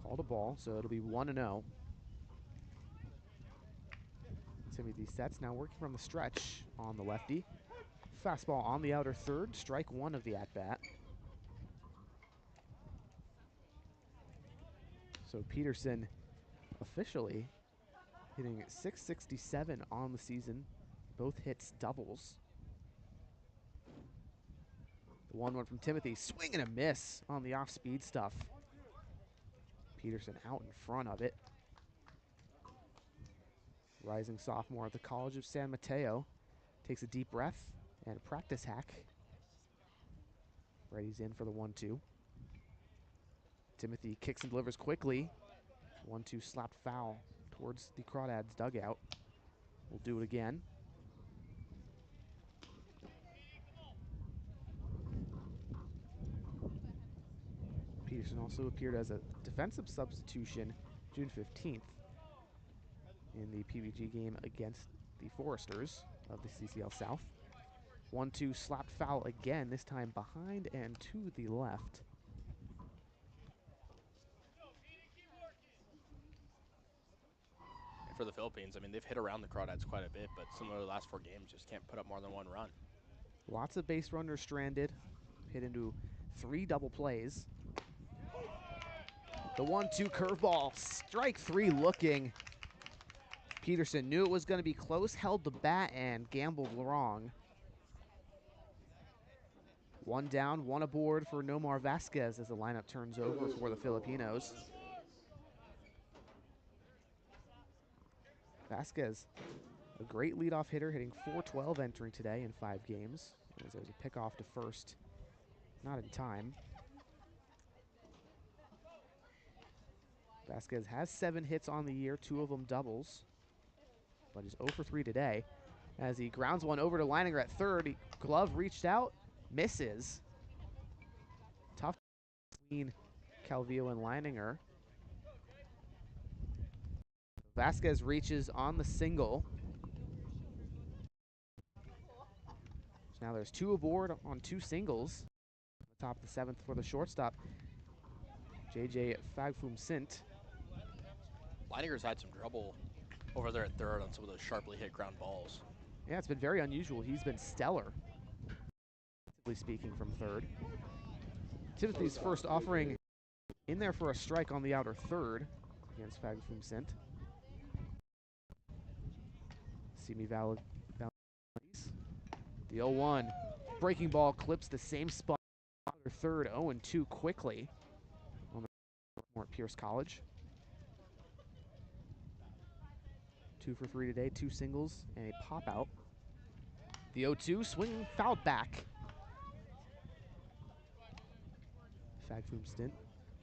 Called a ball, so it'll be 1-0. Timothy sets, now working from the stretch on the lefty. Fastball on the outer 3rd, strike 1 of the at-bat. So Peterson officially hitting .667 on the season. Both hits doubles. The 1-1 from Timothy, swing and a miss on the off-speed stuff. Peterson out in front of it. Rising sophomore at the College of San Mateo takes a deep breath and a practice hack. Ready's in for the 1-2. Timothy kicks and delivers quickly. 1-2 slapped foul towards the Crawdads dugout. We'll do it again. Peterson also appeared as a defensive substitution June 15th in the PBG game against the Foresters of the CCL South. 1-2 slapped foul again, this time behind and to the left. And for the Philippines, I mean, they've hit around the Crawdads quite a bit, but similar to the last 4 games, just can't put up more than 1 run. Lots of base runners stranded. Hit into 3 double plays. The 1-2 curveball, strike 3 looking. Peterson knew it was going to be close, held the bat, and gambled wrong. 1 down, 1 aboard for Nomar Vasquez as the lineup turns over for the Filipinos. Vasquez, a great leadoff hitter, hitting .412 entering today in 5 games. As there's a pickoff to first, not in time. Vasquez has 7 hits on the year, 2 of them doubles, but he's 0 for 3 today. As he grounds one over to Leininger at third, glove reached out, misses. Tough between Calvillo and Leininger. Vasquez reaches on the single. So now there's 2 aboard on 2 singles. The top of the 7th for the shortstop, JJ Fagfum-Sint. Leininger's had some trouble over there at third on some of those sharply hit ground balls. Yeah, it's been very unusual. He's been stellar, speaking, from third. Timothy's first offering in there for a strike on the outer third against Fagfum-Sint. Simi Val. The 0-1 breaking ball clips the same spot. Outer third, 0-2 quickly on the at Pierce College. 2 for 3 today, 2 singles and a pop out. The 0-2 swing fouled back. Fagfum-Sint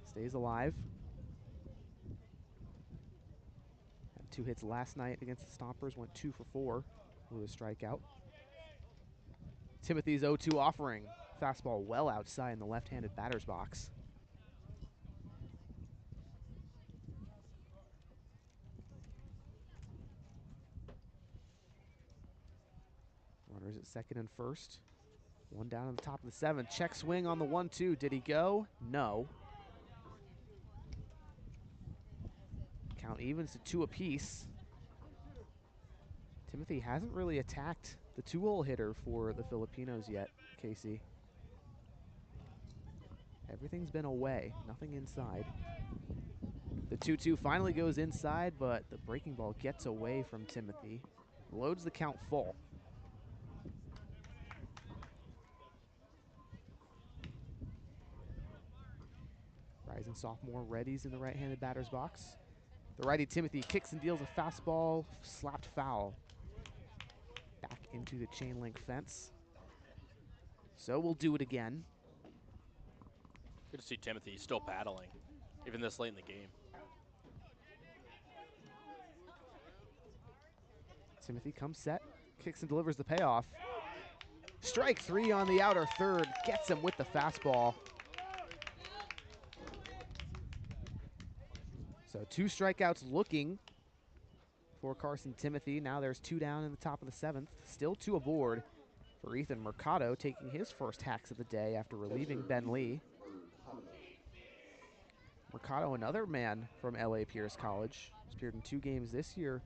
stays alive. Had 2 hits last night against the Stompers, went 2 for 4 with a strikeout. Timothy's 0-2 offering. Fastball well outside in the left-handed batter's box. Runners at second and first. 1 down on the top of the 7th. Check swing on the 1-2. Did he go? No. Count evens to 2 apiece. Timothy hasn't really attacked the 2-hole hitter for the Filipinos yet, Casey. Everything's been away, nothing inside. The 2-2 finally goes inside, but the breaking ball gets away from Timothy. Loads the count full. Rising sophomore readies in the right-handed batter's box. The righty Timothy kicks and deals a fastball, slapped foul. Back into the chain link fence. So we'll do it again. Good to see Timothy still battling, even this late in the game. Timothy comes set, kicks and delivers the payoff. Strike 3 on the outer third, gets him with the fastball. So 2 strikeouts looking for Carson Timothy. Now there's 2 down in the top of the 7th. Still 2 aboard for Ethan Mercado, taking his first hacks of the day after relieving Ben Lee. Mercado, another man from LA Pierce College, has appeared in 2 games this year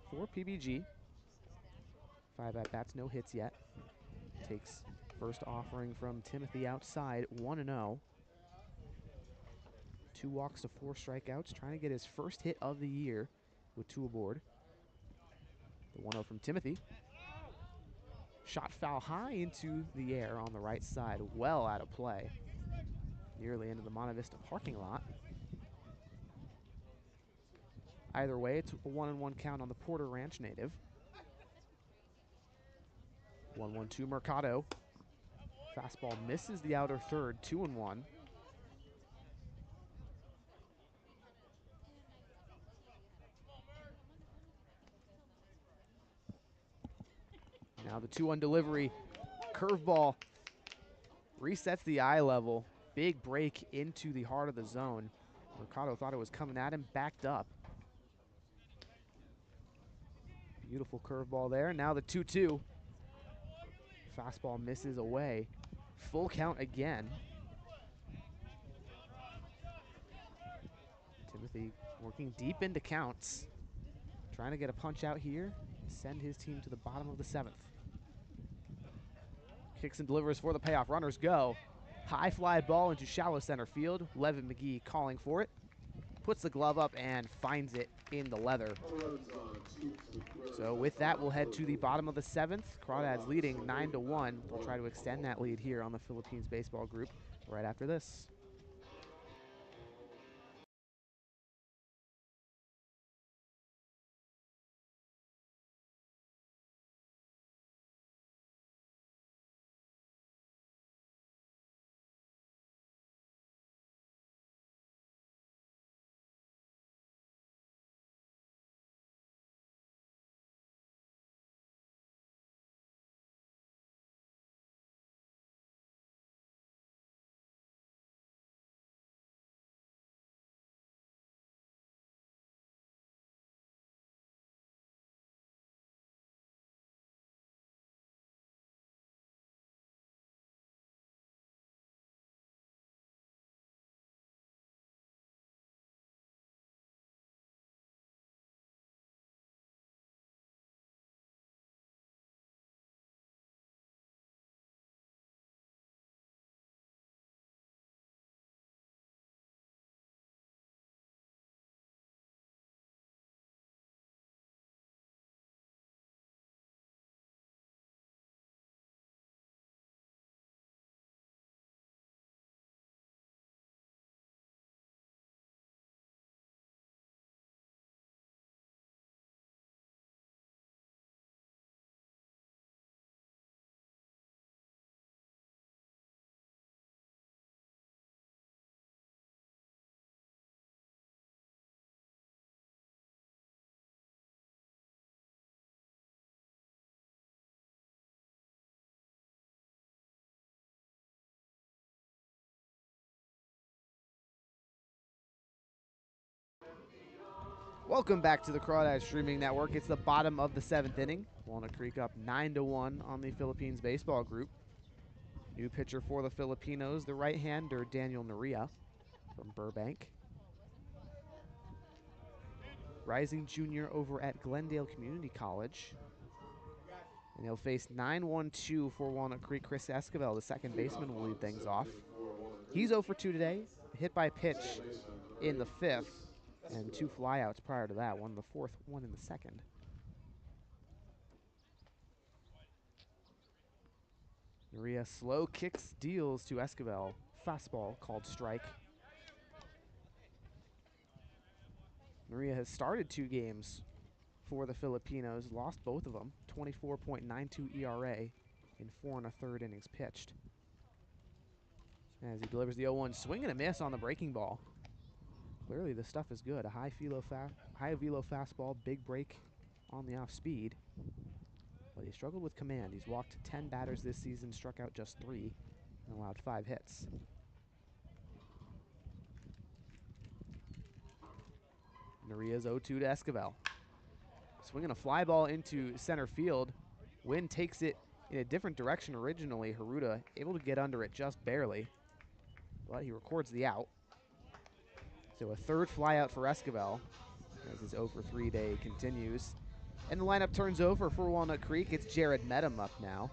for PBG. 5 at-bats, no hits yet. Takes first offering from Timothy outside, 1-0. 2 walks to 4 strikeouts, trying to get his first hit of the year with 2 aboard. The 1-0 from Timothy. Shot foul high into the air on the right side, well out of play. Nearly into the Monte Vista parking lot. Either way, it's a 1-1 count on the Porter Ranch native. 1-1-2 Mercado. Fastball misses the outer third, 2-1. Now the 2-1 delivery, curveball resets the eye level. Big break into the heart of the zone. Mercado thought it was coming at him, backed up. Beautiful curveball there. Now the 2-2. Fastball misses away. Full count again. Timothy working deep into counts. Trying to get a punch out here, send his team to the bottom of the 7th. Kicks and delivers for the payoff. Runners go. High fly ball into shallow center field. Levin McGee calling for it. Puts the glove up and finds it in the leather. So with that, we'll head to the bottom of the 7th. Crawdads leading 9-1. They'll try to extend that lead here on the Philippines baseball group right after this. Welcome back to the Crawdads Streaming Network. It's the bottom of the 7th inning. Walnut Creek up 9-1 on the Philippines baseball group. New pitcher for the Filipinos, the right-hander Daniel Narea from Burbank. Rising junior over at Glendale Community College. And he'll face 9-1-2 for Walnut Creek. Chris Esquivel, the second baseman, will lead things off. He's 0 for 2 today. Hit by pitch in the 5th. And 2 flyouts prior to that, one in the 4th, one in the 2nd. Narea slow kicks, deals to Esquivel. Fastball called strike. Narea has started 2 games for the Filipinos, lost both of them. 24.92 ERA in 4 1/3 innings pitched. As he delivers the 0-1 swing and a miss on the breaking ball. Clearly the stuff is good. A high velo fastball, big break on the off speed. But he struggled with command. He's walked 10 batters this season, struck out just 3, and allowed 5 hits. Narea's 0-2 to Esquivel. Swinging a fly ball into center field. Wind takes it in a different direction originally. Haruta able to get under it just barely. But he records the out. So a 3rd flyout for Esquivel as his 0 for 3 day continues. And the lineup turns over for Walnut Creek. It's Jared Medham up now.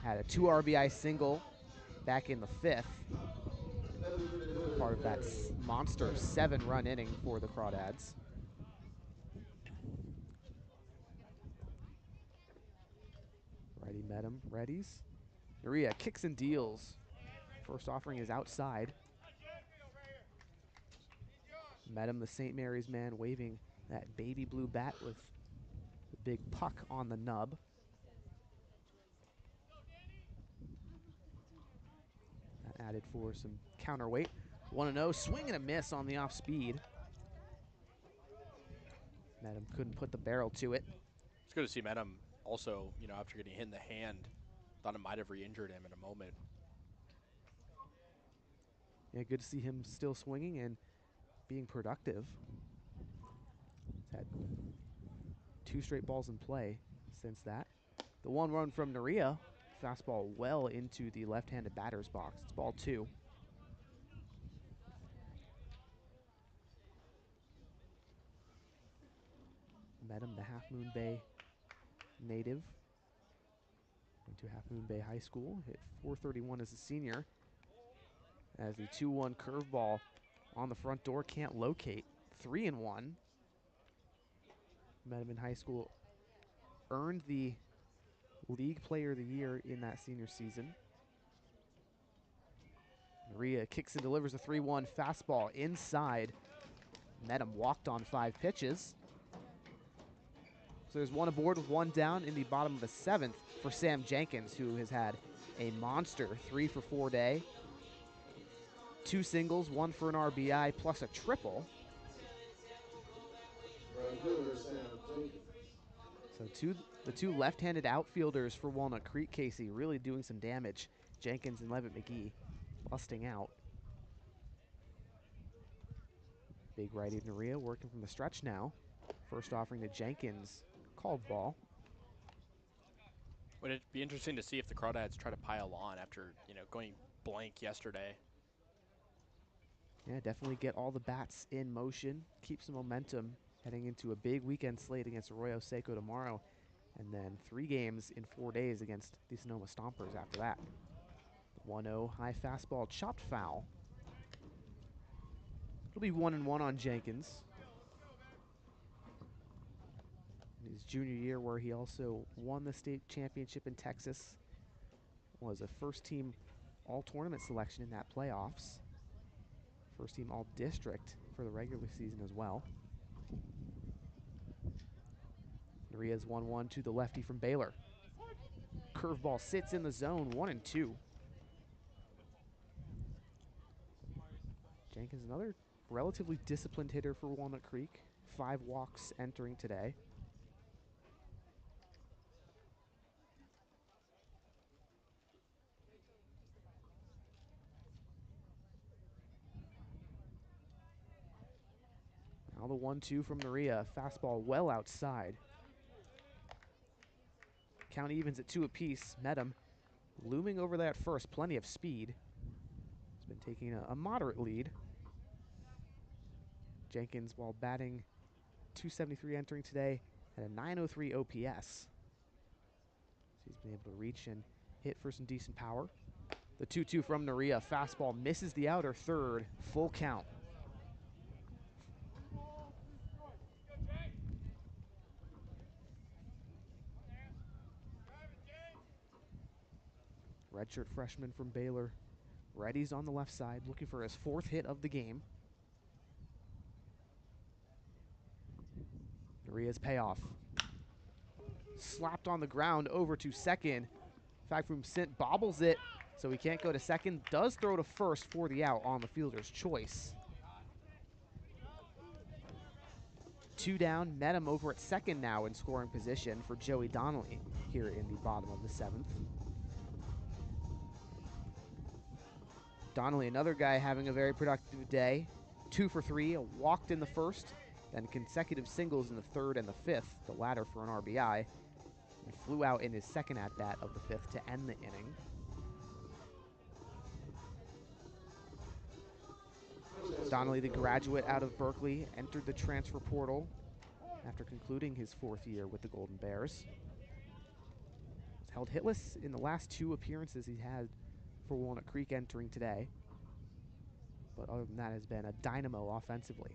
Had a 2 RBI single back in the 5th. Part of that monster 7-run inning for the Crawdads. Righty Medham readies. Narea kicks and deals. First offering is outside. Medham, the St. Mary's man, waving that baby blue bat with the big puck on the nub. That added for some counterweight. 1-0, swing and a miss on the off speed. Medham couldn't put the barrel to it. It's good to see Medham also, after getting hit in the hand, thought it might have re-injured him in a moment. Yeah, good to see him still swinging and being productive. He's had 2 straight balls in play since that. The 1 run from Narea, fastball well into the left-handed batter's box. It's ball 2. Medham, the Half Moon Bay native. Went to Half Moon Bay High School, hit .431 as a senior. as the 2-1 curveball on the front door can't locate. 3-1. Medicine High School earned the League Player of the Year in that senior season. Maria kicks and delivers a 3-1 fastball inside. Medham walked on 5 pitches. So there's one aboard with one down in the bottom of the 7th for Sam Jenkins, who has had a monster 3-for-4 day. 2 singles, 1 for an RBI, plus a triple. So the two left-handed outfielders for Walnut Creek, Casey, really doing some damage. Jenkins and Levitt McGee busting out. Big righty Naria working from the stretch now. First offering to Jenkins, called ball. Would it be interesting to see if the Crawdads try to pile on after, going blank yesterday? Yeah, definitely get all the bats in motion, keep some momentum heading into a big weekend slate against Arroyo Seco tomorrow, and then 3 games in 4 days against the Sonoma Stompers after that. 1-0 high fastball, chopped foul. It'll be 1-1 on Jenkins. In his junior year, where he also won the state championship in Texas, was a first-team all-tournament selection in that playoffs. First-team all-district for the regular season as well. Naria's 1-1 to the lefty from Baylor. Curveball sits in the zone, 1-2. Jenkins, another relatively disciplined hitter for Walnut Creek. 5 walks entering today. Now the 1-2 from Naria. Fastball well outside. Count evens at 2 apiece. Medham looming over that first. Plenty of speed. He's been taking a moderate lead. Jenkins, while batting .273 entering today, had a .903 OPS. So he's been able to reach and hit for some decent power. The 2-2 from Naria. Fastball misses the outer third. Full count. Redshirt freshman from Baylor. Reddy's on the left side, looking for his 4th hit of the game. Naria's payoff. Slapped on the ground over to second. In fact, from Sint bobbles it, so he can't go to second. Does throw to first for the out on the fielder's choice. 2 down, Medham over at second now in scoring position for Joey Donnelly here in the bottom of the 7th. Donnelly, another guy having a very productive day. 2 for 3, walked in the first, then consecutive singles in the 3rd and the 5th, the latter for an RBI. And flew out in his second at-bat of the 5th to end the inning. Donnelly, the graduate out of Berkeley, entered the transfer portal after concluding his 4th year with the Golden Bears. Was held hitless in the last 2 appearances he had for Walnut Creek entering today. But other than that, has been a dynamo offensively,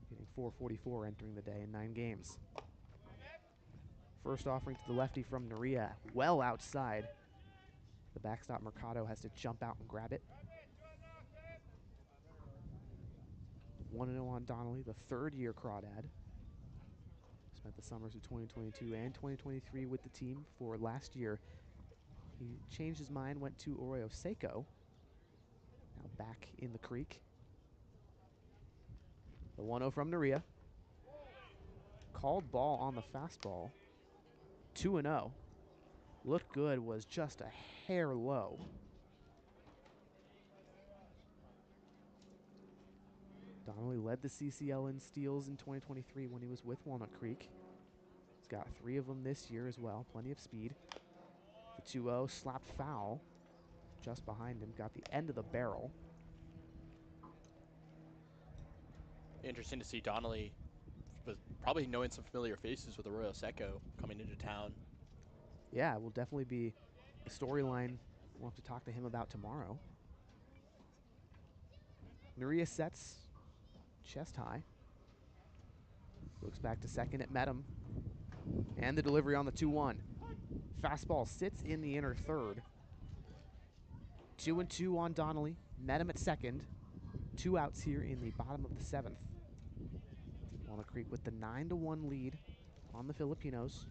hitting .444 entering the day in 9 games. First offering to the lefty from Naria, well outside. The backstop Mercado has to jump out and grab it. 1-0 on Donnelly, the 3rd-year Crawdad. Spent the summers of 2022 and 2023 with the team before last year. He changed his mind, went to Arroyo Seco. Now back in the creek. The 1-0 from Naria. Called ball on the fastball. 2-0. Looked good, was just a hair low. Donnelly led the CCL in steals in 2023 when he was with Walnut Creek. He's got 3 of them this year as well, plenty of speed. The 2-0 slapped foul just behind him, got the end of the barrel. Interesting to see Donnelly, was probably knowing some familiar faces with Arroyo Seco coming into town. Yeah, it will definitely be a storyline we'll have to talk to him about tomorrow. Nuria sets chest high. Looks back to second at Medham. And the delivery on the 2-1. Fastball sits in the inner third. 2-2 on Donnelly. Medham at second. 2 outs here in the bottom of the 7th. Walnut Creek with the 9-1 lead on the Filipinos.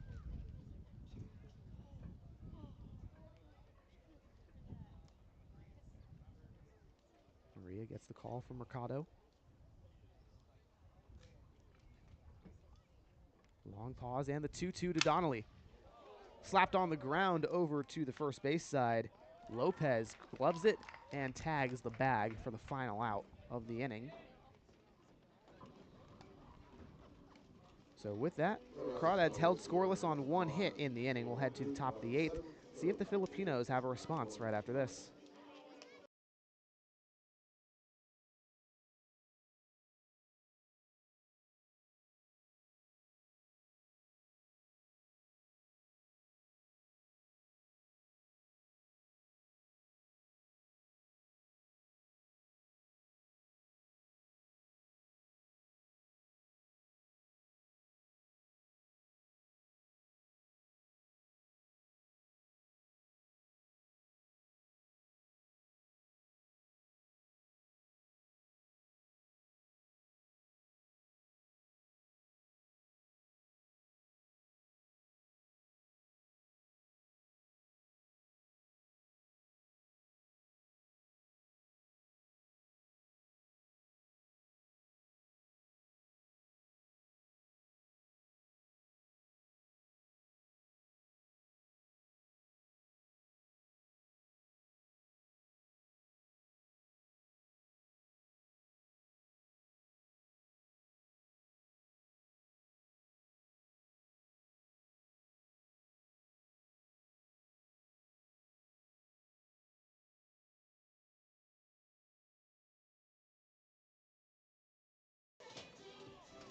Maria gets the call from Mercado. Long pause and the 2-2 to Donnelly. Slapped on the ground over to the first base side. Lopez gloves it and tags the bag for the final out of the inning. So with that, Crawdads held scoreless on 1 hit in the inning. We'll head to the top of the 8th, see if the Filipinos have a response right after this.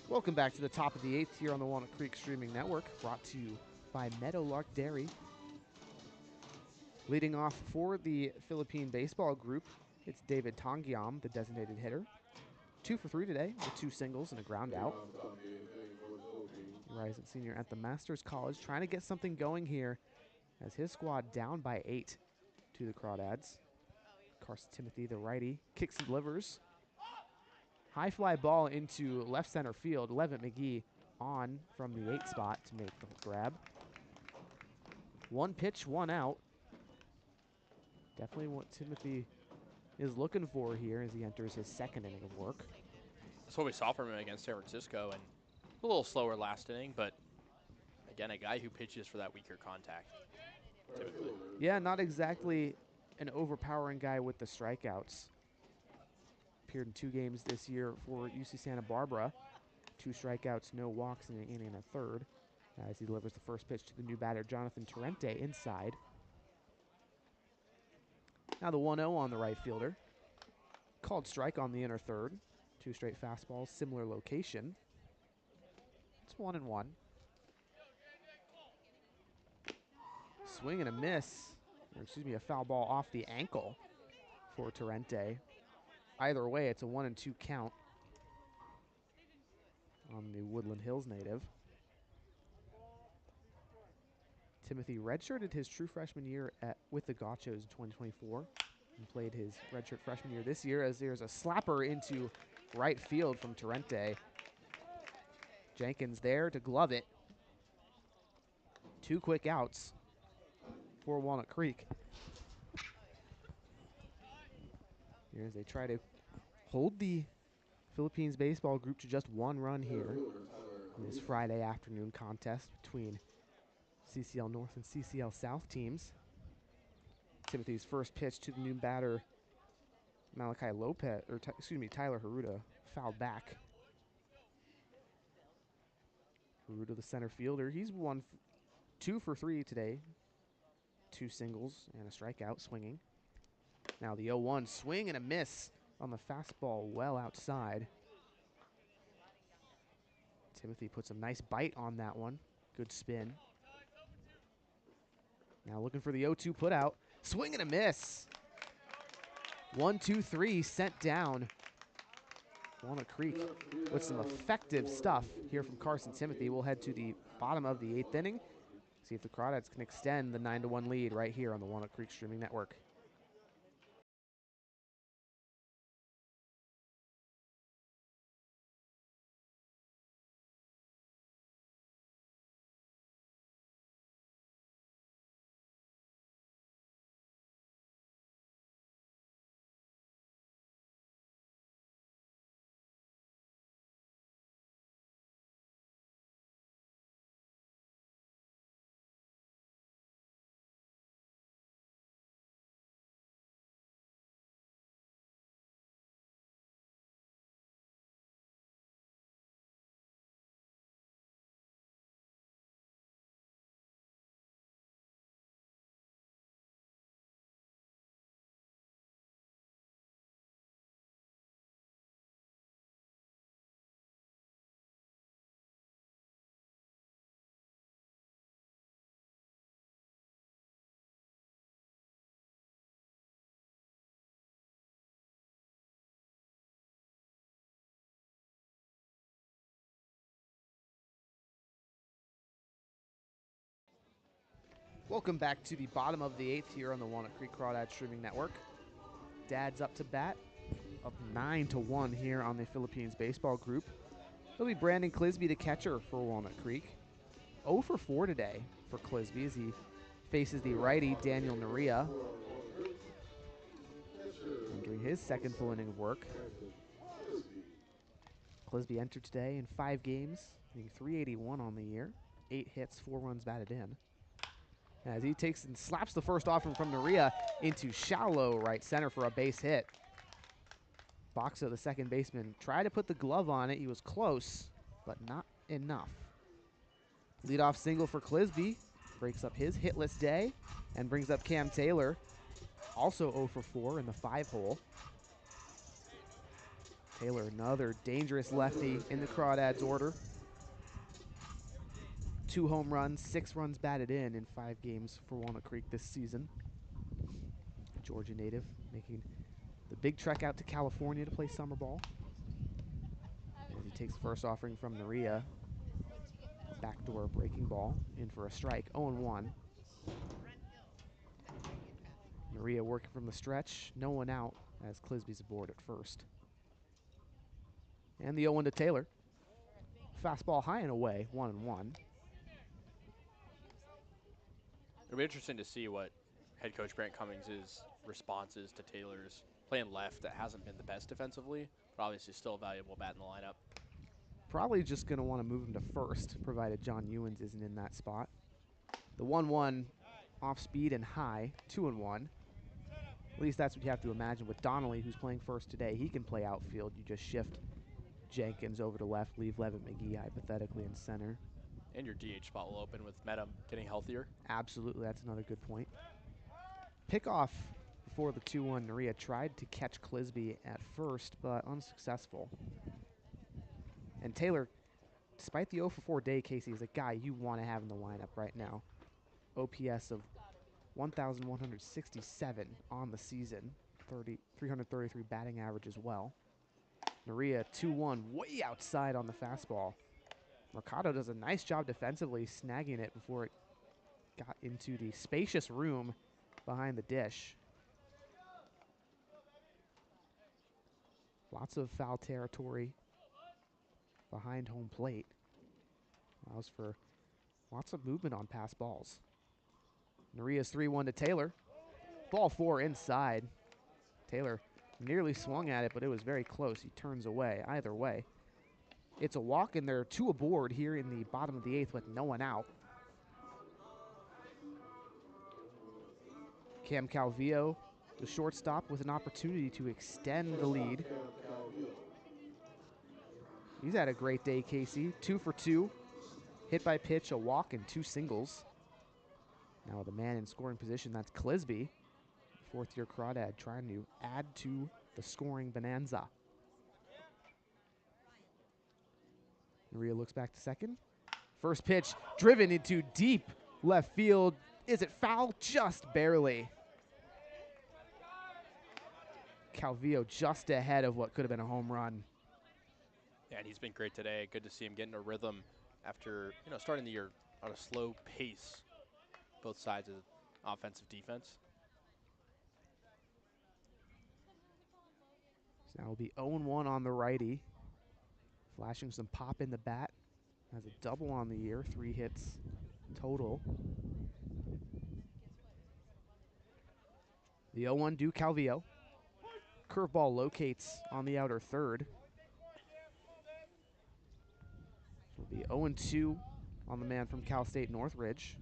Welcome back to the top of the 8th here on the Walnut Creek Streaming Network, brought to you by Meadowlark Dairy. Leading off for the Philippine baseball group, it's David Tongiam, the designated hitter. 2 for 3 today with 2 singles and a ground out. Rising senior at the Masters College, trying to get something going here as his squad down by 8 to the Crawdads. Carson Timothy, the righty, kicks and delivers. High fly ball into left center field. Levitt McGee on from the 8 spot to make the grab. 1 pitch, 1 out. Definitely what Timothy is looking for here as he enters his 2nd inning of work. That's what we saw from him against San Francisco, and a little slower last inning, but again, a guy who pitches for that weaker contact, typically. Yeah, not exactly an overpowering guy with the strikeouts. Appeared in 2 games this year for UC Santa Barbara. 2 strikeouts, no walks in an inning and a third. As he delivers the first pitch to the new batter, Jonathan Torrente, inside. Now the 1-0 on the right fielder. Called strike on the inner third. 2 straight fastballs, similar location. It's 1-1. Swing and a miss. Or excuse me, a foul ball off the ankle for Torrente. Either way, it's a 1-2 count on the Woodland Hills native. Timothy redshirted his true freshman year with the Gauchos in 2024 and played his redshirt freshman year this year as there's a slapper into right field from Torrente. Jenkins there to glove it. 2 quick outs for Walnut Creek. Here as they try to hold the Philippines baseball group to just 1 run here in this Friday afternoon contest between CCL North and CCL South teams. Timothy's first pitch to the new batter, Malachi Lopez, or Tyler Haruta, fouled back. Haruta, the center fielder, he's 2 for 3 today. 2 singles and a strikeout, swinging. Now the 0-1 swing and a miss on the fastball well outside. Timothy puts a nice bite on that one. Good spin. Now looking for the 0-2 putout. Swing and a miss. 1-2-3 sent down Walnut Creek with some effective stuff here from Carson Timothy. We'll head to the bottom of the 8th inning. See if the Crawdads can extend the 9-1 lead right here on the Walnut Creek Streaming Network. Welcome back to the bottom of the 8th here on the Walnut Creek Crawdads Streaming Network. Dad's up to bat, up 9-1 here on the Philippines baseball group. It'll be Brandon Clisby, the catcher for Walnut Creek. 0 for 4 today for Clisby as he faces the righty Daniel Naria. And getting his second full inning of work. Clisby entered today in 5 games, hitting .381 on the year, 8 hits, 4 runs batted in. As he takes and slaps the first offering from Naria into shallow right center for a base hit. Boxer, the second baseman, tried to put the glove on it. He was close, but not enough. Leadoff single for Clisby. Breaks up his hitless day and brings up Cam Taylor. Also 0 for 4 in the 5-hole. Taylor, another dangerous lefty in the Crawdads order. 2 home runs, 6 runs batted in 5 games for Walnut Creek this season. Georgia native making the big trek out to California to play summer ball. As he takes the first offering from Naria. Backdoor breaking ball in for a strike, 0-1. Naria working from the stretch, no one out as Clisby's aboard at first. And the 0-1 to Taylor. Fastball high and away, 1-1. It'll be interesting to see what head coach Brant Cummings' response is to Taylor's playing left that hasn't been the best defensively, but obviously still a valuable bat in the lineup. Probably just going to want to move him to first, provided John Ewens isn't in that spot. The 1-1 off speed and high, 2-1. At least that's what you have to imagine with Donnelly, who's playing first today. He can play outfield. You just shift Jenkins over to left, leave Levitt McGee hypothetically in center. And your DH spot will open with Meta getting healthier. Absolutely, that's another good point. Pickoff before the 2-1. Naria tried to catch Clisby at first, but unsuccessful. And Taylor, despite the 0 for 4 day, Casey, is a guy you want to have in the lineup right now. OPS of 1,167 on the season, 333 batting average as well. Naria 2-1, way outside on the fastball. Mercado does a nice job defensively snagging it before it got into the spacious room behind the dish. Lots of foul territory behind home plate. Allows for lots of movement on pass balls. Naria's 3-1 to Taylor. Ball 4 inside. Taylor nearly swung at it, but it was very close. He turns away. Either way, it's a walk, and there are 2 aboard here in the bottom of the 8th with no one out. Cam Calvillo, the shortstop, with an opportunity to extend the lead. He's had a great day, Casey. 2 for 2. Hit by pitch, a walk, and 2 singles. Now the man in scoring position, that's Clisby. 4th-year Crawdad trying to add to the scoring bonanza. Naria looks back to second. First pitch driven into deep left field. Is it foul? Just barely. Calvillo just ahead of what could have been a home run. and he's been great today. Good to see him getting a rhythm after, starting the year on a slow pace, both sides of offensive defense. So now will be 0-1 on the righty. Flashing some pop in the bat. Has a double on the year, 3 hits total. The 0-1 Duke Calvillo. Curveball locates on the outer third. It'll be 0-2 on the man from Cal State Northridge.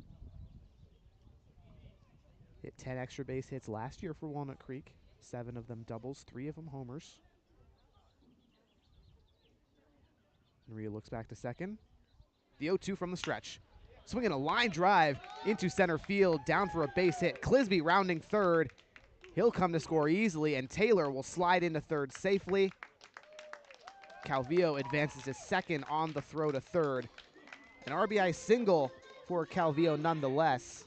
Hit 10 extra base hits last year for Walnut Creek. 7 of them doubles, 3 of them homers. Maria looks back to second. The 0-2 from the stretch. Swinging a line drive into center field, down for a base hit. Clisby rounding third. He'll come to score easily, and Taylor will slide into third safely. Calvillo advances to second on the throw to third. An RBI single for Calvillo nonetheless.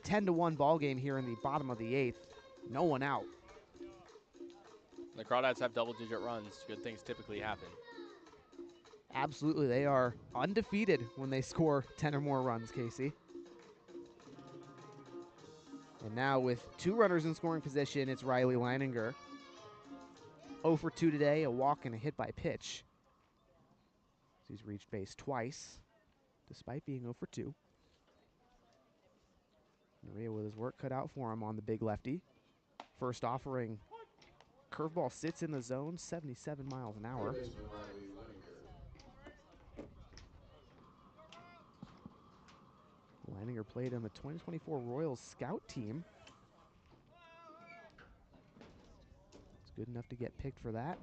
10-1 ball game here in the bottom of the 8th. No one out. The Crawdads have double-digit runs. Good things typically happen. Absolutely, they are undefeated when they score 10 or more runs, Casey. And now with 2 runners in scoring position, it's Riley Leininger. 0 for 2 today, a walk and a hit by pitch. He's reached base twice, despite being 0 for 2. Maria with his work cut out for him on the big lefty. First offering, curveball sits in the zone, 77 miles an hour. Leininger played on the 2024 Royals scout team. It's good enough to get picked for that.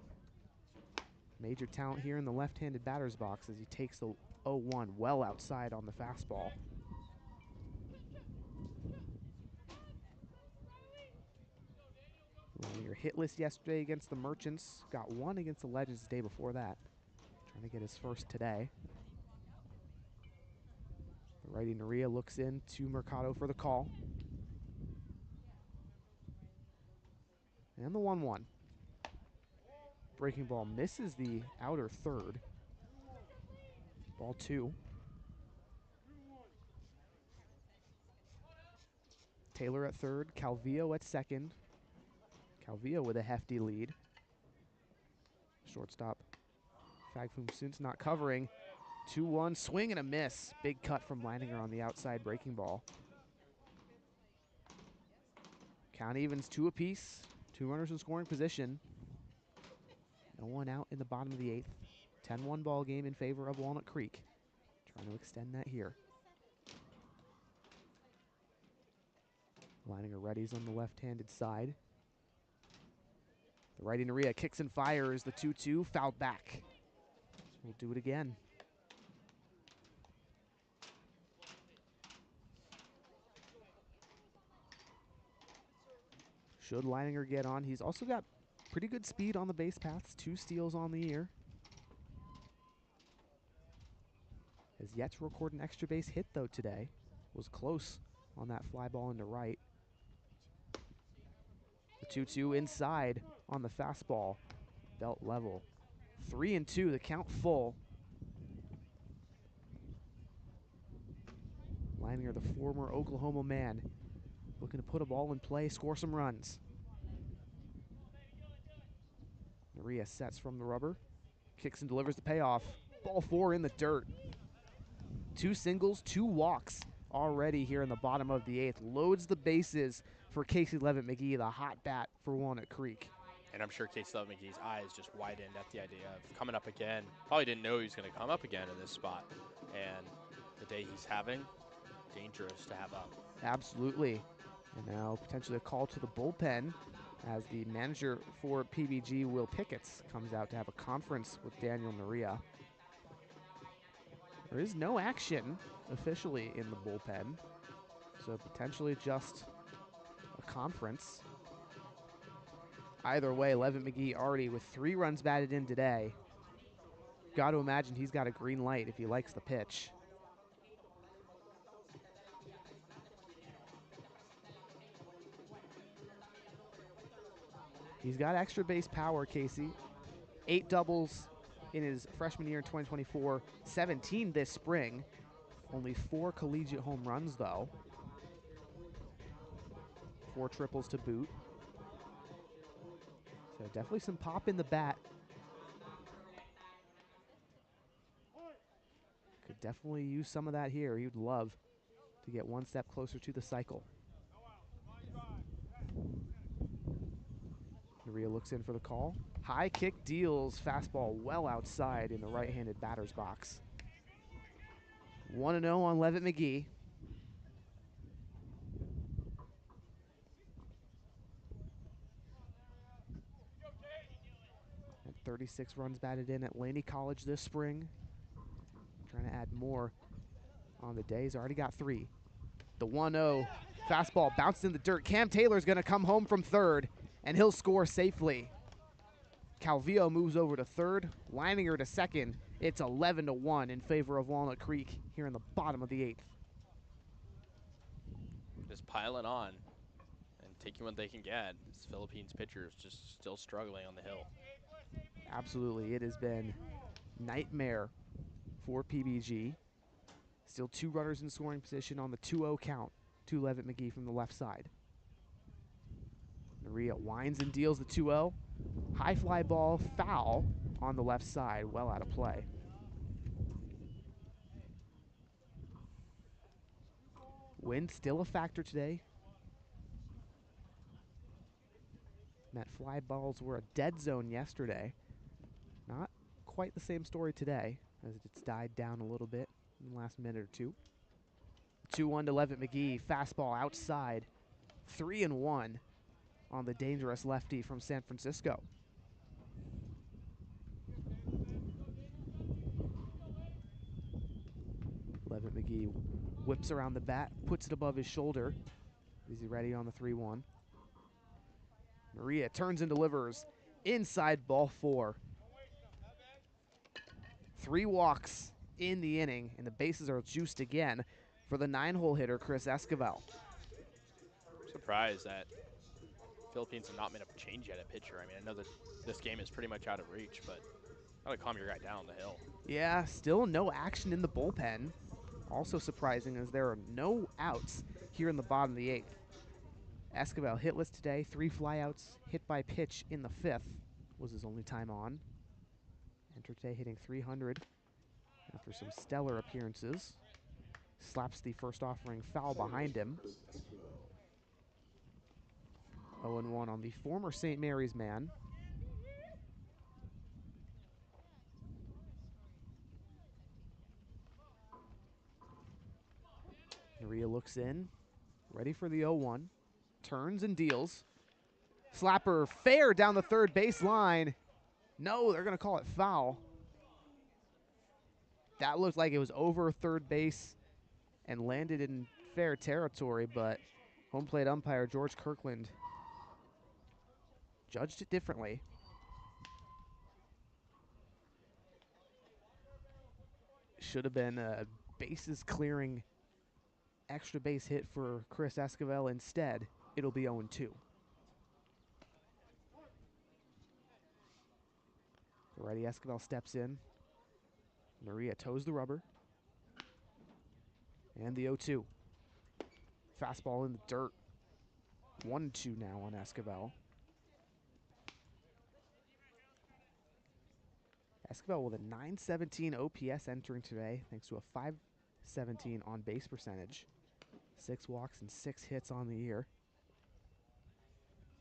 Major talent here in the left-handed batter's box as he takes the 0-1 well outside on the fastball. Leininger hitless yesterday against the Merchants. Got 1 against the Legends the day before that. Trying to get his first today. The righty Naria looks in to Mercado for the call. And the 1-1. Breaking ball misses the outer third. Ball 2. Taylor at third, Calvillo at second. Calvillo with a hefty lead. Shortstop Fagfum Sunt's not covering. 2-1, swing and a miss. Big cut from Leininger on the outside breaking ball. Count evens 2 apiece. 2 runners in scoring position. No one out in the bottom of the 8th. 10-1 ball game in favor of Walnut Creek. Trying to extend that here. Leininger readies on the left-handed side. The righty Naria kicks and fires. The 2-2 fouled back. We'll do it again. Should Leininger get on, he's also got pretty good speed on the base paths. 2 steals on the year. Has yet to record an extra base hit though today. Was close on that fly ball into right. The 2-2 inside on the fastball. Belt level. 3-2, the count full. Leininger, the former Oklahoma man, looking to put a ball in play, score some runs. Naria sets from the rubber. Kicks and delivers the payoff. Ball 4 in the dirt. 2 singles, 2 walks already here in the bottom of the 8th. Loads the bases for Casey Levitt McGee, the hot bat for Walnut Creek. And I'm sure Casey Levitt McGee's eyes just widened at the idea of coming up again. Probably didn't know he was going to come up again in this spot. And the day he's having, dangerous to have up. Absolutely. And now potentially a call to the bullpen as the manager for PBG, Will Picketts, comes out to have a conference with Daniel Naria. There is no action officially in the bullpen, so potentially just a conference. Either way, Levitt McGee already with 3 runs batted in today. Got to imagine he's got a green light if he likes the pitch. He's got extra base power, Casey. 8 doubles, in his freshman year in 2024, 17 this spring. Only 4 collegiate home runs, though. 4 triples to boot. So definitely some pop in the bat. Could definitely use some of that here. He'd love to get one step closer to the cycle. Maria looks in for the call. High kick deals, fastball well outside in the right-handed batter's box. 1-0 on Levitt McGee. And 36 runs batted in at Laney College this spring. Trying to add more on the day. He's already got 3. The 1-0 fastball bounced in the dirt. Cam Taylor's going to come home from third, and he'll score safely. Calvillo moves over to third, Leininger to second. It's 11-1 in favor of Walnut Creek here in the bottom of the 8th. Just piling on and taking what they can get. This Philippines pitcher is just still struggling on the hill. Absolutely, it has been nightmare for PBG. Still 2 runners in scoring position on the 2-0 count to Levitt McGee from the left side. Maria winds and deals the 2-0. High fly ball, foul on the left side, well out of play. Wind still a factor today. That fly balls were a dead zone yesterday. Not quite the same story today, as it's died down a little bit in the last minute or two. 2-1 to Levitt McGee, fastball outside. 3-1 on the dangerous lefty from San Francisco. Levitt McGee whips around the bat, puts it above his shoulder. Is he ready on the 3-1? Maria turns and delivers. Inside, ball 4. 3 walks in the inning, and the bases are juiced again for the 9-hole hitter, Chris Esquivel. I'm surprised that Philippines have not made a change yet at pitcher. I mean, I know that this game is pretty much out of reach, but gotta calm your guy down on the hill. Yeah, still no action in the bullpen. Also surprising is there are no outs here in the bottom of the 8th. Esquivel hitless today, 3 flyouts, hit by pitch in the 5th was his only time on. Entered today hitting .300 after some stellar appearances. Slaps the first offering foul behind him. 0-1 on the former St. Mary's man. Maria looks in, ready for the 0-1. Turns and deals. Slapper fair down the third base line. No, they're going to call it foul. That looked like it was over third base and landed in fair territory, but home plate umpire George Kirkland judged it differently. Should have been a bases clearing extra base hit for Chris Esquivel. Instead, it'll be 0-2. Righty Esquivel steps in. Maria toes the rubber. And the 0-2. Fastball in the dirt. 1-2 now on Esquivel. Esquivel with a .917 OPS entering today, thanks to a .517 on base percentage. 6 walks and 6 hits on the year.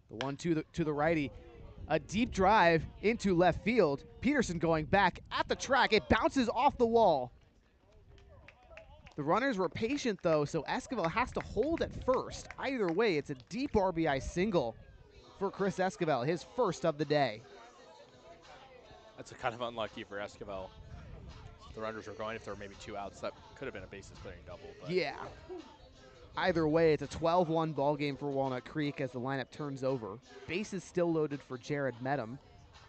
The 1-2 to the righty. A deep drive into left field. Peterson going back at the track. It bounces off the wall. The runners were patient, though, so Esquivel has to hold at first. Either way, it's a deep RBI single for Chris Esquivel, his first of the day. That's a kind of unlucky for Esquivel. The runners were going. If there were maybe 2 outs, that could have been a bases clearing double. But Yeah. Either way, it's a 12-1 ball game for Walnut Creek as the lineup turns over. Bases still loaded for Jared Medham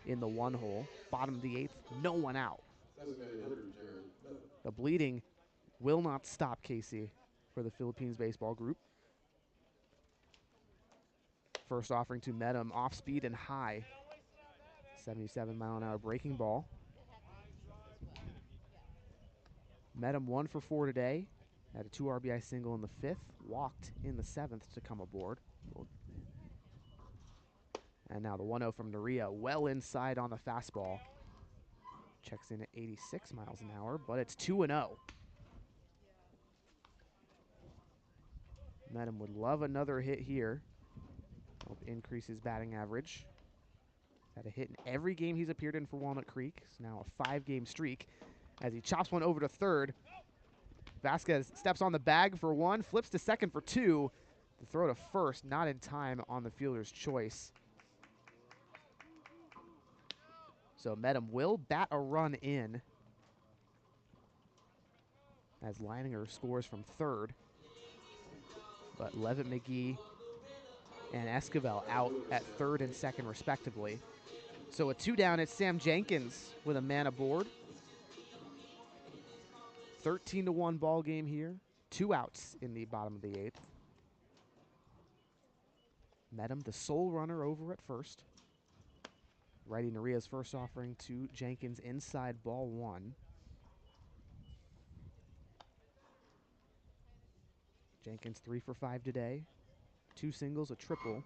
in the 1-hole. Bottom of the 8th, no one out. The bleeding will not stop, Casey, for the Philippines baseball group. First offering to Medham, off speed and high. 77-mile-an-hour breaking ball. Met him 1 for 4 today. Had a 2 RBI single in the 5th. Walked in the 7th to come aboard. And now the 1-0 from Naria, well inside on the fastball. Checks in at 86 miles an hour, but it's 2-0. Medham would love another hit here. Help increase his batting average. Had a hit in every game he's appeared in for Walnut Creek. It's now a 5-game streak as he chops one over to third. Vasquez steps on the bag for 1, flips to second for 2. The throw to first, not in time on the fielder's choice. So Medham will bat a run in as Leininger scores from third. But Levitt McGee and Esquivel out at third and second respectively. So a 2 down, it's Sam Jenkins with a man aboard. 13-1 ball game here. 2 outs in the bottom of the 8th. Medham, the sole runner over at first. Righty Naria's first offering to Jenkins inside ball 1. Jenkins 3 for 5 today. 2 singles, a triple,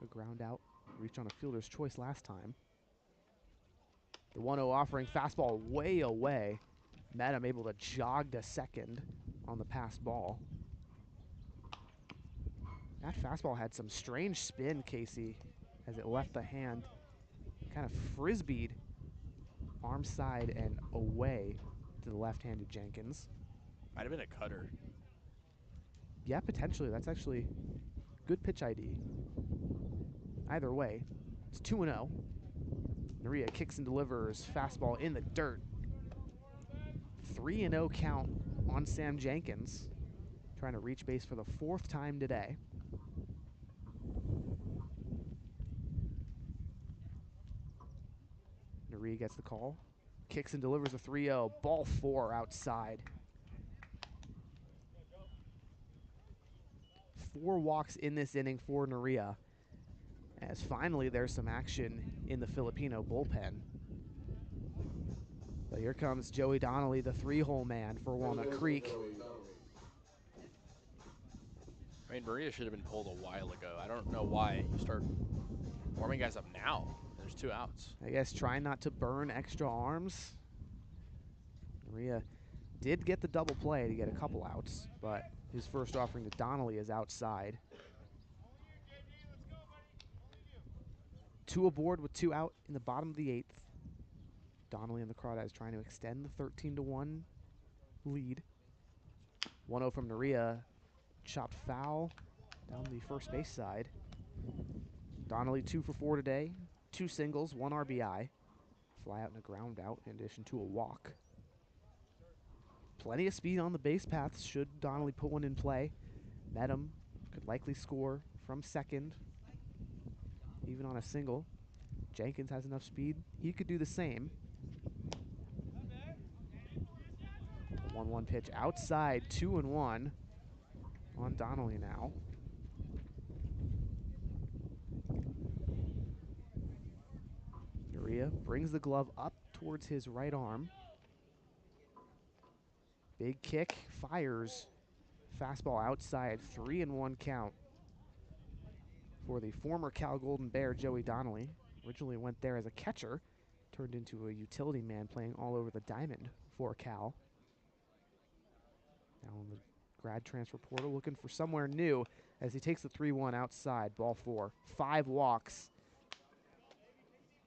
a ground out. Reached on a fielder's choice last time. The 1-0 offering, fastball way away. Medham able to jog to second on the passed ball. That fastball had some strange spin, Kasey, as it left the hand. Kind of frisbeed arm side and away to the left-handed Jenkins. Might have been a cutter. Yeah, potentially. That's actually good pitch ID. Either way, it's 2-0. Naria kicks and delivers. Fastball in the dirt. 3-0 count on Sam Jenkins. Trying to reach base for the 4th time today. Naria gets the call. Kicks and delivers a 3-0. Ball 4 outside. 4 walks in this inning for Naria. As finally there's some action in the Filipino bullpen. But here comes Joey Donnelly, the 3-hole man for Walnut Creek. I mean, Maria should have been pulled a while ago. I don't know why you start warming guys up now. There's 2 outs. I guess trying not to burn extra arms. Maria did get the double play to get a couple outs, but his first offering to Donnelly is outside. 2 aboard with 2 out in the bottom of the 8th. Donnelly and the Crawdads trying to extend the 13-1 lead. 1-0 from Naria. Chopped foul down the first base side. Donnelly 2 for 4 today. 2 singles, 1 RBI. Fly out and a ground out in addition to a walk. Plenty of speed on the base paths should Donnelly put one in play. Medham could likely score from second, even on a single. Jenkins has enough speed. He could do the same. The 1-1 pitch outside, 2-1 on Donnelly now. Naria brings the glove up towards his right arm. Big kick, fires. Fastball outside, 3-1 count for the former Cal Golden Bear, Joey Donnelly. Originally went there as a catcher, turned into a utility man playing all over the diamond for Cal. Now in the grad transfer portal looking for somewhere new as he takes the 3-1 outside, ball 4. 5 walks.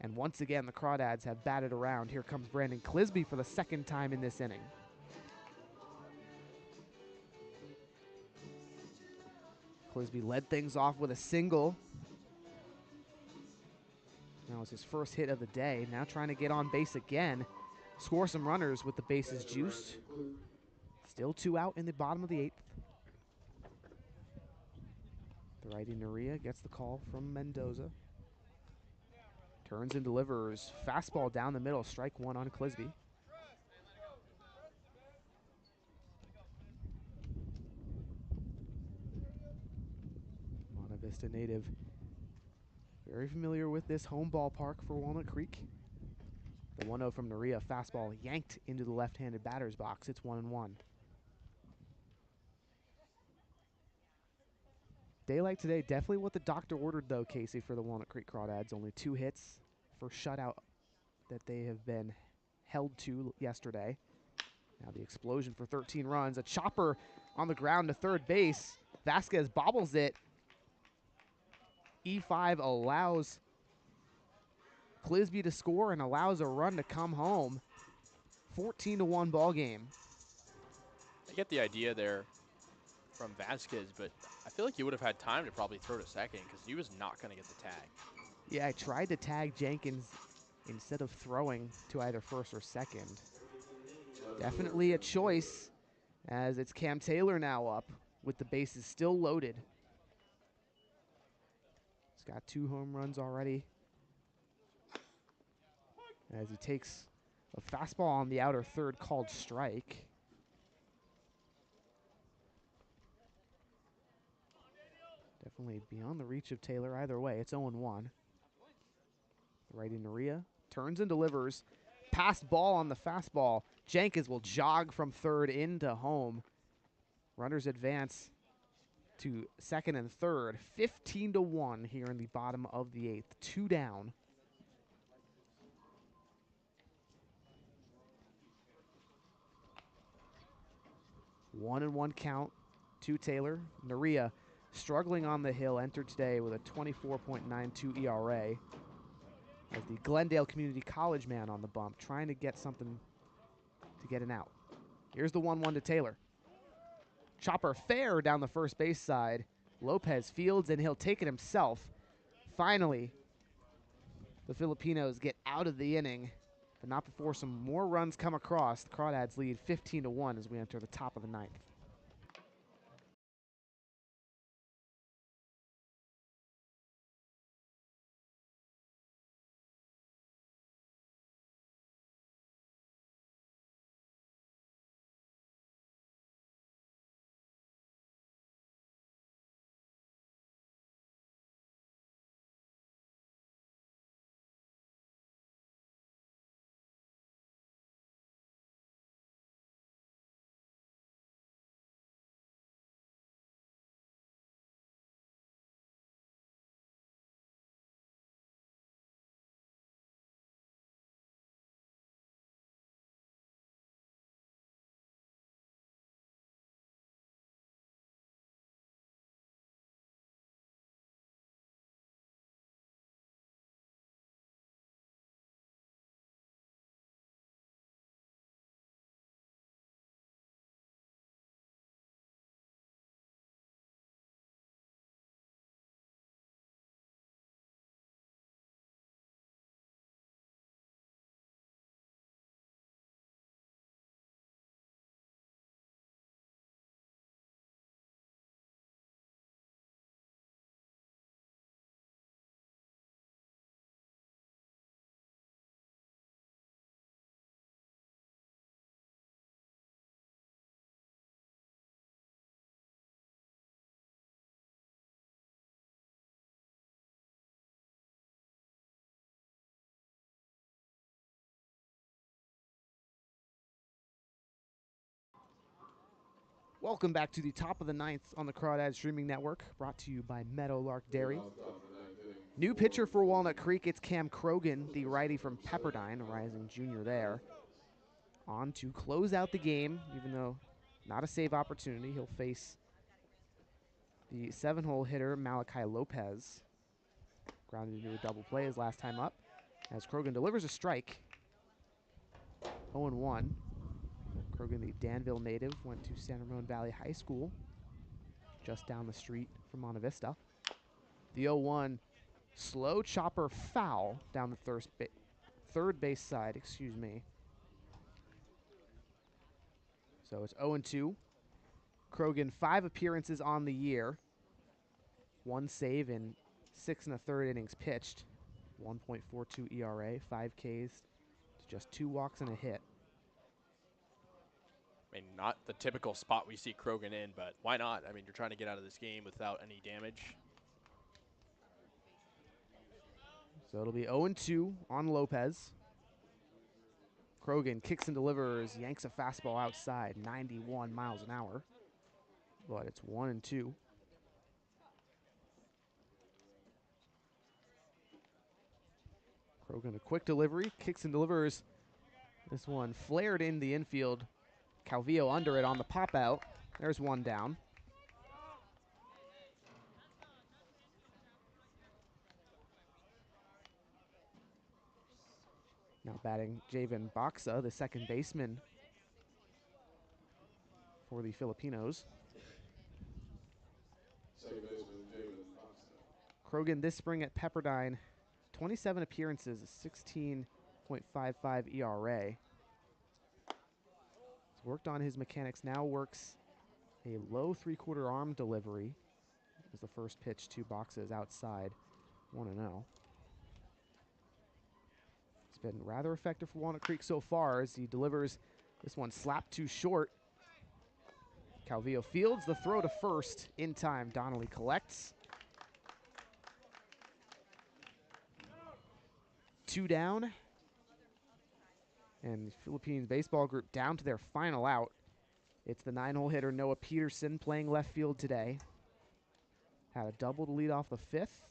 And once again, the Crawdads have batted around. Here comes Brandon Clisby for the 2nd time in this inning. Clisby led things off with a single. That was his first hit of the day. Now trying to get on base again. Score some runners with the bases juiced. Still 2 out in the bottom of the 8th. The righty Naria gets the call from Mendoza. Turns and delivers. Fastball down the middle. Strike 1 on Clisby. Monte Vista native. Very familiar with this home ballpark for Walnut Creek. The 1-0 from Naria, fastball yanked into the left-handed batter's box. It's 1-1. Daylight today, definitely what the doctor ordered, though, Casey, for the Walnut Creek Crawdads. Only 2 hits, first shutout that they have been held to yesterday. Now the explosion for 13 runs. A chopper on the ground to third base. Vasquez bobbles it. E5 allows Clisby to score and allows a run to come home. 14-1 ball game. I get the idea there from Vasquez, but I feel like he would have had time to probably throw to second because he was not going to get the tag. Yeah, I tried to tag Jenkins instead of throwing to either first or second. Definitely a choice, as it's Cam Taylor now up with the bases still loaded. He's got 2 home runs already, as he takes a fastball on the outer third called strike. Definitely beyond the reach of Taylor either way. It's 0-1. Righty Naria turns and delivers. Passed ball on the fastball. Jenkins will jog from third into home. Runners advance to second and third. 15-1 here in the bottom of the 8th. 2 down. One and one count to Taylor. Naria struggling on the hill, entered today with a 24.92 ERA. As the Glendale Community College man on the bump, trying to get something to get an out. Here's the 1-1 to Taylor. Chopper fair down the first base side. Lopez fields, and he'll take it himself. Finally, the Filipinos get out of the inning, but not before some more runs come across. The Crawdads lead 15-1 as we enter the top of the 9th. Welcome back to the top of the 9th on the Crawdads Streaming Network, brought to you by Meadowlark Dairy. New pitcher for Walnut Creek, it's Cam Krogan, the righty from Pepperdine, a rising junior there. On to close out the game, even though not a save opportunity. He'll face the 7-hole hitter, Malachi Lopez. Grounded into a double play his last time up, as Krogan delivers a strike. 0-1. Krogan, the Danville native, went to San Ramon Valley High School, just down the street from Monte Vista. The 0-1 slow chopper foul down the third base side, excuse me. So it's 0-2. Krogan, 5 appearances on the year. 1 save in 6 1/3 innings pitched. 1.42 ERA, 5 Ks to just 2 walks and a hit. I mean, not the typical spot we see Krogan in, but why not? I mean, you're trying to get out of this game without any damage. So it'll be 0-2 on Lopez. Krogan kicks and delivers, yanks a fastball outside, 91 miles an hour. But it's 1-2. Krogan a quick delivery, kicks and delivers. This one flared in the infield. Calvillo under it on the pop out. There's one down. Now batting Javen Baxa, the second baseman for the Filipinos. Second baseman, David Boxer. Krogan this spring at Pepperdine, 27 appearances, a 16.55 ERA. He's worked on his mechanics, now works a low three-quarter arm delivery. As the first pitch to Baxa is outside, 1-0. It's been rather effective for Walnut Creek so far as he delivers this one slapped too short. Calvillo fields the throw to first in time. Donnelly collects. 2 down. And the Philippines baseball group down to their final out. It's the 9-hole hitter Noah Peterson playing left field today. Had a double to lead off the 5th.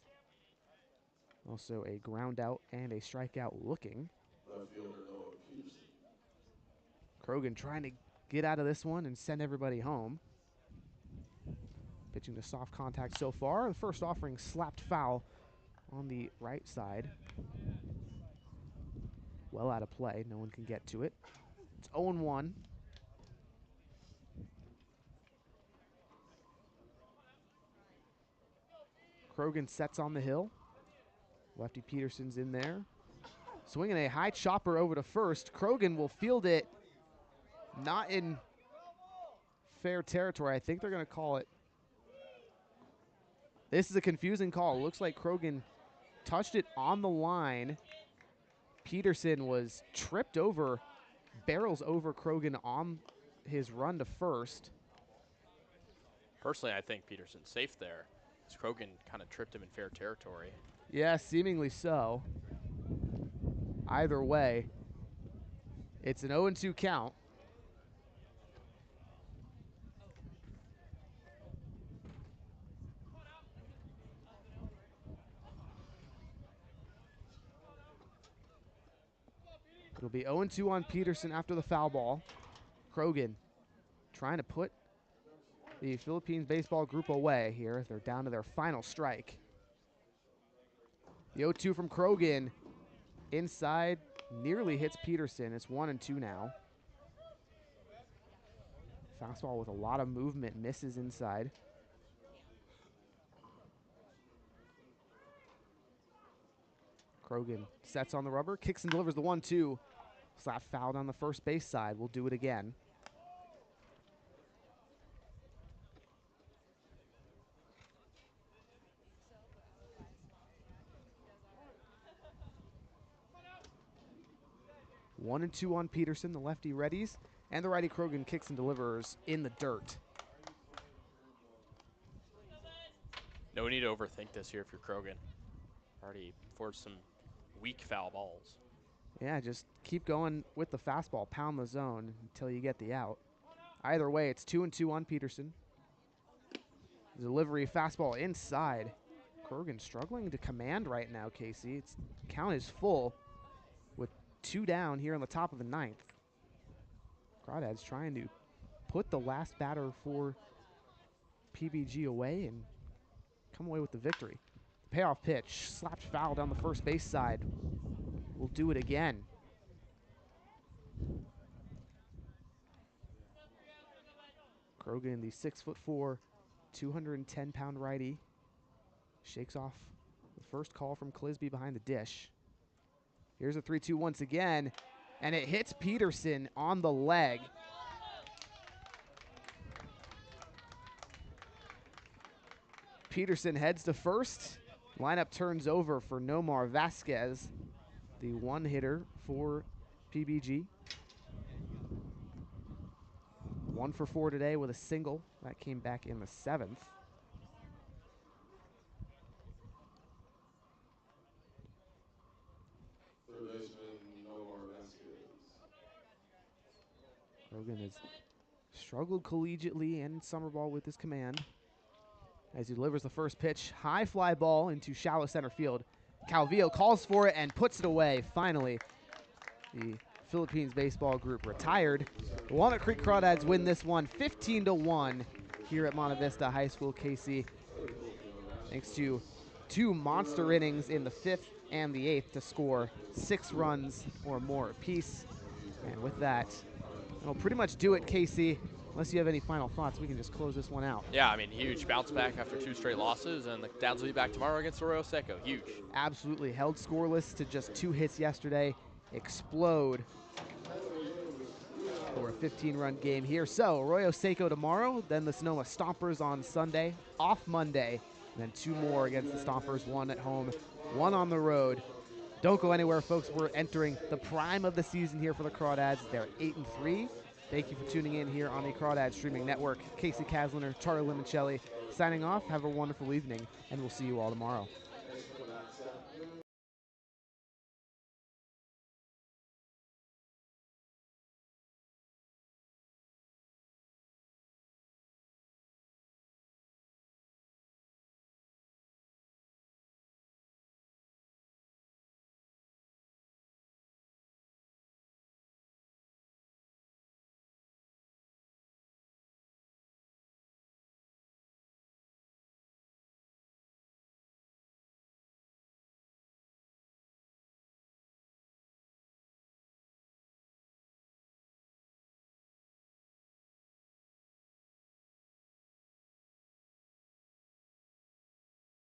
Also a ground out and a strikeout looking. Left fielder Noah Peterson. Krogan trying to get out of this one and send everybody home. Pitching to soft contact so far. The first offering slapped foul on the right side. Well out of play. No one can get to it. It's 0-1. Krogan sets on the hill. Lefty Peterson's in there. Swinging a high chopper over to first. Krogan will field it. Not in fair territory. I think they're going to call it. This is a confusing call. It looks like Krogan touched it on the line. Peterson was tripped over, barrels over Krogan on his run to first. Personally, I think Peterson's safe there. Krogan kind of tripped him in fair territory. Yeah, seemingly so. Either way, it's an 0-2 count. It'll be 0-2 on Peterson after the foul ball. Krogan trying to put the Philippines baseball group away here. They're down to their final strike. The 0-2 from Krogan. Inside, nearly hits Peterson. It's 1-2 now. Fastball with a lot of movement, misses inside. Krogan sets on the rubber, kicks and delivers the 1-2. Slap fouled on the first base side. We'll do it again. One and two on Peterson, the lefty readies, and the righty Krogan kicks and delivers in the dirt. No need to overthink this here if you're Krogan. Already forced some weak foul balls. Yeah, just keep going with the fastball, pound the zone until you get the out. Either way, it's 2-2 on Peterson. Delivery fastball inside. Krogan struggling to command right now, Casey. Its count is full with 2 down here on the top of the 9th. Crawdads trying to put the last batter for PBG away and come away with the victory. The payoff pitch, slapped foul down the first base side. We'll do it again. Krogan, the 6'4", 210-pound righty, shakes off the first call from Clisby behind the dish. Here's a 3-2 once again, and it hits Peterson on the leg. Peterson heads to first. Lineup turns over for Nomar Vasquez, the one hitter for PBG. 1 for 4 today with a single. That came back in the 7th. Third baseman, Nomar Vasquez. Rogan has struggled collegiately and in summer ball with his command. As he delivers the first pitch, high fly ball into shallow center field. Calvillo calls for it and puts it away. Finally, the Philippines baseball group retired. The Walnut Creek Crawdads win this one 15-1 here at Monte Vista High School, Casey. Thanks to 2 monster innings in the 5th and the 8th to score 6 runs or more apiece. And with that, that'll pretty much do it, Casey. Unless you have any final thoughts, we can just close this one out. Yeah, I mean, huge bounce back after 2 straight losses, and the Dads will be back tomorrow against Arroyo Seco. Huge. Absolutely. Held scoreless to just 2 hits yesterday. Explode for a 15-run game here. So, Arroyo Seco tomorrow, then the Sonoma Stompers on Sunday, off Monday, and then 2 more against the Stompers, 1 at home, 1 on the road. Don't go anywhere, folks. We're entering the prime of the season here for the Crawdads. They're 8-3. Thank you for tuning in here on the Crawdads Streaming Network. Kasey Kazliner, Charlie Limoncelli, signing off. Have a wonderful evening, and we'll see you all tomorrow.